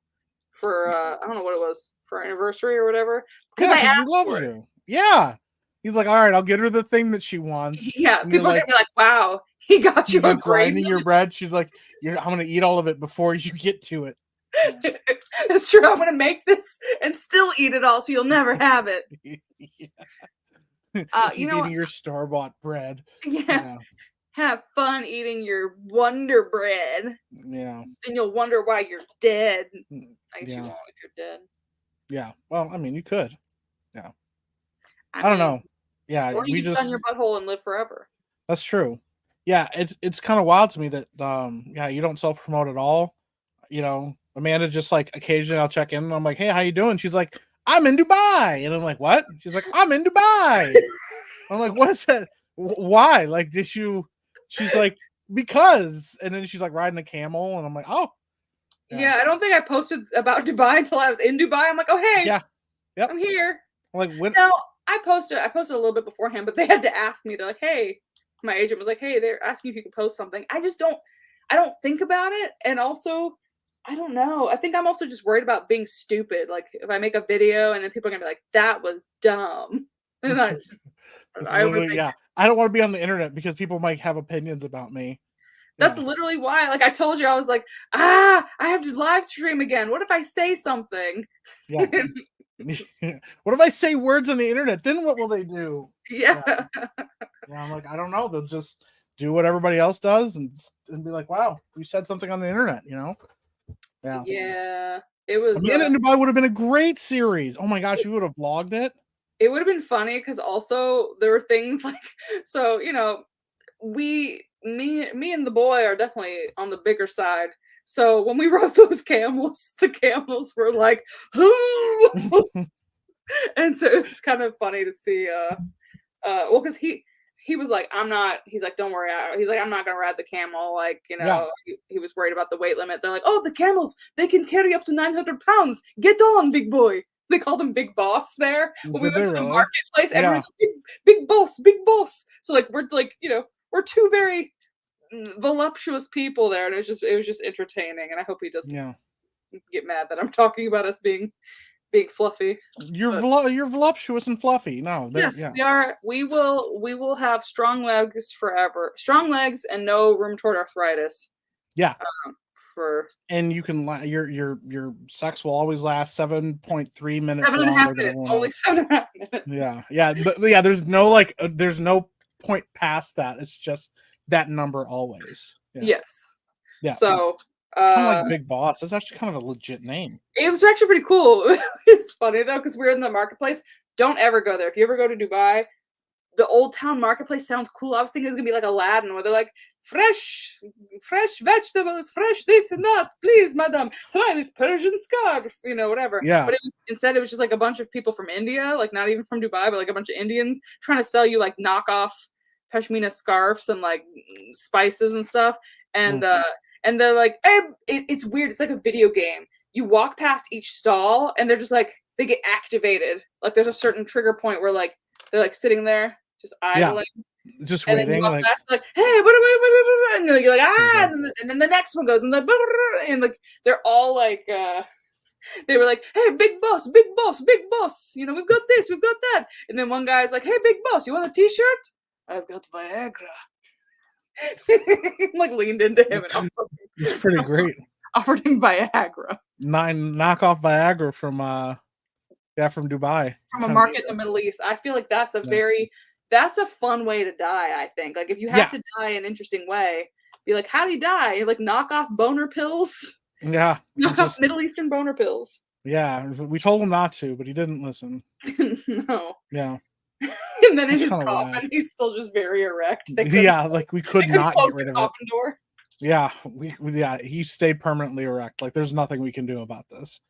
for I don't know what it was, for our anniversary or whatever, because I asked for it. Yeah, he's like, all right, I'll get her the thing that she wants. Yeah, and people are gonna be like, wow, he got you a grinding your bread. She's like, I'm gonna eat all of it before you get to it. Yeah. It's true. I'm gonna make this and still eat it all, so you'll never have it. Keep eating your store-bought bread. Yeah. Have fun eating your Wonder Bread. Yeah. Then you'll wonder why you're dead. I guess you won't if you're dead. Yeah. Well, I mean, you could. Yeah. I don't know. Yeah. Or you can sun your butthole and live forever. That's true. Yeah. It's kind of wild to me that you don't self-promote at all. Amanda just like occasionally I'll check in and I'm like, hey, how you doing? She's like, I'm in Dubai. And I'm like, what? She's like, I'm in Dubai. I'm like, what is that? Why? Like, she's like, because. And then she's like riding a camel. And I'm like, oh. Yeah, I don't think I posted about Dubai until I was in Dubai. I'm like, oh, hey. Yeah. Yep. I'm here. I'm like, when? No, I posted a little bit beforehand, but they had to ask me. They're like, hey, my agent was like, hey, they're asking if you can post something. I don't think about it. And also, I don't know. I think I'm also just worried about being stupid. Like, if I make a video and then people are gonna be like, "That was dumb," and I don't want to be on the internet because people might have opinions about me. That's literally why. Like I told you, I was like, I have to live stream again. What if I say something? Yeah. What if I say words on the internet? Then what will they do? Yeah. Yeah, I'm like, I don't know. They'll just do what everybody else does and be like, wow, you said something on the internet, Yeah. Yeah. It was A Minute in Dubai would have been a great series. Oh my gosh, you would have vlogged it. it would have been funny because also there were things like so, me and the boy are definitely on the bigger side. So when we rode those camels, the camels were like, and so it was kind of funny to see well because he was like he's like don't worry he's like I'm not gonna ride the camel like Yeah. he was worried about the weight limit. They're like, oh, the camels, they can carry up to 900 pounds, get on, big boy. They called him Big Boss there when we Did went they to the really? marketplace. Yeah. Everyone's like, big boss, big boss. So like we're like we're two very voluptuous people there, and it was just entertaining. And I hope he doesn't Yeah. get mad that I'm talking about us being fluffy. You're But you're voluptuous and fluffy. No, yes, yeah. we are. We will have strong legs forever. Strong legs and no rheumatoid arthritis. Yeah. For And you can your sex will always last 7.3 minutes 7.5 longer than minutes. everyone Only else. 7.5 minutes. Yeah. Yeah, there's no there's no point past that. It's just that number always. Yeah. Yes. Yeah. So Kind of like Big Boss. That's actually kind of a legit name. it was actually pretty cool. It's funny though, because we're in the marketplace. Don't ever go there. If you ever go to Dubai, the Old Town Marketplace sounds cool. I was thinking it was gonna be like Aladdin, where they're like, fresh vegetables, fresh this and that. Please, madam, try this Persian scarf, whatever. Yeah. But instead it was just like a bunch of people from India, like not even from Dubai, but like a bunch of Indians trying to sell you like knockoff pashmina scarves and like spices and stuff. And and they're like, hey, it's weird. It's like a video game. You walk past each stall and they're just like they get activated. Like there's a certain trigger point where like they're like sitting there just idling. Just And waiting. then you walk Like, past, like, hey, and then you're like, ah, and then the next one goes, and like they're all like, they were like, hey, big boss, big boss, big boss, we've got this, we've got that, and then one guy's like, hey, big boss, you want a T-shirt? I've got Viagra. Like leaned into him and it's pretty great. offered him Viagra. 9 knockoff Viagra from Dubai. From a market in the Middle East. I feel like that's a fun way to die, I think. Like if you have to die an interesting way, be like, how do you die? Like knock off boner pills? Yeah. Knock off Middle Eastern boner pills. Yeah. We told him not to, but he didn't listen. No. Yeah. And then in his coffin, he's still just very erect. Yeah, like we could not get rid of the coffin door. Yeah, he stayed permanently erect. Like there's nothing we can do about this.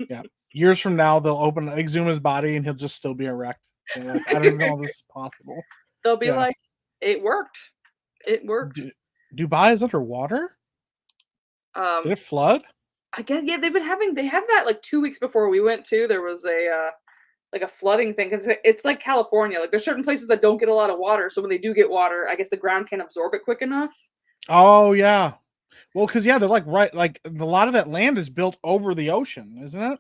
Yeah. Years from now, they'll exhume his body and he'll just still be erect. Like, I don't even know how this is possible. They'll be like, it worked. It worked. Dubai is underwater? Did it flood? I guess, yeah, they had that like 2 weeks before we went too. There was a flooding thing because it's like California. Like there's certain places that don't get a lot of water. So when they do get water, I guess the ground can't absorb it quick enough. Oh yeah. Well, because they're like like a lot of that land is built over the ocean, isn't it?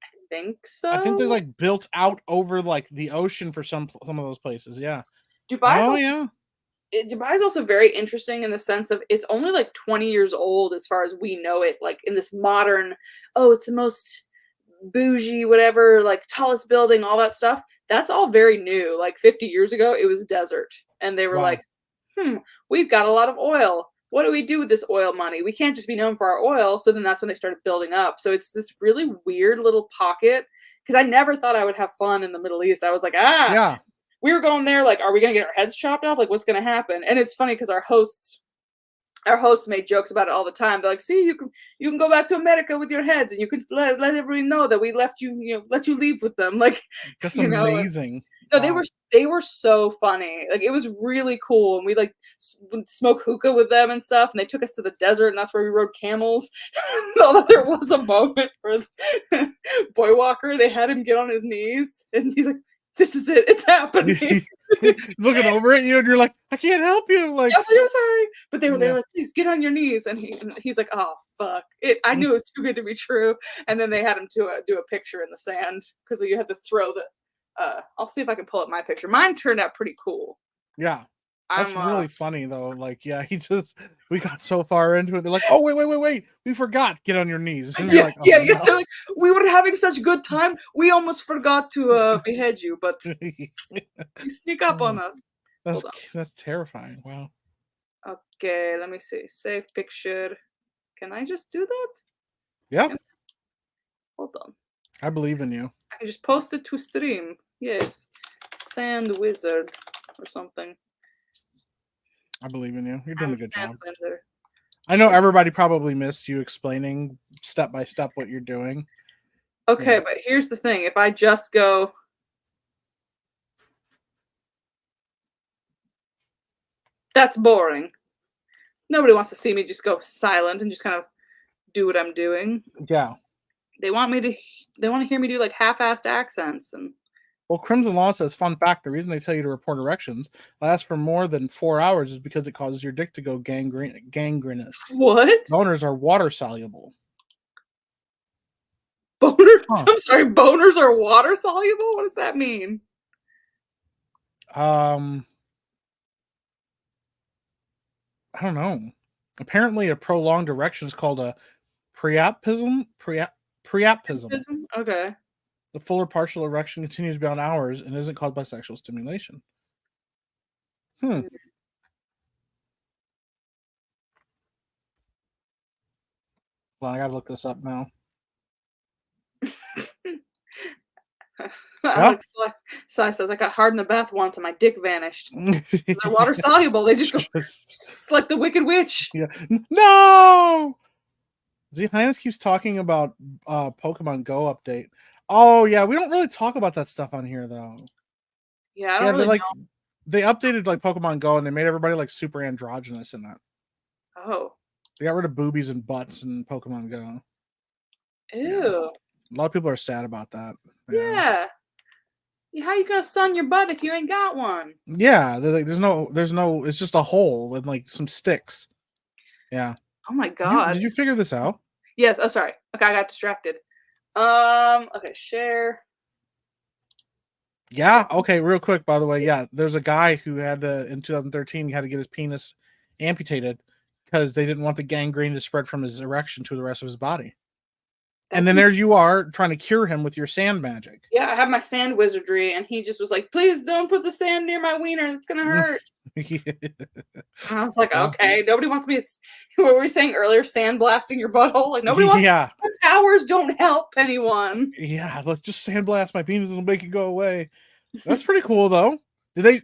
I think so. I think they like built out over like the ocean for some of those places. Yeah. Dubai is also very interesting in the sense of it's only like 20 years old as far as we know it. Like in this modern, it's the most bougie, whatever, like tallest building, all that stuff. That's all very new. Like 50 years ago, it was desert, and they were like, we've got a lot of oil. What do we do with this oil money? We can't just be known for our oil. So then that's when they started building up. So it's this really weird little pocket. Because I never thought I would have fun in the Middle East. I was like, we were going there like, are we going to get our heads chopped off? Like, what's going to happen? And it's funny because our hosts made jokes about it all the time. They're like, see, you can go back to America with your heads, and you can let everybody know that we left you, let you leave with them. Like, that's amazing. No, they were so funny. Like it was really cool, and we like smoke hookah with them and stuff. And they took us to the desert, and that's where we rode camels. Although there was a moment where Daywalker, they had him get on his knees, and he's like, "This is it. It's happening." Looking over at you, and you're like, "I can't help you." Like, I'm sorry, but they were like, "Please get on your knees," and he's like, "Oh fuck it!" I knew it was too good to be true. And then they had him to do a picture in the sand because you had to throw the. I'll see if I can pull up my picture. Mine turned out pretty cool. Yeah. That's I'm really funny though. Like, yeah, we got so far into it. They're like, oh wait, we forgot. Get on your knees. And you're like, oh yeah. no. They're like, we were having such good time. We almost forgot to behead you, but you sneak up on us. That's Hold on. that's terrifying. Wow. Okay, let me see. Save picture. Can I just do that? Yeah, Hold on. I believe in you. I can just post it to stream. Yes. Sand wizard or something. I believe in you. You're doing I'm a good sand job. wizard. I know everybody probably missed you explaining step by step what you're doing. Okay, Yeah. but here's the thing. If I just go... That's boring. Nobody wants to see me just go silent and just kind of do what I'm doing. Yeah. They want to hear me do like half-assed accents and Well, Crimson Law says, fun fact, the reason they tell you to report erections last for more than 4 hours is because it causes your dick to go gangrenous. what? Boners are water soluble. Boners? Huh. I'm sorry, boners are water soluble? What does that mean? I don't know. Apparently, a prolonged erection is called a priapism. Priapism. Okay. The full or partial erection continues beyond hours and isn't caused by sexual stimulation. Hold on, I gotta look this up now. Alex says, I got hard in the bath once and my dick vanished. They're water soluble. They just go just like the Wicked Witch. Yeah. No! The Highness keeps talking about Pokemon Go update. Oh yeah, we don't really talk about that stuff on here though. Yeah, I don't really know. They updated like Pokemon Go and they made everybody like super androgynous in that. Oh. They got rid of boobies and butts in Pokemon Go. Ew. Yeah. A lot of people are sad about that. Yeah. How you gonna sun your butt if you ain't got one? Yeah, like, there's no, it's just a hole and like some sticks. Yeah. Oh my god. Did you figure this out? Yes. Oh, sorry. Okay, I got distracted. Okay, share. Yeah. Okay. Real quick, by the way. Yeah. There's a guy who had in 2013, he had to get his penis amputated because they didn't want the gangrene to spread from his erection to the rest of his body. And then there you are trying to cure him with your sand magic. Yeah, I have my sand wizardry, and he just was like, please don't put the sand near my wiener. It's going to hurt. And I was like, okay, nobody wants me. What were we saying earlier? Sandblasting your butthole? Like, nobody wants. Yeah. Powers don't help anyone. Yeah, look, just sandblast my penis and it'll make it go away. That's pretty cool, though. Did they?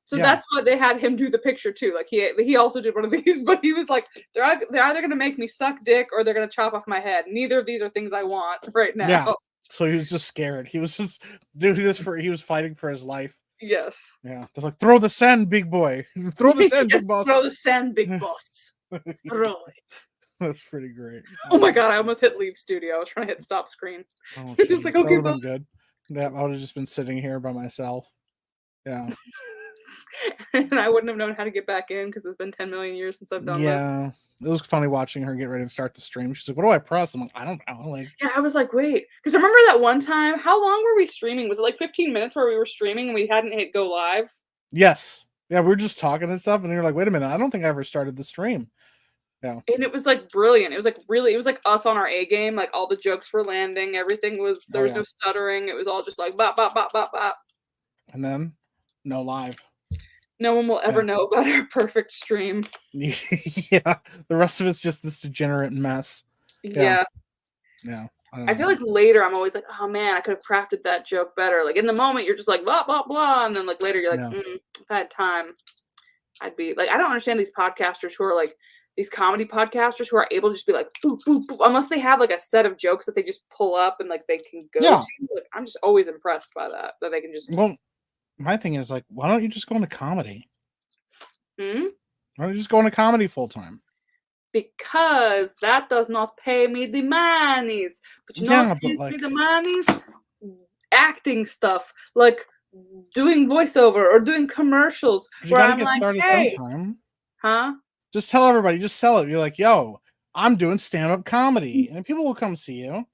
So that's what they had him do the picture too. Like he also did one of these, but he was like, they're either gonna make me suck dick or they're gonna chop off my head. Neither of these are things I want right now. Yeah. So he was just scared. He was just doing this he was fighting for his life. Yes. Yeah. They're like, throw the sand, big boy. Throw the sand, big boss. Throw the sand, big boss. Throw it. That's pretty great. Oh my god, I almost hit leave studio. I was trying to hit stop screen. Oh, just like, okay, that would have been good. Yeah, I would have just been sitting here by myself. Yeah. And I wouldn't have known how to get back in because it's been 10 million years since I've done this. Yeah. It was funny watching her get ready to start the stream. She's like, what do I press? I'm like, I don't know. Like, yeah, I was like, wait. Because remember that one time, how long were we streaming? Was it like 15 minutes where we were streaming and we hadn't hit go live? Yes. Yeah, we were just talking and stuff, and you're like, wait a minute, I don't think I ever started the stream. Yeah. And it was like brilliant. It was like really, it was like us on our A game. Like all the jokes were landing. Everything was, there was no stuttering. It was all just like bop, bop, bop, bop, bop. And then no live. No one will ever know about our perfect stream. Yeah. The rest of it's just this degenerate mess. Yeah. Yeah. I feel like later I'm always like, oh man, I could have crafted that joke better. Like in the moment you're just like blah blah blah, and then like later you're like, if I had time, I'd be like, I don't understand these podcasters who are like these comedy podcasters who are able to just be like boop boop boop, unless they have like a set of jokes that they just pull up and like they can go to. Like, I'm just always impressed by that they can just. Well, my thing is like, why don't you just go into comedy? Hmm? Why don't you just go into comedy full time? Because that does not pay me the monies. But you know what pays me the monies? Acting stuff. Like doing voiceover or doing commercials. You gotta get started sometime. Huh? Just tell everybody, just sell it. You're like, yo, I'm doing stand-up comedy. And people will come see you.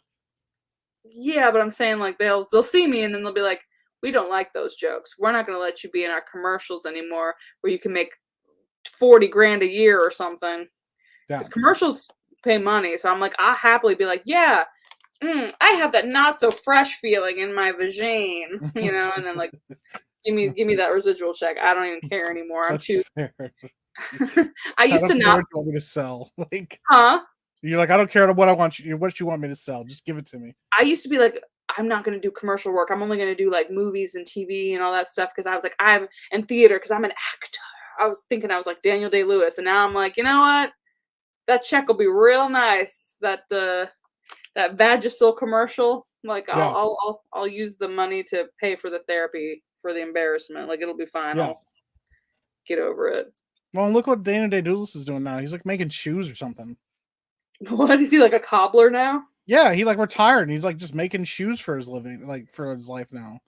Yeah, but I'm saying like they'll see me and then they'll be like, we don't like those jokes. We're not going to let you be in our commercials anymore where you can make 40 grand a year or something. Yeah. Because commercials pay money. So I'm like, I'll happily be like, yeah, I have that not so fresh feeling in my vagine, and then like, give me that residual check. I don't even care anymore. I'm That's too. fair. I used to care not. what you want me to sell. Like, Huh? you're like, I don't care what you want me to sell. Just give it to me. I used to be like, I'm not going to do commercial work. I'm only going to do like movies and TV and all that stuff because I was like, I'm in theater because I'm an actor. I was thinking I was like Daniel Day-Lewis, and now I'm like, you know what? That check will be real nice. That Vagisil commercial, like Yeah. I'll use the money to pay for the therapy for the embarrassment. Like it'll be fine. Yeah. I'll get over it. Well, look what Dana Day-Lewis is doing now. He's like making shoes or something. What is he, like a cobbler now? Yeah, he like retired and he's like just making shoes for his living, like for his life now.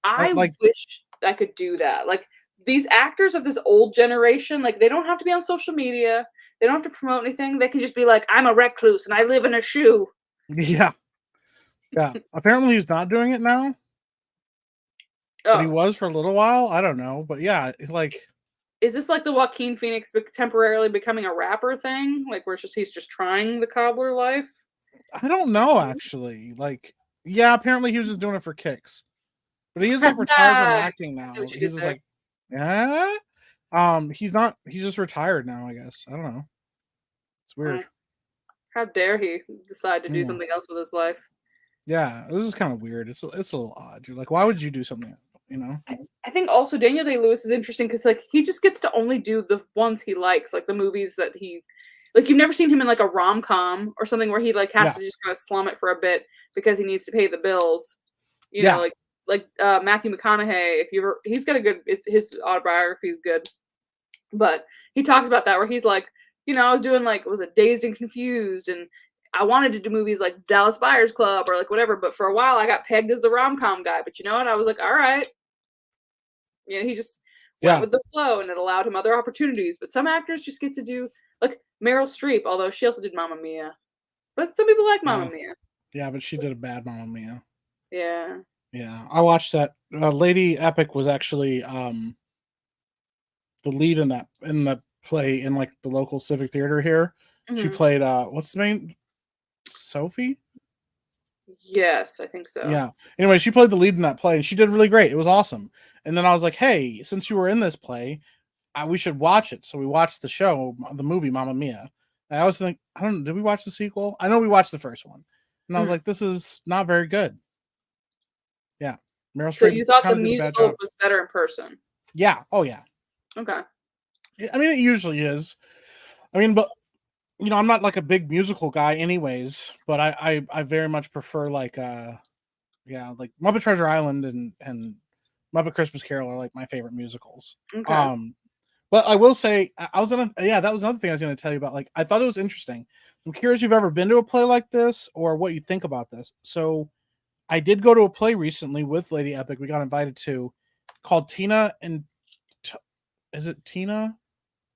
I Like, wish I could do that. Like these actors of this old generation, like they don't have to be on social media. They don't have to promote anything. They can just be like, I'm a recluse and I live in a shoe. yeah. Yeah. Apparently he's not doing it now. But he Oh, was for a little while. I don't know. But yeah, like, is this like the Joaquin Phoenix temporarily becoming a rapper thing? Like where he's just trying the cobbler life? I don't know actually. Like, yeah, apparently he was just doing it for kicks. But he is like retired from acting I now. see what you He's did just there. like, yeah. He's just retired now, I guess. I don't know. It's weird. How dare he decide to do Yeah. something else with his life? Yeah, this is kind of weird. It's a little odd. You're like, why would you do something? I think also Daniel Day-Lewis is interesting because like he just gets to only do the ones he likes, like the movies that he like. You've never seen him in like a rom-com or something where he like has Yeah. to just kind of slum it for a bit because he needs to pay the bills. Yeah. Like Matthew McConaughey. If you ever, he's got a good. His autobiography is good, but he talks about that where he's like, I was doing like was it Dazed and Confused, and I wanted to do movies like Dallas Buyers Club or like whatever, but for a while I got pegged as the rom-com guy. But you know what? I was like, all right. He just went Yeah. with the flow, and it allowed him other opportunities. But some actors just get to do like Meryl Streep, although she also did Mamma Mia. But some people like Mamma Mia. Yeah, but she did a bad Mamma Mia. Yeah. Yeah, I watched that. Lady Epic was actually the lead in the play in like the local civic theater here. She Mhm. played what's the name? Sophie? Yes, I think so. Yeah. Anyway, she played the lead in that play and she did really great. It was awesome. And then I was like, hey, since you were in this play, we should watch it. So we watched the movie Mamma Mia. And I was thinking, I don't know, did we watch the sequel? I know we watched the first one. And I was like, this is not very good. Yeah. Meryl So Streep you thought the kind of did a bad musical job. was better in person? Yeah. Oh yeah. Okay. I mean, it usually is. I mean, but I'm not like a big musical guy anyways, but I very much prefer like like Muppet Treasure Island and Muppet Christmas Carol are like my favorite musicals. Okay. But I will say that was another thing I was gonna tell you about. Like, I thought it was interesting. I'm curious if you've ever been to a play like this or what you think about this. So I did go to a play recently with Lady Epic. We got invited to, called Tina and is it Tina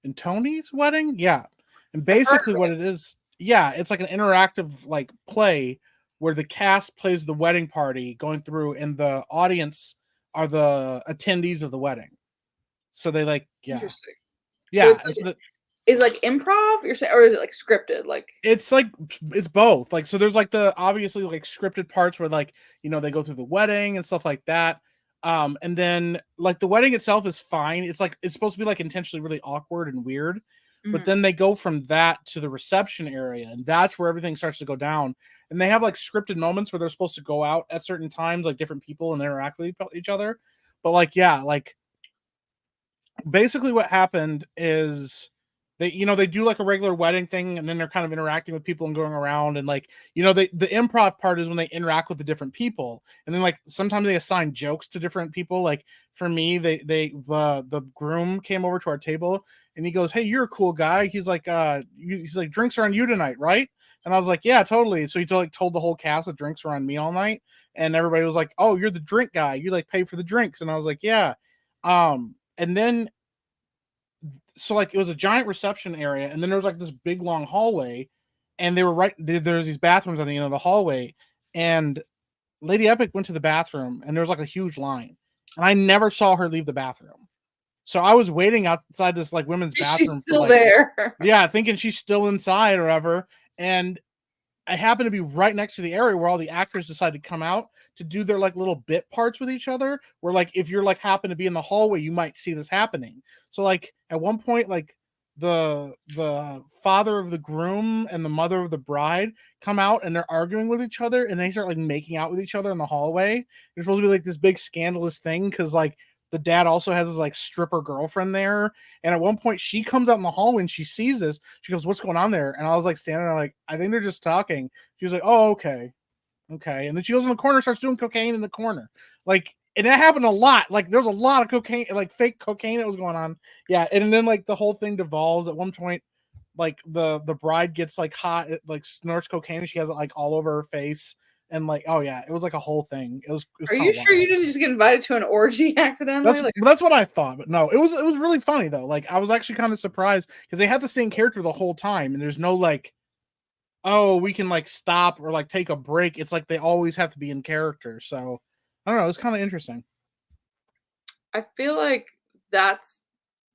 and Tony's Wedding? Yeah. And basically what it is, yeah, it's like an interactive like play where the cast plays the wedding party going through and the audience are the attendees of the wedding. So they like, yeah. Interesting. Yeah. So is like improv, you're saying, or is it like scripted? Like it's both. Like, so there's like the obviously like scripted parts where like, they go through the wedding and stuff like that. And then like the wedding itself is fine. It's like it's supposed to be like intentionally really awkward and weird. But then they go from that to the reception area, and that's where everything starts to go down. And they have like scripted moments where they're supposed to go out at certain times, like different people, and interact with each other. But like, yeah, like basically what happened is they do like a regular wedding thing, and then they're kind of interacting with people and going around, and like the improv part is when they interact with the different people, and then like sometimes they assign jokes to different people. Like for me, the groom came over to our table and he goes, hey, you're a cool guy. He's like drinks are on you tonight, right? And I was like, yeah, totally. So he told the whole cast that drinks were on me all night, and everybody was like, oh, you're the drink guy, you like pay for the drinks. And I was like, yeah. And then so like it was a giant reception area, and then there was like this big long hallway, and they were there's these bathrooms on the end of the hallway, and Lady Epic went to the bathroom and there was like a huge line, and I never saw her leave the bathroom. So I was waiting outside this like women's She's bathroom for still like, there. yeah, thinking she's still inside or whatever. And I happened to be right next to the area where all the actors decided to come out to do their like little bit parts with each other. Where like if you're like happen to be in the hallway, you might see this happening. So like at one point, like the father of the groom and the mother of the bride come out and they're arguing with each other and they start like making out with each other in the hallway. There's supposed to be like this big scandalous thing because like the dad also has his like stripper girlfriend there. And at one point she comes out in the hallway and she sees this. She goes, "What's going on there?" And I was like standing there like, "I think they're just talking." She was like, "Oh, okay. Okay." And then she goes in the corner, starts doing cocaine in the corner. Like, and that happened a lot. Like there was a lot of cocaine, like fake cocaine that was going on. Yeah. And then like the whole thing devolves at one point. Like the bride gets like hot, it, like snorts cocaine and she has it like all over her face. And like, oh yeah, it was like a whole thing. It was Are you sure you didn't just get invited to an orgy accidentally? That's what I thought, but no, it was really funny though. Like I was actually kind of surprised because they had the same character the whole time, and there's no like, oh, we can like stop or like take a break. It's like they always have to be in character. So I don't know, it's kind of interesting. I feel like that's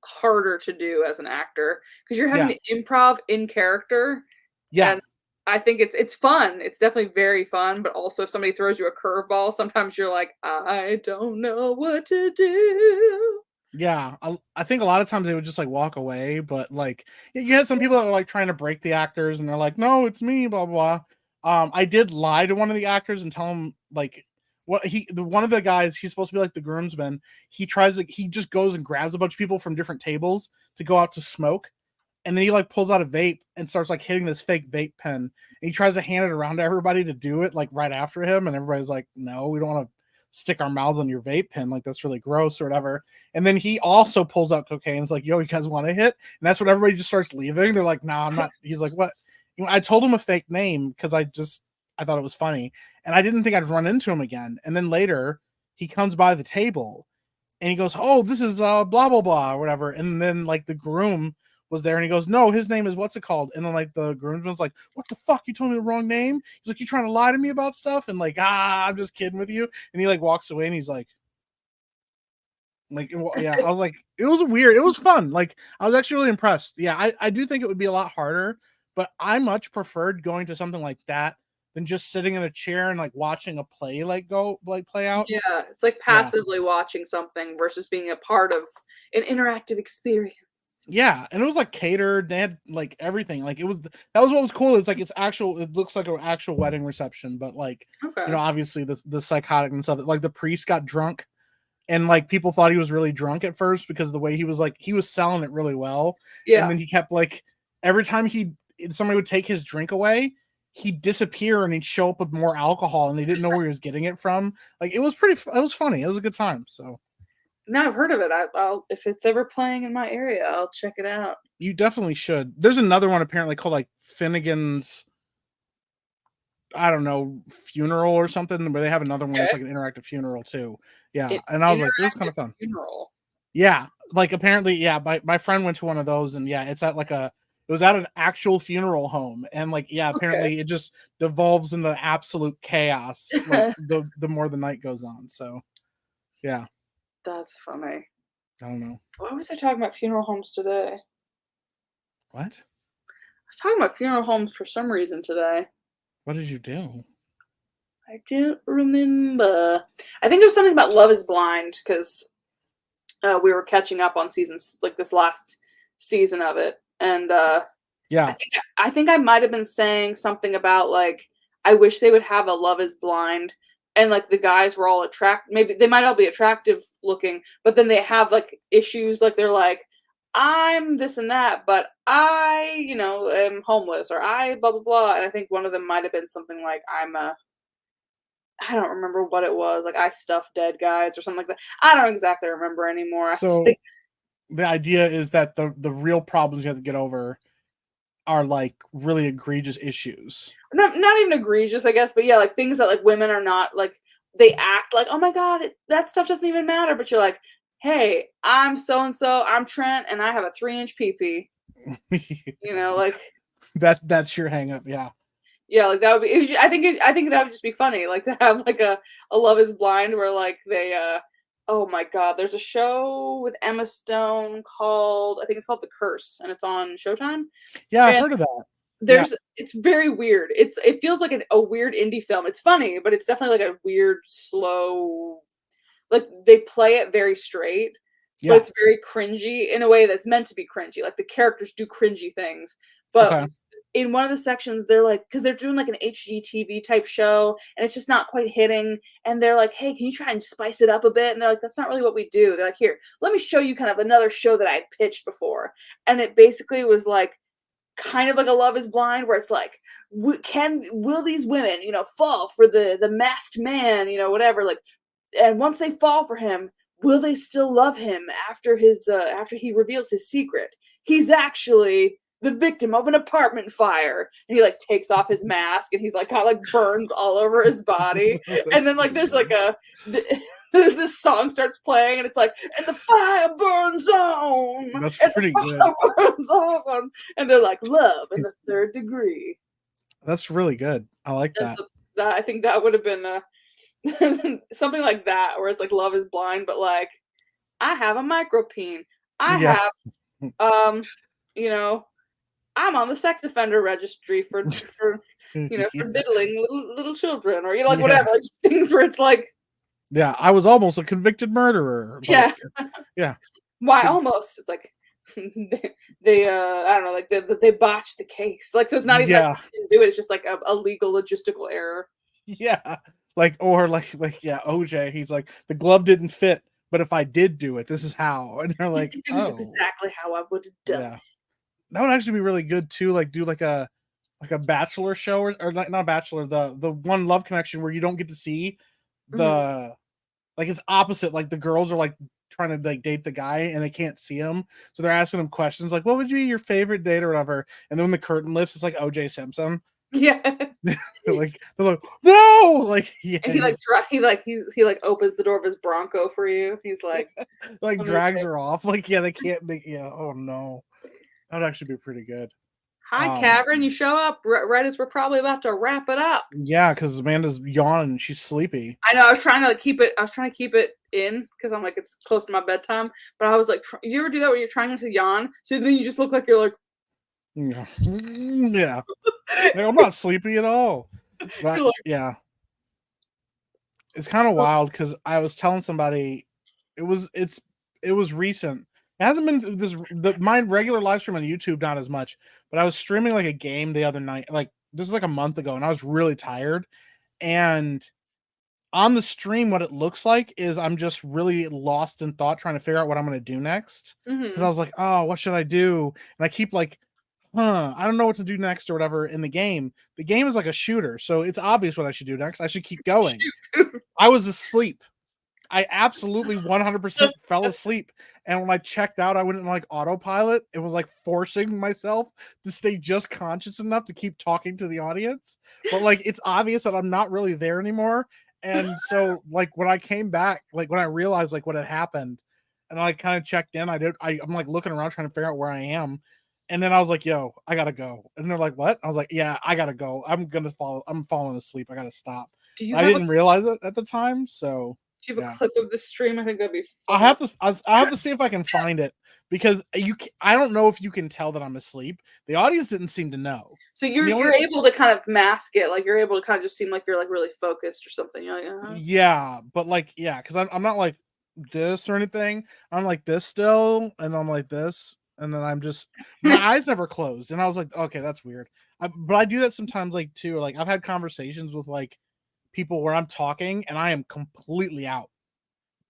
harder to do as an actor because you're having Yeah. to improv in character. Yeah. And I think it's fun. It's definitely very fun, but also if somebody throws you a curveball, sometimes you're like, I don't know what to do. Yeah, I think a lot of times they would just like walk away, but like you had some people that were like trying to break the actors, and they're like, "No, it's me," blah blah. I did lie to one of the actors and tell him like what one of the guys, he's supposed to be like the groomsman. He tries like he just goes and grabs a bunch of people from different tables to go out to smoke, and then he like pulls out a vape and starts like hitting this fake vape pen, and he tries to hand it around to everybody to do it like right after him, and everybody's like, "No, we don't want to stick our mouths on your vape pen, like that's really gross or whatever." And then he also pulls out cocaine. It's like, "Yo, you guys want to hit?" And that's when everybody just starts leaving. They're like, "No, I'm not." He's like, "What?" I told him a fake name because I thought it was funny, and I didn't think I'd run into him again. And then later he comes by the table and he goes, "Oh, this is blah blah blah," or whatever. And then like the groom was there and he goes, "No, his name is what's it called?" And then like the groomsman's like, "What the fuck? You told me the wrong name?" He's like, "You trying to lie to me about stuff?" And like, I'm just kidding with you. And he like walks away and he's like, yeah, I was like, it was weird. It was fun. Like, I was actually really impressed. Yeah, I do think it would be a lot harder, but I much preferred going to something like that than just sitting in a chair and like watching a play play out. Yeah, it's like Yeah. passively watching something versus being a part of an interactive experience. Yeah, and it was like catered. They had like everything. Like that was what was cool. It's like it looks like an actual wedding reception, but like Okay. obviously the psychotic and stuff. Like the priest got drunk and like people thought he was really drunk at first because of the way he was selling it really well. And Yeah. then he kept like every time somebody would take his drink away, he'd disappear and he'd show up with more alcohol and they didn't know where he was getting it from. Like it was funny. It was a good time. So Now I've heard of it. I'll if it's ever playing in my area, I'll check it out. you definitely should. There's another one apparently called like Finnegan's, I don't know, funeral or something, where they have another one that's like an interactive funeral too. Yeah. And I was like, this is kind of fun. Funeral. Yeah. Like apparently, yeah, my friend went to one of those and yeah, it's at like it was at an actual funeral home. And like, yeah, apparently it just devolves into absolute chaos like the more the night goes on. So yeah. That's funny. I don't know. Why was I talking about funeral homes today? What? I was talking about funeral homes for some reason today. What did you do? I don't remember. I think it was something about Love is Blind because we were catching up on seasons like this last season of it, and Yeah. I think I might have been saying something about like I wish they would have a Love is Blind, and like the guys were all maybe they might all be attractive looking, but then they have like issues, like they're like, I'm this and that, but I, am homeless, or I blah blah blah. And I think one of them might have been something like I don't remember what it was, like I stuff dead guys or something like that. I don't exactly remember anymore. I just So think the idea is that the real problems you have to get over are like really egregious issues. not even egregious, I guess, but yeah, like things that like women are not like, they act like, oh my god, that stuff doesn't even matter, but you're like, hey, I'm so and so, I'm Trent, and I have a 3-inch pee-pee. Like That's your hang up, yeah. Yeah, like that would be. I think that would just be funny, like to have like a Love Is Blind where like they. Oh my God, there's a show with Emma Stone called I think it's called The Curse, and it's on Showtime. Yeah, I've And heard of that. Yeah. it's very weird. It feels like a weird indie film. It's funny, but it's definitely like a weird, slow. Like they play it very straight, but Yeah. it's very cringy in a way that's meant to be cringy. Like the characters do cringy things, but Okay. in one of the sections, they're like, because they're doing like an HGTV type show, and it's just not quite hitting. And they're like, "Hey, can you try and spice it up a bit?" And they're like, "That's not really what we do." They're like, "Here, let me show you kind of another show that I had pitched before," and it basically was like kind of like a Love Is Blind, where it's like, will these women, fall for the masked man, whatever, like, and once they fall for him, will they still love him after after he reveals his secret? He's actually the victim of an apartment fire, and he like takes off his mask, and he's like got like burns all over his body, and then like there's like this song starts playing, and it's like, and the fire burns on, That's and pretty the good. fire burns on, and they're like, love in the third degree. That's really good. I like And that. so I think that would have been something like that, where it's like Love Is Blind, but like I have a micropene. I Yeah. have I'm on the sex offender registry for for Yeah. diddling little children, or like Yeah. whatever, like things where it's like, Yeah, I was almost a convicted murderer. yeah, Yeah. why almost? It's like they I don't know, like they botched the case, like so it's not even like Yeah. they didn't do it. It's just like a legal logistical error. Yeah. Or yeah, OJ, he's like, the glove didn't fit, but if I did do it, this is how. And they're like, It was oh, exactly how I would have done. yeah. That would actually be really good too. Like do like a bachelor show or like not bachelor, the one Love Connection where you don't get to see the like it's opposite. Like the girls are like trying to like date the guy and they can't see him. So they're asking him questions like, what would be your favorite date or whatever? And then when the curtain lifts, it's like OJ Simpson. Yeah. they're like, no, like yeah, And he like opens the door of his Bronco for you. He's like, like "Let me drags say her off. Like, yeah, they can't yeah, oh no. That would actually be pretty good. hi, Karen, you show up right as we're probably about to wrap it up." Yeah, because Amanda's yawning, she's sleepy. I know I was trying to keep it in because I'm like it's close to my bedtime. But I was like, you ever do that when you're trying to yawn? So then you just look like you're like, Yeah. Yeah. Like, I'm not sleepy at all. But you're like, yeah. It's kind of wild because I was telling somebody it was recent. It hasn't been my regular live stream on YouTube, not as much, but I was streaming like a game the other night, like this is like a month ago, and I was really tired. And on the stream, what it looks like is I'm just really lost in thought trying to figure out what I'm gonna do next. Because I was like, oh, what should I do? And I keep like, I don't know what to do next or whatever in the game. The game is like a shooter, so it's obvious what I should do next. I should keep going. I was asleep. I absolutely 100% fell asleep. And when I checked out, I went in like autopilot. It was like forcing myself to stay just conscious enough to keep talking to the audience. But like, it's obvious that I'm not really there anymore. And so like when I came back, like when I realized like what had happened and I kind of checked in, I'm like looking around trying to figure out where I am. And then I was like, yo, I gotta go. And they're like, what? I was like, yeah, I gotta go. I'm falling asleep. I gotta stop. I didn't realize it at the time. So do you have a clip of the stream? I think that'd be fun. I'll have to see if I can find it because I don't know if you can tell that I'm asleep. The audience didn't seem to know. So you're able to kind of mask it, like you're able to kind of just seem like you're like really focused or something. You're like, yeah, but like because I'm not like this or anything. I'm like this still, and I'm like this, and then I'm just my eyes never closed, and I was like, okay, that's weird. But I do that sometimes, like too. Like I've had conversations with like people where I'm talking and I am completely out.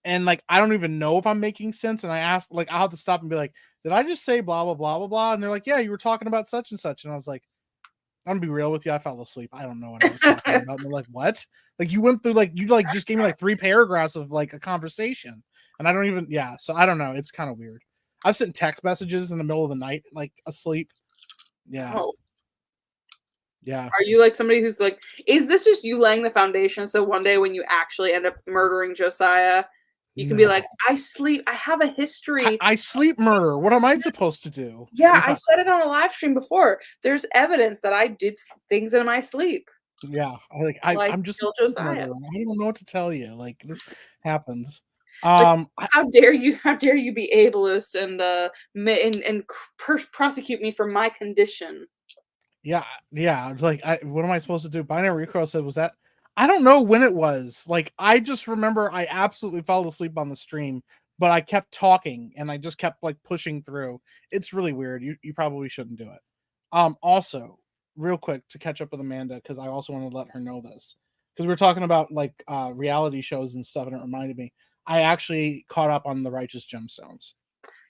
And like I don't even know if I'm making sense. And I ask, like, I'll have to stop and be like, did I just say blah blah blah blah blah? And they're like, yeah, you were talking about such and such. And I was like, I'm gonna be real with you, I fell asleep. I don't know what I was talking about. And they're like, what? Like you went through like you like just gave me like 3 paragraphs of like a conversation. And I don't even so I don't know. It's kind of weird. I've sent text messages in the middle of the night, like asleep. Yeah. oh. Yeah. Are you like somebody who's like, is this just you laying the foundation so one day when you actually end up murdering Josiah, You can be No. like, I sleep. I have a history. I sleep murder. What am I supposed to do? Yeah, I said it on a live stream before. There's evidence that I did things in my sleep, Yeah. like I'm just a kill sleep Josiah. murderer. I don't know what to tell you. Like this happens. Like, I, how dare you? How dare you be ableist and prosecute me for my condition? yeah. It's like, what am I supposed to do? Binary Recrow said, was that? I don't know when it was. Like, I just remember I absolutely fell asleep on the stream, but I kept talking and I just kept like pushing through. It's really weird. You probably shouldn't do it. Also, real quick to catch up with Amanda, because I also want to let her know this. Because we're talking about like reality shows and stuff, and it reminded me. I actually caught up on the Righteous Gemstones.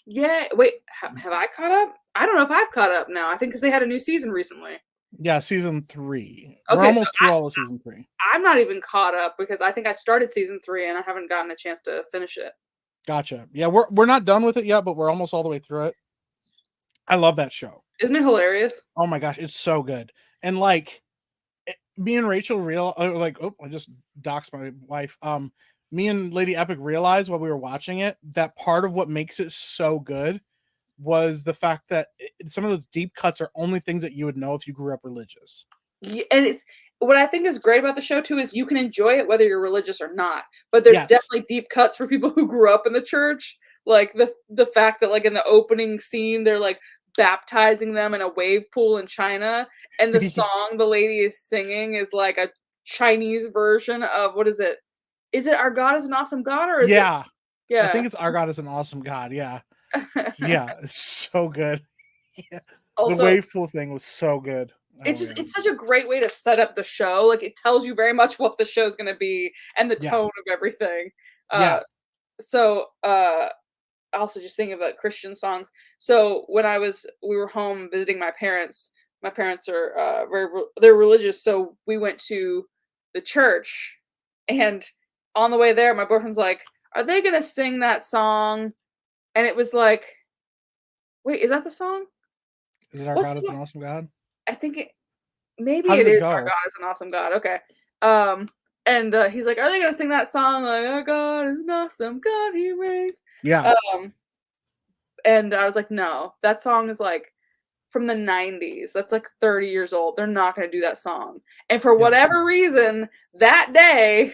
Yeah. Wait, have I caught up? I don't know if I've caught up now. I think because they had a new season recently. Yeah, season 3. We're Okay, so almost through all of season 3. I'm not even caught up because I think I started season 3 and I haven't gotten a chance to finish it. Gotcha. Yeah, we're not done with it yet, but we're almost all the way through it. I love that show. Isn't it hilarious? Oh my gosh, it's so good. And like me and Rachel I just doxed my wife. Me and Lady Epic realized while we were watching it that part of what makes it so good was the fact that some of those deep cuts are only things that you would know if you grew up religious. Yeah, and it's what I think is great about the show too is you can enjoy it whether you're religious or not. But there's Yes. definitely deep cuts for people who grew up in the church. Like the fact that like in the opening scene they're like baptizing them in a wave pool in China, and the song the lady is singing is like a Chinese version of what is it? Is it Our God is an Awesome God or is it? Yeah. Yeah. I think it's Our God is an Awesome God. Yeah. Yeah. It's so good. Yeah. Also, The wave pool thing was so good. it's such a great way to set up the show. Like it tells you very much what the show's going to be and the tone of everything. Yeah. So also just thinking about Christian songs. So when we were home visiting my parents. My parents are they're religious, so we went to the church, and on the way there, my boyfriend's like, "Are they going to sing that song?" And it was like, "Wait, is that the song?" Is it Our What's God the is an one? Awesome God? I think maybe How it does it is Our go? God is an Awesome God. Okay. And he's like, "Are they gonna sing that song? Like, Our God is an awesome God, He reigns." Yeah. And I was like, "No, that song is like from the '90s. That's like 30 years old. They're not gonna do that song." And for whatever reason, that day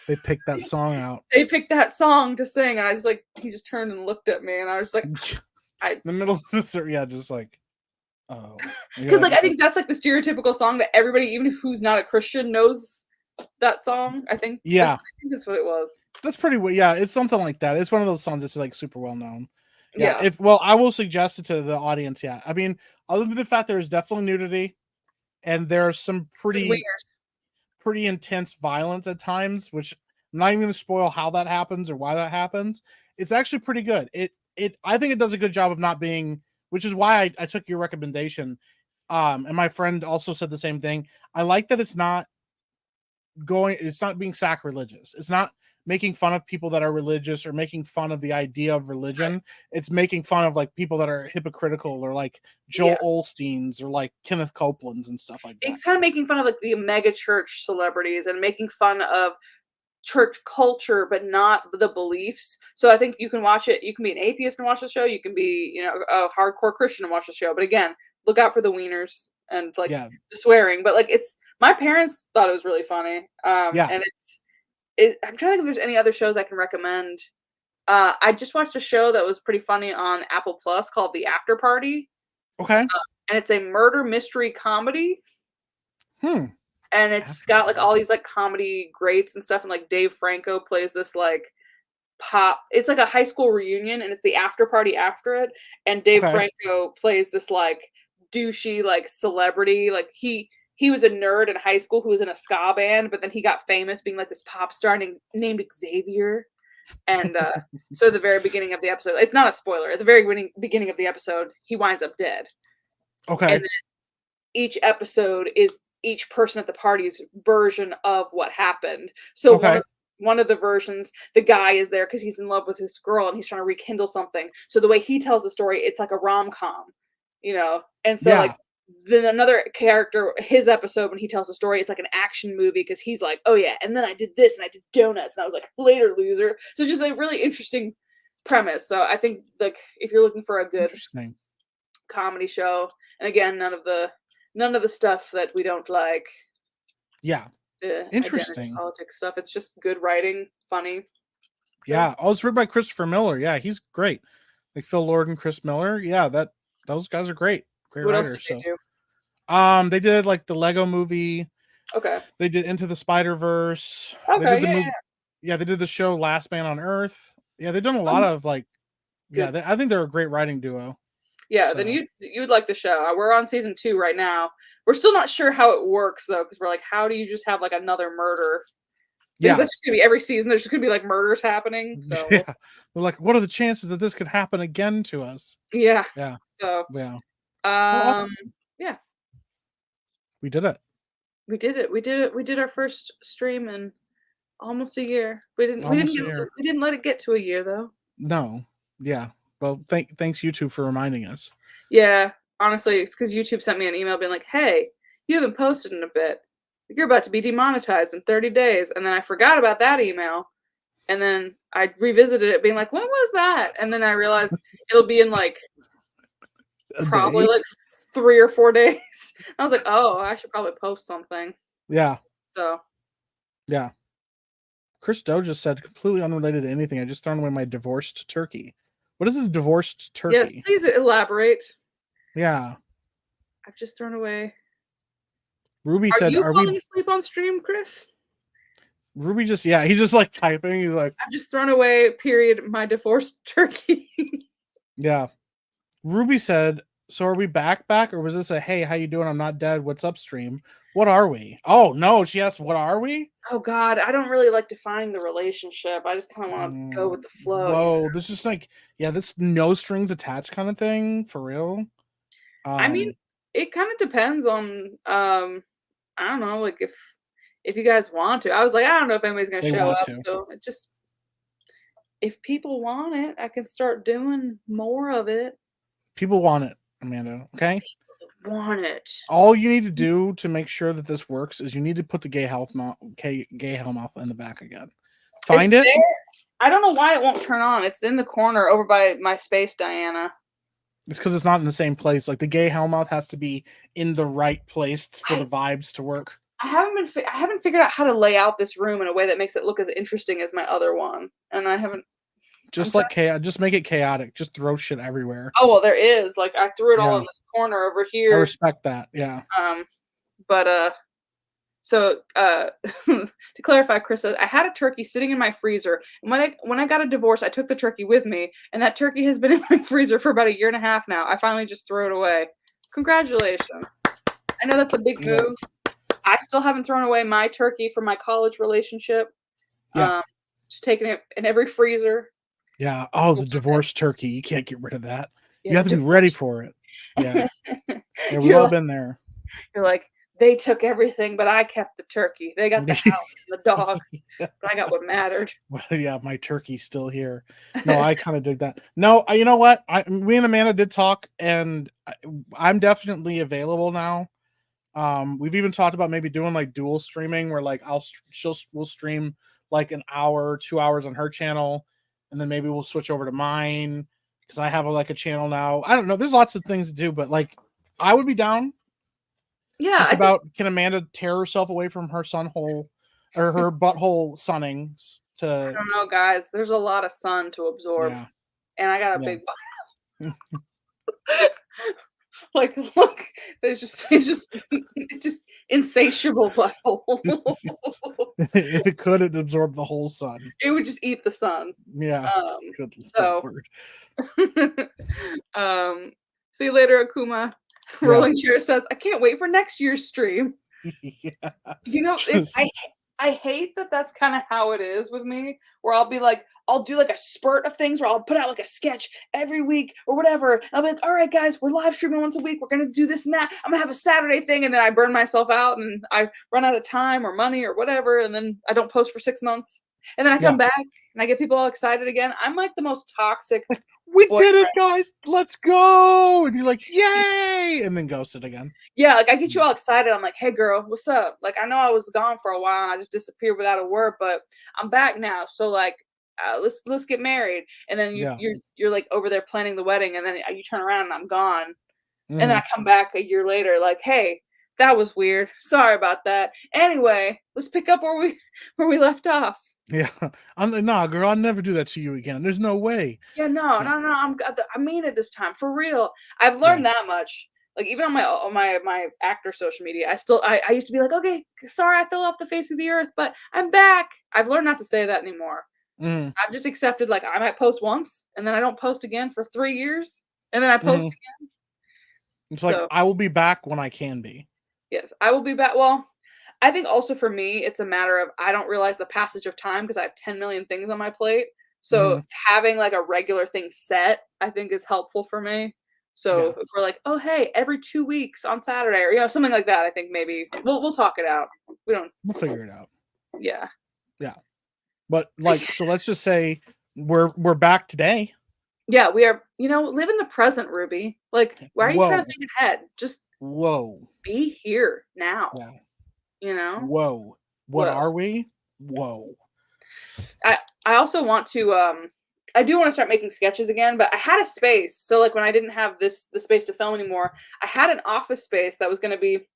They picked that song out. they picked that song to sing, and I just like he just turned and looked at me, and I was like, In the middle of the yeah, just like, oh, because like I think that's like the stereotypical song that everybody, even who's not a Christian, knows that song. I think that's what it was. That's pretty. Yeah, it's something like that. It's one of those songs that's like super well known. Yeah. I will suggest it to the audience. Yeah, I mean, other than the fact there's definitely nudity, and there's some pretty intense violence at times, which I'm not even going to spoil how that happens or why that happens. It's actually pretty good. I think it does a good job of not being, which is why I took your recommendation. And my friend also said the same thing. I like that it's not being sacrilegious. It's not making fun of people that are religious or making fun of the idea of religion. Right. It's making fun of like people that are hypocritical or like Joel Olsteins or like Kenneth Copeland's and stuff like that. It's kind of making fun of like the mega church celebrities and making fun of church culture, but not the beliefs. So I think you can watch it. You can be an atheist and watch the show. You can be, a hardcore Christian and watch the show. But again, look out for the wieners and like the swearing. But like my parents thought it was really funny. And I'm trying to think if there's any other shows I can recommend. I just watched a show that was pretty funny on Apple Plus called The After Party. Okay. And it's a murder mystery comedy. And it's got like all these like comedy greats and stuff, and like Dave Franco plays this like pop. It's like a high school reunion, and it's the after party after it. And Dave Franco plays this like douchey like celebrity. Like he was a nerd in high school who was in a ska band, but then he got famous being like this pop star named Xavier. And so at the very beginning of the episode, it's not a spoiler. At the very beginning of the episode, he winds up dead. Okay. And then each episode is each person at the party's version of what happened. So one of the versions, the guy is there because he's in love with his girl and he's trying to rekindle something. So the way he tells the story, it's like a rom-com, And so like then another character, his episode when he tells a story, it's like an action movie because he's like, oh yeah, and then I did this and I did donuts and I was like, later loser. So it's just a really interesting premise. So I think like if you're looking for a good Interesting. comedy show, and again, none of the stuff that we don't like. Yeah. Identity Interesting. politics stuff. It's just good writing, funny. So, Yeah. Oh, it's written by Christopher Miller. Yeah, he's great. Like Phil Lord and Chris Miller. Yeah, those guys are great. Great what else writers. did they do? They did like the Lego movie. Okay. They did Into the Spider-Verse. Okay, They did the yeah, movie. Yeah, they did the show Last Man on Earth. Yeah, they've done a lot of like. Good. Yeah, I think they're a great writing duo. Yeah, So. then you would like the show. We're on season 2 right now. We're still not sure how it works though, because we're like, how do you just have like another murder? Because that's just gonna be every season. There's just gonna be like murders happening. So yeah, they're like, what are the chances that this could happen again to us? Yeah. Yeah. So yeah. Yeah. We did it. We did it. We did it. We did our first stream in almost a year. We didn't let it get to a year though. No. Yeah. Well, thanks YouTube for reminding us. Yeah. Honestly, it's because YouTube sent me an email being like, hey, you haven't posted in a bit. You're about to be demonetized in 30 days. And then I forgot about that email. And then I revisited it being like, when was that? And then I realized it'll be in like probably like 3 or 4 days. I was like, oh, I should probably post something. Yeah. So. Yeah. Chris Doe just said, completely unrelated to anything, I just thrown away my divorced turkey. What is a divorced turkey? Yes, please elaborate. Yeah. I've just thrown away. Ruby said, are you falling asleep on stream, Chris? Ruby just, yeah, he's just like typing. He's like, I've just thrown away, period, my divorced turkey. Yeah. Ruby said, so are we back, or was this a, hey, how you doing? I'm not dead. What's up, stream? What are we? Oh, no. She asked, what are we? Oh, God. I don't really like defining the relationship. I just kind of want to go with the flow. Whoa. This is just like, yeah, this no strings attached kind of thing. For real. I mean, it kind of depends on, I don't know, like if you guys want to. I was like, I don't know if anybody's going to show up. So it just, if people want it, I can start doing more of it. People want it, Amanda. Okay. People want it. All you need to do to make sure that this works is you need to put the gay hellmouth in the back again. Find it. There. I don't know why it won't turn on. It's in the corner over by my space, Diana. It's because it's not in the same place. Like the gay hellmouth has to be in the right place for the vibes to work. I haven't figured out how to lay out this room in a way that makes it look as interesting as my other one, and I haven't. Just like chaos. Just make it chaotic. Just throw shit everywhere. Oh well, there is. Like I threw it all in this corner over here. I respect that. Yeah. So to clarify, Chris said I had a turkey sitting in my freezer, and when I got a divorce, I took the turkey with me, and that turkey has been in my freezer for about 1.5 years now. I finally just threw it away. Congratulations! I know that's a big move. I still haven't thrown away my turkey from my college relationship. Yeah. Just taking it in every freezer. Yeah. Oh, the divorced turkey. You can't get rid of that. Yeah, you have to be ready for it. Yeah. Yeah, we've all been there. You're like, they took everything, but I kept the turkey. They got the house and the dog, but I got what mattered. Well, yeah, my turkey's still here. No, I kind of dig that. No, you know what? Me and Amanda did talk, and I'm definitely available now. We've even talked about maybe doing like dual streaming, where like we'll stream like an hour, 2 hours on her channel, and then maybe we'll switch over to mine because I have a channel now. I don't know. There's lots of things to do, but like I would be down. Yeah. Just about can Amanda tear herself away from her sunhole or her butthole sunnings to I don't know, guys. There's a lot of sun to absorb. Yeah. And I got a big butt. Like, look, it's just insatiable butthole. If it could, it'd absorb the whole sun. It would just eat the sun. Yeah. Good Lord. See you later, Akuma. Rolling Chair says, I can't wait for next year's stream. Yeah. You know, I hate that that's kind of how it is with me, where I'll be like, I'll do like a spurt of things where I'll put out like a sketch every week or whatever. And I'll be like, all right, guys, we're live streaming once a week. We're going to do this and that. I'm going to have a Saturday thing. And then I burn myself out and I run out of time or money or whatever. And then I don't post for 6 months. And then I Yeah. come back and I get people all excited again. I'm like the most toxic We did it, boyfriend. guys. Let's go. And you're like, yay. And then ghosted again. Yeah, like I get you all excited. I'm like, hey girl, what's up? Like I know I was gone for a while and I just disappeared without a word, but I'm back now. So like let's get married. And then Yeah. you're like over there planning the wedding, and then you turn around and I'm gone. And then I Mhm. come back a year later, like, hey, that was weird. Sorry about that. Anyway, let's pick up where we left off. Yeah. I'm like, nah, girl, I'll never do that to you again. There's no way. Yeah, no, Yeah. no, no. I mean it this time, for real. I've Yeah. learned that much. Like even on my actor social media, I used to be like, okay, sorry, I fell off the face of the earth, but I'm back. I've learned not to say that anymore. Mhm. I've just accepted like I might post once and then I don't post again for 3 years, and then I post Mhm. again. It's like, So I will be back when I can be. yes, I will be back. Well, I think also for me, it's a matter of I don't realize the passage of time because I have 10 million things on my plate. So Mhm. having like a regular thing set, I think is helpful for me. So Yeah. if we're like, oh hey, every 2 weeks on Saturday, or something like that, I think maybe we'll talk it out. We don't. We'll figure it out. Yeah, Yeah. But like, so let's just say we're back today. yeah, we are. Live in the present, Ruby. Like, why are you trying to Whoa. think ahead? Just Whoa. be here now. Yeah. You know. Whoa. What Whoa. are we? Whoa. I also want to I do want to start making sketches again, but I had a space. So like when I didn't have the space to film anymore, I had an office space that was going to be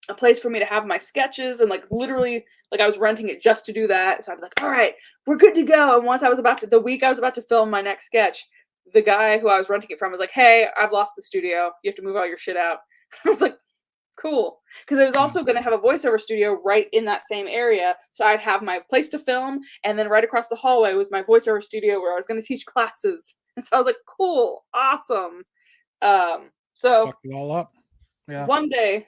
a place for me to have my sketches, and like literally like I was renting it just to do that. So I'd be like, "All right, we're good to go." And once the week I was about to film my next sketch, the guy who I was renting it from was like, "Hey, I've lost the studio. You have to move all your shit out." I was like, cool, because it was Yeah. also going to have a voiceover studio right in that same area, so I'd have my place to film, and then right across the hallway was my voiceover studio where I was going to teach classes. And so I was like, cool, awesome. So Fuck it all up. Yeah. one day,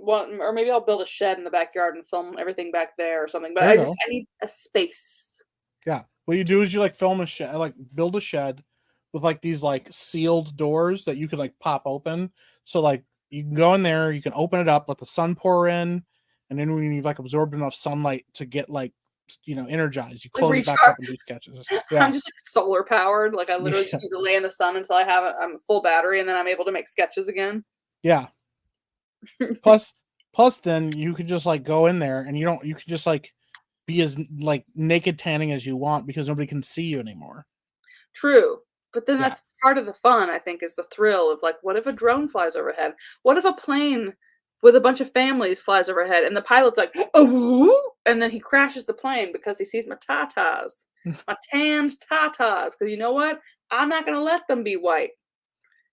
or maybe I'll build a shed in the backyard and film everything back there or something. But There you go. I need a space. Yeah. What you do is you like film a shed, like build a shed with like these like sealed doors that you could like pop open. So like you can go in there, you can open it up, let the sun pour in, and then when you've like absorbed enough sunlight to get like energized, you Like close it back recharge. up and do sketches. I'm Yeah. just like solar powered. Like I literally just Yeah. need to lay in the sun until I'm full battery, and then I'm able to make sketches again. Yeah. Plus then you could just like go in there and you could just like be as like naked tanning as you want because nobody can see you anymore. True. But then Yeah. that's part of the fun, I think, is the thrill of like, what if a drone flies overhead? What if a plane with a bunch of families flies overhead and the pilot's like, oh, and then he crashes the plane because he sees my tatas, my tanned tatas. Because you know what? I'm not going to let them be white.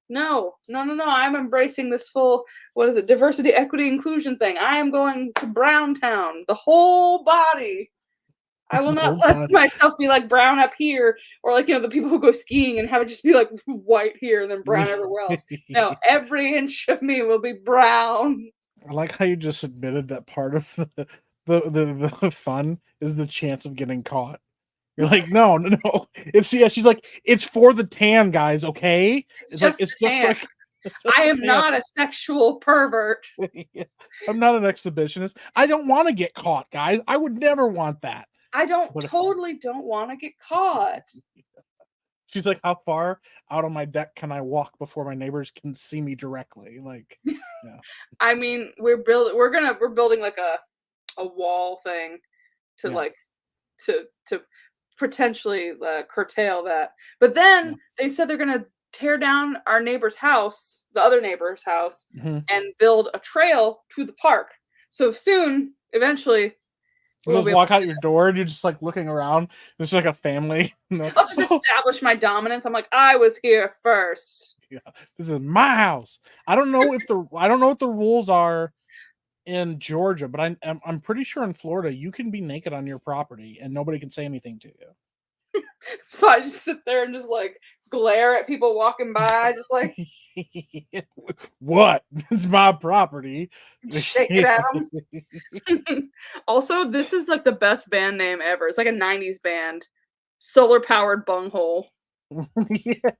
No, no, no, no. I'm embracing this full, what is it, diversity, equity, inclusion thing. I am going to Brown Town, the whole body. I will not Oh, let God. myself be like brown up here, or like the people who go skiing and have it just be like white here and then brown everywhere else. No, every inch of me will be brown. I like how you just admitted that part of the fun is the chance of getting caught. You're like, no, no, no. She's like, it's for the tan, guys, okay? It's It's like just it's the just tan. like it's just I the am tan. not a sexual pervert. Yeah. I'm not an exhibitionist. I don't want to get caught, guys. I would never want that. I But totally don't want to get caught. she's like, how far out on my deck can I walk before my neighbors can see me directly? Like, yeah. I mean, we're building like a wall thing to Yeah. like to potentially curtail that. But then Yeah. they said they're gonna tear down our neighbor's house, the other neighbor's house, Mhm. and build a trail to the park. So soon, eventually, You we'll just be able walk out to, your door and you're just like looking around. There's like a family. And they're like, I'll just "Oh, establish my dominance. I'm like, I was here first. yeah, this is my house. I don't know what the rules are in Georgia, but I'm pretty sure in Florida you can be naked on your property and nobody can say anything to So I just sit there and just like glare at people walking by, just like you. What? It's my property. shake it at them. Also, this is like the best band name ever. It's like a 90s band. Solar powered bunghole. Yeah.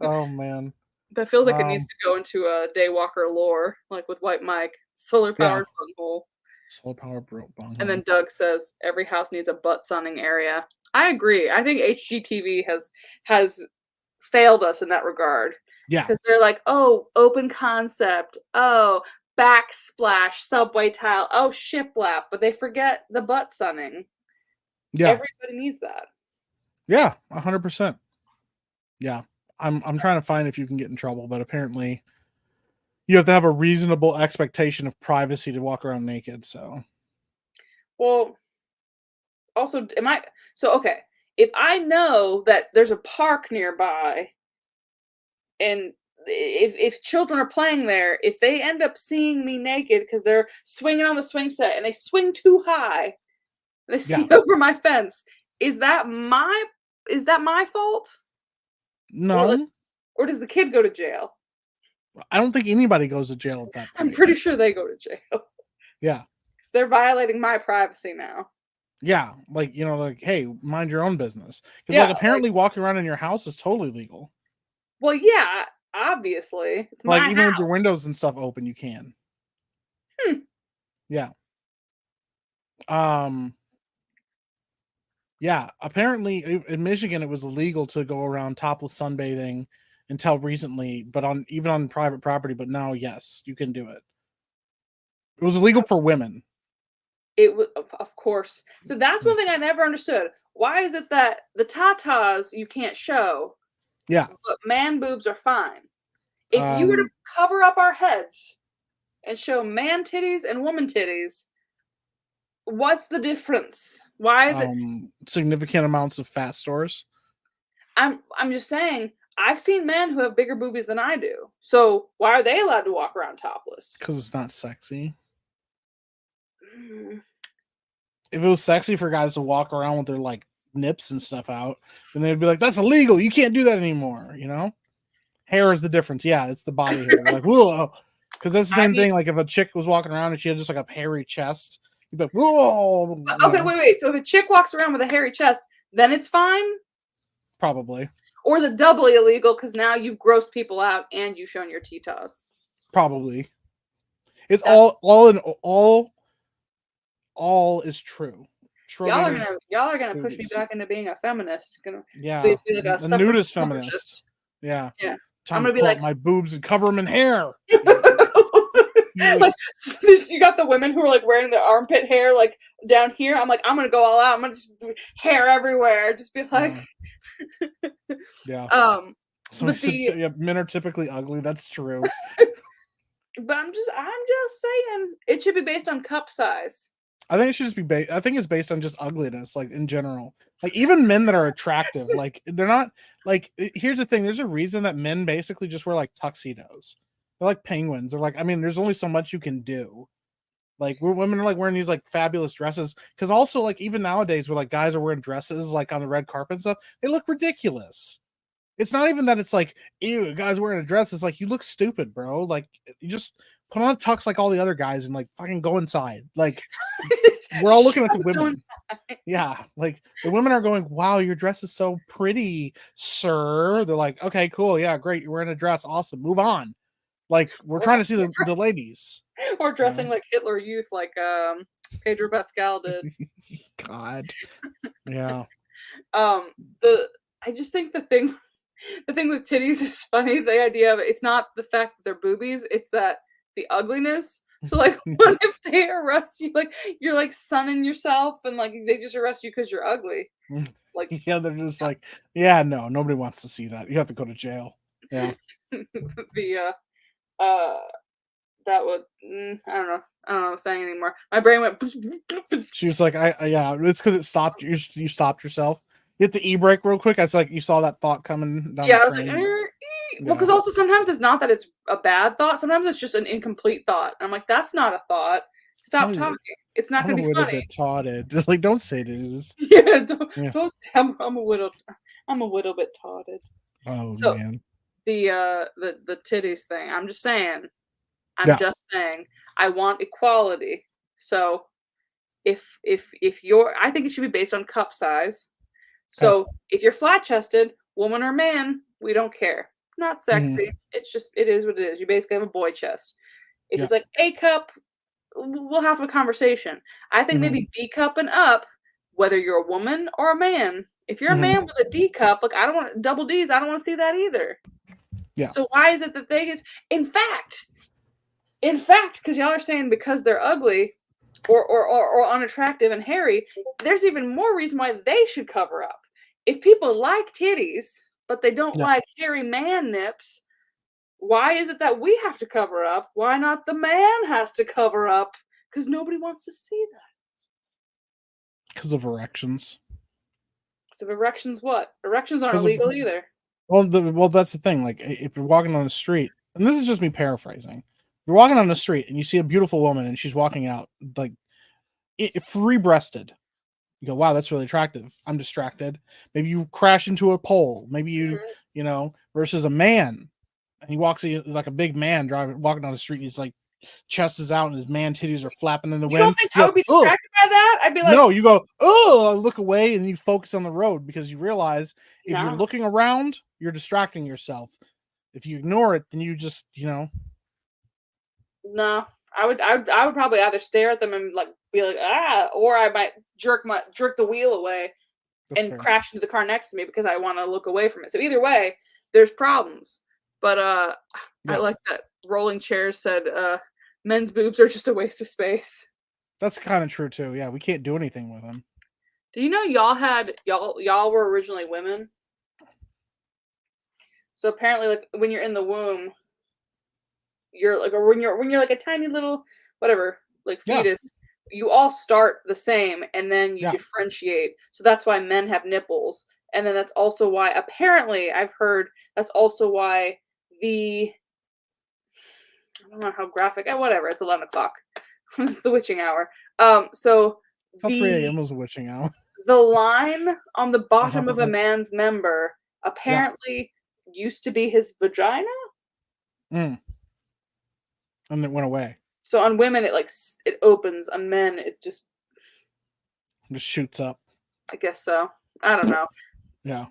Oh man. That feels like it needs to go into a Daywalker lore, like with White Mike. Solar Yeah. powered bunghole. Solar power broke bong. And then Doug says every house needs a butt sunning area. I agree. I think HGTV has failed us in that regard. Yeah. Because they're like, oh, open concept. Oh, backsplash, subway tile. Oh, shiplap. But they forget the butt sunning. Yeah. Everybody needs that. Yeah, 100%. Yeah. I'm trying to find if you can get in trouble, but apparently you have to have a reasonable expectation of privacy to walk around naked, so. Well, also, okay, if I know that there's a park nearby and if children are playing there, if they end up seeing me naked because they're swinging on the swing set and they swing too high and they see over my fence, is that my fault? No. Or does the kid go to jail? I don't think anybody goes to jail at that point. I'm pretty sure they go to jail. Yeah. Because they're violating my privacy now. Yeah. Like, hey, mind your own business. Because apparently walking around in your house is totally legal. Well, yeah, obviously. It's like my even house. with your windows and stuff open, you can. Yeah. Yeah, apparently in Michigan it was illegal to go around topless sunbathing until recently, but even on private property, but now yes, you can do it. It was illegal for women. It was, of course. So that's one thing I never understood. Why is it that the tatas you can't show? Yeah. But man boobs are fine. If you were to cover up our heads and show man titties and woman titties, what's the difference? Why is it significant amounts of fat stores? I'm just saying, I've seen men who have bigger boobies than I do. So why are they allowed to walk around topless? Because it's not sexy. If it was sexy for guys to walk around with their like nips and stuff out, then they'd be like, that's illegal. You can't do that anymore, Hair is the difference. Yeah, it's the body hair. Like, whoa. Because that's the same thing. Like if a chick was walking around and she had just like a hairy chest, you'd be like, whoa. Okay, wait. So if a chick walks around with a hairy chest, then it's fine? Probably. Or is it doubly illegal because now you've grossed people out and you've shown your titas? Probably. It's all is true. Y'all are gonna push me back into being a feminist. Be like a nudist feminist. Yeah. I'm gonna be like my boobs and cover them in hair. Like, you got the women who are like wearing the armpit hair like down here. I'm like, I'm gonna go all out. I'm gonna just hair everywhere. Just be like, yeah. But men are typically ugly. That's true. But I'm just saying it should be based on cup size. I think it should just be I think it's based on just ugliness, like in general. Like even men that are attractive, like they're not like. Here's the thing: there's a reason that men basically just wear like tuxedos. They're like penguins. They're like, I mean, there's only so much you can do. Like women are like wearing these like fabulous dresses because also like even nowadays where like guys are wearing dresses like on the red carpet and stuff, they look ridiculous. It's not even that it's like, ew, guys wearing a dress. It's like, you look stupid, bro. Like you just put on a tux like all the other guys and like fucking go inside. Like we're all looking at the women. Yeah. Like the women are going, wow, your dress is so pretty, sir. They're like, okay, cool. Yeah, great. You're wearing a dress. Awesome. Move on. Like we're trying to see the ladies. Or dressing like Hitler Youth, like Pedro Pascal did. God. Yeah. I just think the thing with titties is funny. The idea of it's not the fact that they're boobies, it's that the ugliness. So like what if they arrest you, like you're like sunning yourself and like they just arrest you because you're ugly? Like yeah, they're just like, yeah, no, nobody wants to see that. You have to go to jail. Yeah. That would I don't know what I'm saying anymore. My brain went. She was like, yeah, it's because it stopped. You stopped yourself. You hit the e-brake real quick. It's like you saw that thought coming down. Yeah, I was like, well, because also sometimes it's not that it's a bad thought. Sometimes it's just an incomplete thought. And I'm like, that's not a thought. Stop talking. It's not going to be funny. I'm a little bit totted. Just like, don't say this. Yeah, don't say I'm a little bit totted. Oh man. The titties thing. I'm just saying. Just saying. I want equality. So if I think it should be based on cup size. So if you're flat chested, woman or man, we don't care. Not sexy. It's just it is what it is. You basically have a boy chest. If it's like A cup, we'll have a conversation. I think maybe B cup and up, whether you're a woman or a man. If you're a man with a D cup, like I don't want double D's, I don't want to see that either. Yeah. So why is it that they get? In fact, because y'all are saying because they're ugly or unattractive and hairy, there's even more reason why they should cover up. If people like titties, but they don't like hairy man nips, why is it that we have to cover up? Why not the man has to cover up? Because nobody wants to see that. Because of erections. So erections what? Erections aren't illegal either. Well, that's the thing. Like, if you're walking on the street, and this is just me paraphrasing, you're walking on the street and you see a beautiful woman and she's walking out like free-breasted. You go, wow, that's really attractive. I'm distracted. Maybe you crash into a pole. Maybe you know, versus a man, and he walks like a big man walking down the street. And he's like, chest is out and his man titties are flapping in the wind. You don't think I would be distracted by that? I'd be like, no. You go, oh, look away, and you focus on the road because you realize if you're looking around, you're distracting yourself. If you ignore it, then you just, you know. No, I would probably either stare at them and like be like or I might jerk the wheel away and crash into the car next to me because I want to look away from it. So either way, there's problems. But I like that Rolling Chairs said men's boobs are just a waste of space. That's kind of true too. Yeah, we can't do anything with them. Do you know y'all were originally women? So apparently, like when you're in the womb, you're like, or when you're like a tiny little whatever, like fetus, you all start the same and then you differentiate. So that's why men have nipples. And then that's also why apparently I've heard that's also why I don't know how graphic, whatever, it's 11 o'clock. It's the witching hour. So it's 3 a.m. was a witching hour. The line on the bottom of a man's member apparently used to be his vagina. And it went away. So on women, it opens. On men, it just shoots up. I guess so. I don't know. Yeah.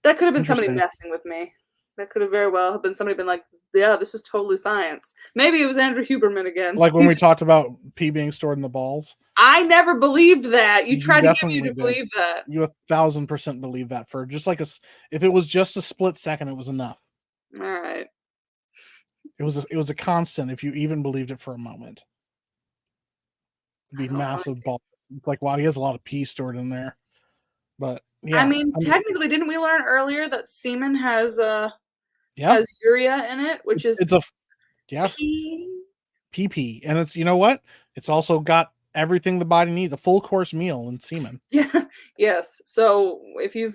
That could have been somebody messing with me. That could have very well have been somebody been like, yeah, this is totally science. Maybe it was Andrew Huberman again. Like when we talked about pee being stored in the balls. I never believed that. You tried to get me to believe that. You 1,000% believe that for just like if it was just a split second, it was enough. All right. It was a constant if you even believed it for a moment. It'd be massive balls. It's like, wow, he has a lot of pee stored in there. But yeah. I mean, technically, didn't we learn earlier that semen has urea in it, which is pee. And it's, you know what? It's also got everything the body needs, a full course meal in semen. Yeah. Yes. So if you're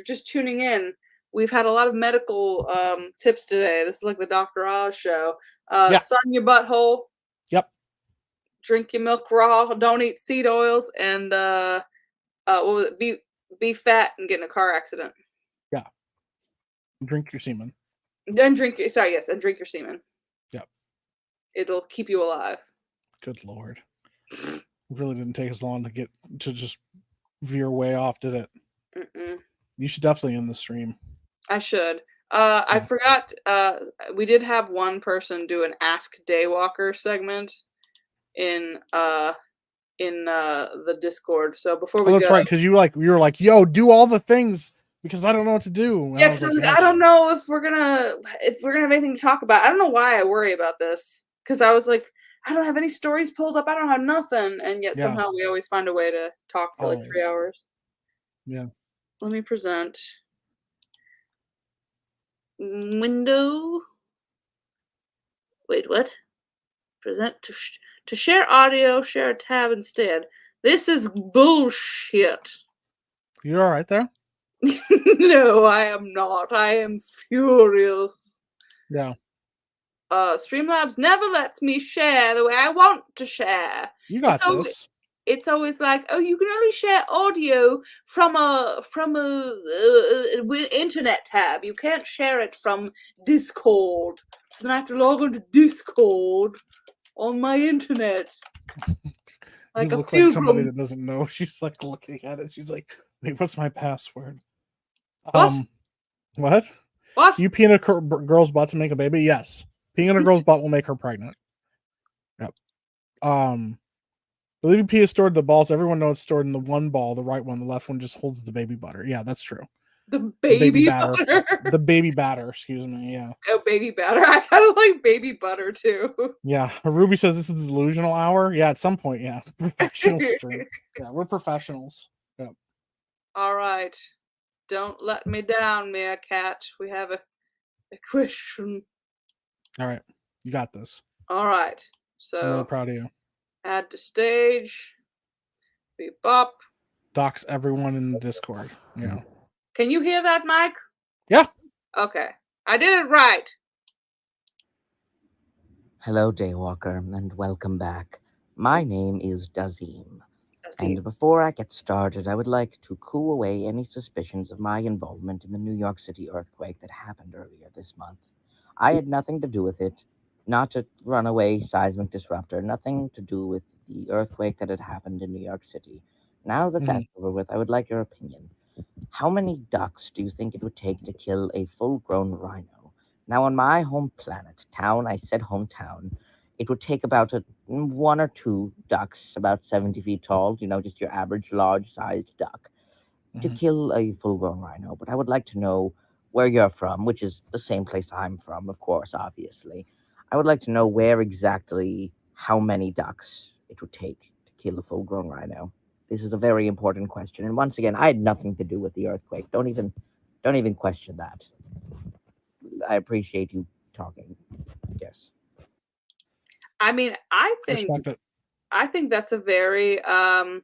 just tuning in, we've had a lot of medical tips today. This is like the Dr. Oz show. Sun your butthole. Yep. Drink your milk raw. Don't eat seed oils. And what was it? Be fat and get in a car accident. Yeah. Drink your semen. And drink your semen. Yep. It'll keep you alive. Good Lord. It really didn't take us long to just veer way off, did it? Mm-mm. You should definitely end the stream. I should. I forgot. We did have one person do an Ask Daywalker segment in the Discord. So before we that's right, because you were like, yo, do all the things because I don't know what to do. And yeah, because I don't know if we're gonna have anything to talk about. I don't know why I worry about this. Because I was like, I don't have any stories pulled up. I don't have nothing, and yet somehow we always find a way to talk for like 3 hours. Yeah. Let me present. Window. Wait, what? Present to share audio, share a tab instead. This is bullshit. You all right there? No, I am not. I am furious. Yeah. Streamlabs never lets me share the way I want to share. You got this. It's always like, oh, you can only share audio from a internet tab. You can't share it from Discord. So then I have to log on to Discord on my internet. Like you look like somebody that doesn't know. She's like looking at it. She's like, wait, what's my password? What? What? What? You pee in a girl's butt to make a baby? Yes. Peeing in a girl's butt will make her pregnant. Yep. The living pea is stored in the balls. Everyone knows it's stored in the one ball, the right one. The left one just holds the baby butter. Yeah, that's true. The The baby baby batter. butter. The baby batter, excuse me. Yeah. Oh, baby batter. I kind of like baby butter too. Yeah. Ruby says this is a delusional hour. Yeah, at some point, yeah. Professional stream. Yeah, we're professionals. Yep. All right. Don't let me down, meerkat. We have a question. All right. You got this. All right. I'm really So proud of you. add to stage. Beep bop. Docs everyone in Discord. Yeah. Can you hear that, Mike? Yeah. Okay. I did it right. Hello, Daywalker, and welcome back. My name is Dazim, Azim. and before I get started, I would like to coo away any suspicions of my involvement in the New York City earthquake that happened earlier this month. I had nothing to do with it, not a runaway seismic disruptor, nothing to do with the earthquake that had happened in New York City. Now that that's over with, I would like your opinion. How many ducks do you think it would take to kill a full-grown rhino? Now, on my home planet, town, I said hometown, it would take about one or two ducks, about 70 feet tall, just your average large-sized duck, to kill a full-grown rhino. But I would like to know where you're from, which is the same place I'm from, of course, obviously. I would like to know where exactly, how many ducks it would take to kill a full-grown rhino. This is a very important question, and once again, I had nothing to do with the earthquake. Don't even question that. I appreciate you talking. Yes. I mean, I think that's a very I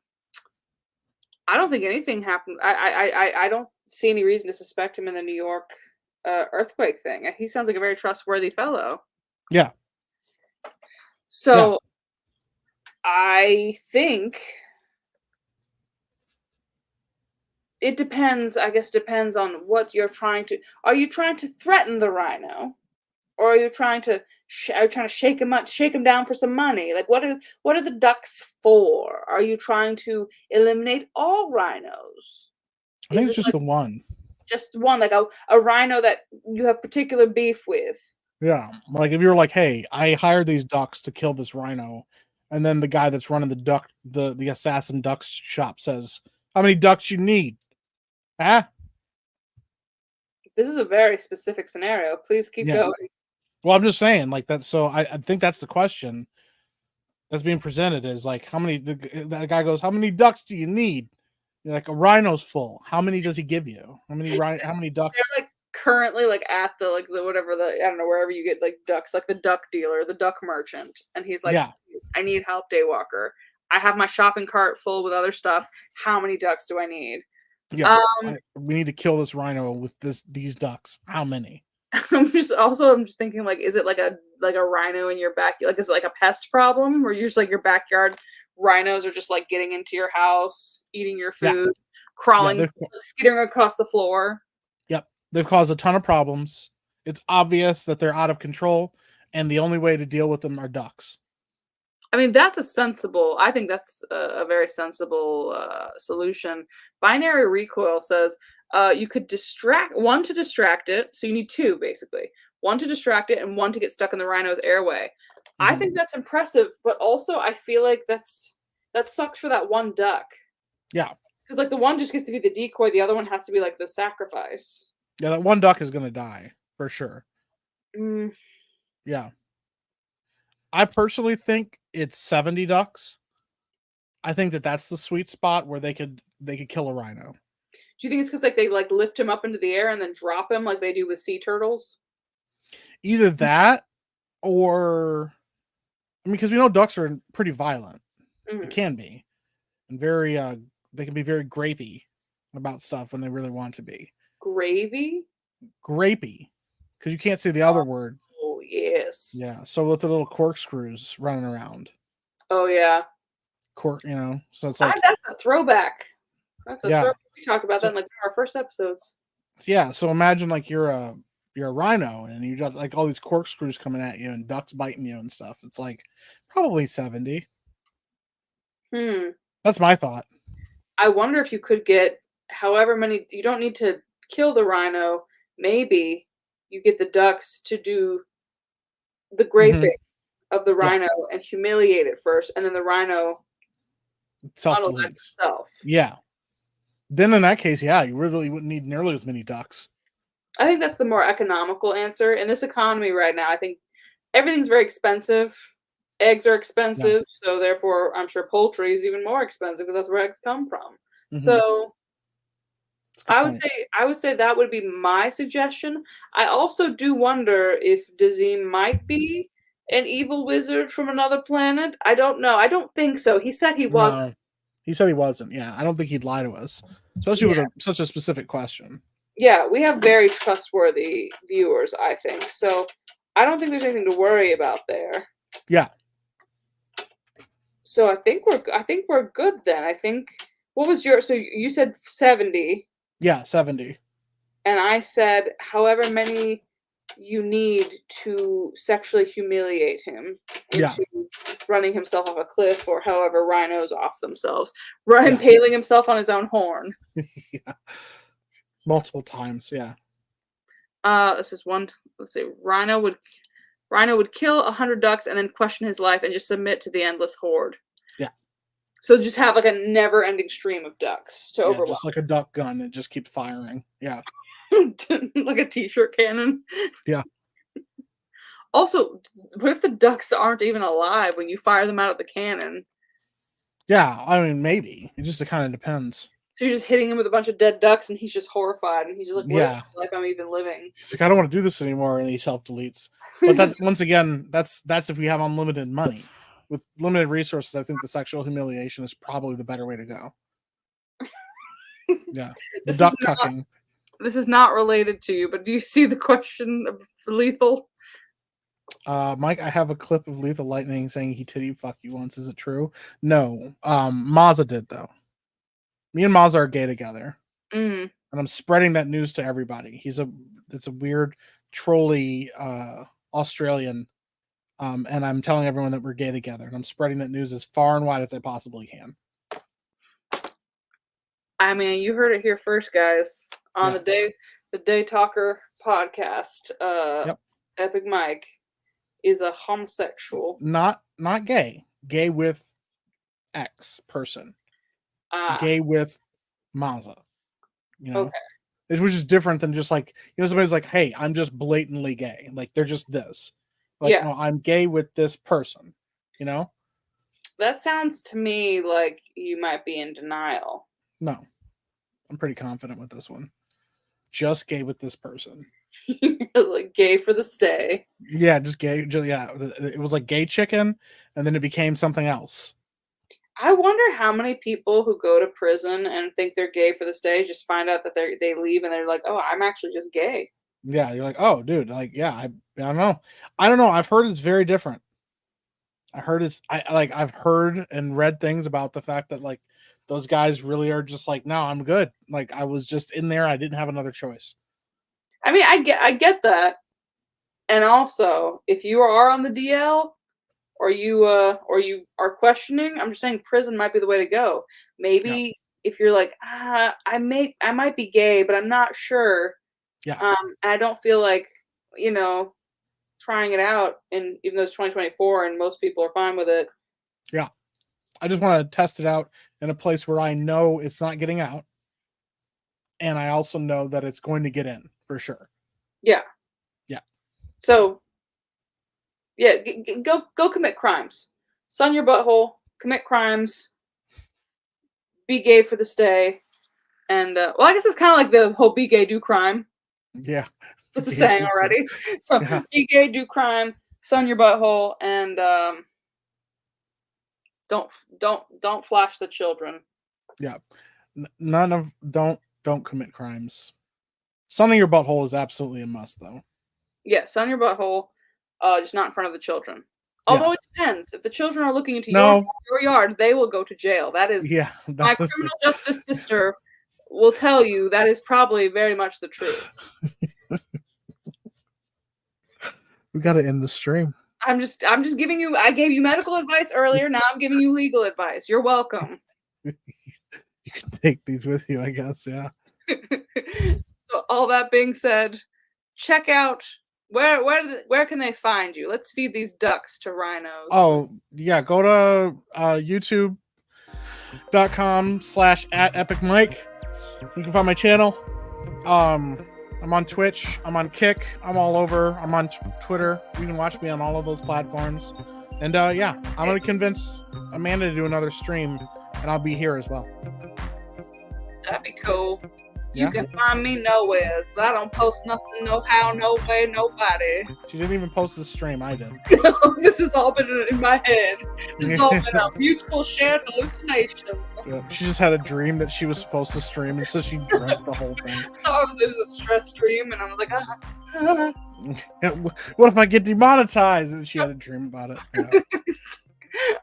don't think anything happened. I don't see any reason to suspect him in the New York earthquake thing. He sounds like a very trustworthy fellow. Yeah. So I think it depends. I guess depends on what you're trying to. Are you trying to threaten the rhino, or are you trying to? Are you trying to shake him up, shake him down for some money? Like what are the ducks for? Are you trying to eliminate all rhinos? I think Is it's it just the one. just one, like a rhino that you have particular beef with? Yeah. Like if you were like, hey, I hired these ducks to kill this rhino, and then the guy that's running the assassin ducks shop says, how many ducks you need? Huh? This is a very specific scenario. Please keep going. Well, I'm just saying, like that. So I think that's the question that's being presented is like, how many? That guy goes, how many ducks do you need? You're like, a rhino's full. How many does he give you? How many ducks? They're like currently like at the whatever I don't know, wherever you get like ducks, like the duck dealer, the duck merchant, and he's like, Yeah. I need help, Daywalker. I have my shopping cart full with other stuff. How many ducks do I need? Yeah, we need to kill this rhino with these ducks. How many? I'm just thinking, like, is it like a rhino in your back? Like, is it like a pest problem where you're just like your backyard rhinos are just like getting into your house, eating your food, crawling, skittering across the floor? Yep, they've caused a ton of problems. It's obvious that they're out of control, and the only way to deal with them are ducks. I mean, I think that's a very sensible solution. Binary recoil says you could distract to distract it. So you need two, basically. One to distract it and one to get stuck in the rhino's airway. I think that's impressive, but also I feel like that sucks for that one duck. Yeah. Because like the one just gets to be the decoy, the other one has to be like the sacrifice. Yeah, that one duck is going to die for sure. Yeah. I personally think it's 70 ducks. I think that's the sweet spot where they could kill a rhino. Do you think it's because like they like lift him up into the air and then drop him like they do with sea turtles? Either that, or I mean, because we know ducks are pretty violent. They can be, and very they can be very grapey about stuff when they really want to be. Grapey, because you can't say the other word. Oh yes. Yeah. So with the little corkscrews running around. Oh yeah. So it's like that's a throwback. That's a throwback. We talk about that in like our first episodes. Yeah. So imagine like you're a rhino and you got like all these corkscrews coming at you and ducks biting you and stuff. It's like probably 70. That's my thought. I wonder if you could get however many. You don't need to kill the rhino. Maybe you get the ducks to do the graping. of the Yeah. rhino and humiliate it first, and then the rhino Self unalives deletes. itself. Yeah. Then in that case, yeah, you really wouldn't need nearly as many ducks. I think that's the more economical answer. In this economy right now, I think everything's very expensive. Eggs are expensive, so therefore I'm sure poultry is even more expensive because that's where eggs come from. Mhm. So That's a good I would point. say that would be my suggestion. I also do wonder if Dazim might be an evil wizard from another planet. I don't know. I don't think so. He said he wasn't. No, he said he wasn't. Yeah, I don't think he'd lie to us, especially with such a specific question. Yeah, we have very trustworthy viewers, I think. So I don't think there's anything to worry about there. Yeah. So I think we're good then. I think what was your so you said 70 Yeah, 70. and I said however many you need to sexually humiliate him into running himself off a cliff or however rhinos off themselves. Impaling himself on his own horn. Yeah. Multiple times, yeah. This is one. Let's see. Rhino would kill 100 ducks and then question his life and just submit to the endless horde. Yeah. So just have like a never-ending stream of ducks to overwhelm. Just like a duck gun, it just keeps firing. Yeah. Like a t-shirt cannon. Yeah. Also, what if the ducks aren't even alive when you fire them out of the cannon? Yeah, I mean, maybe. It just kind of depends. So you're just hitting him with a bunch of dead ducks, and he's just horrified, and he's just like, "What is Yeah. this life I'm even living?" He's like, I don't want to do this anymore, and he self-deletes. But that's once again, that's if we have unlimited money. With limited resources, I think the sexual humiliation is probably the better way to go. Yeah. The duck cucking. This is not related to you, but do you see the question of lethal? Mike, I have a clip of Lethal Lightning saying he titty fuck you once. Is it true? No. Mazza did though. Me and Mazza are gay together. Mm. And I'm spreading that news to everybody. It's a weird trolly Australian. And I'm telling everyone that we're gay together. And I'm spreading that news as far and wide as I possibly can. I mean, you heard it here first, guys. On the Day Talker podcast. Epic Mike is a homosexual. Not gay. Gay with X person. Gay with Mazza. You know? Okay. Which is different than just like, somebody's like, hey, I'm just blatantly gay. Like they're just this. Like, no, I'm gay with this person. That sounds to me like you might be in denial. No. I'm pretty confident with this one. Just gay with this person. Like gay for the stay. Yeah, just gay. It was like gay chicken, and then it became something else. I wonder how many people who go to prison and think they're gay for the stay just find out that they leave and they're like, oh, I'm actually just gay. Yeah, you're like, oh, dude, like, yeah, I don't know. I've heard it's very different. I've heard and read things about the fact that like those guys really are just like, no, I'm good. Like I was just in there. I didn't have another choice. I mean, I get that. And also, if you are on the DL or you are questioning, I'm just saying prison might be the way to go. Maybe if you're like, I might be gay, but I'm not sure. Yeah. And I don't feel like, trying it out, and even though it's 2024 and most people are fine with it. Yeah. I just want to test it out in a place where I know it's not getting out. And I also know that it's going to get in for sure. Yeah. Yeah. So, yeah, go commit crimes. Sun your butthole, commit crimes, be gay for the stay. And, I guess it's kind of like the whole be gay, do crime. Yeah. That's a saying already. So, be gay, do crime, sun your butthole, and don't flash the children. Yeah. Don't commit crimes. Sunning your butthole is absolutely a must, though. Yeah, sun your butthole, just not in front of the children. Although it depends. If the children are looking into your yard, they will go to jail. That is my criminal justice sister will tell you that is probably very much the truth. We got to end the stream. I'm just giving you. I gave you medical advice earlier. Now I'm giving you legal advice. You're welcome. You can take these with you, I guess. Yeah. So all that being said, check out Where can they find you? Let's feed these ducks to rhinos. Oh yeah, go to youtube.com/@epicmike. You can find my channel. I'm on Twitch. I'm on Kick. I'm all over. I'm on Twitter. You can watch me on all of those platforms. And yeah, I'm gonna convince Amanda to do another stream, and I'll be here as well. That'd be cool. Yeah. You can find me nowhere. So I don't post nothing, no how, no way, nobody. She didn't even post the stream. I did. This has all been in my head. This has all been a mutual shared hallucination. Yeah, she just had a dream that she was supposed to stream, and so she dreamt the whole thing. It was a stress dream, and I was like, What if I get demonetized? And she had a dream about it.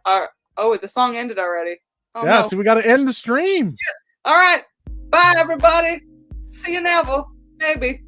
Yeah. Oh, the song ended already. Oh, Yeah, no. so we got to end the stream. All right. Bye, everybody. See you never. Maybe.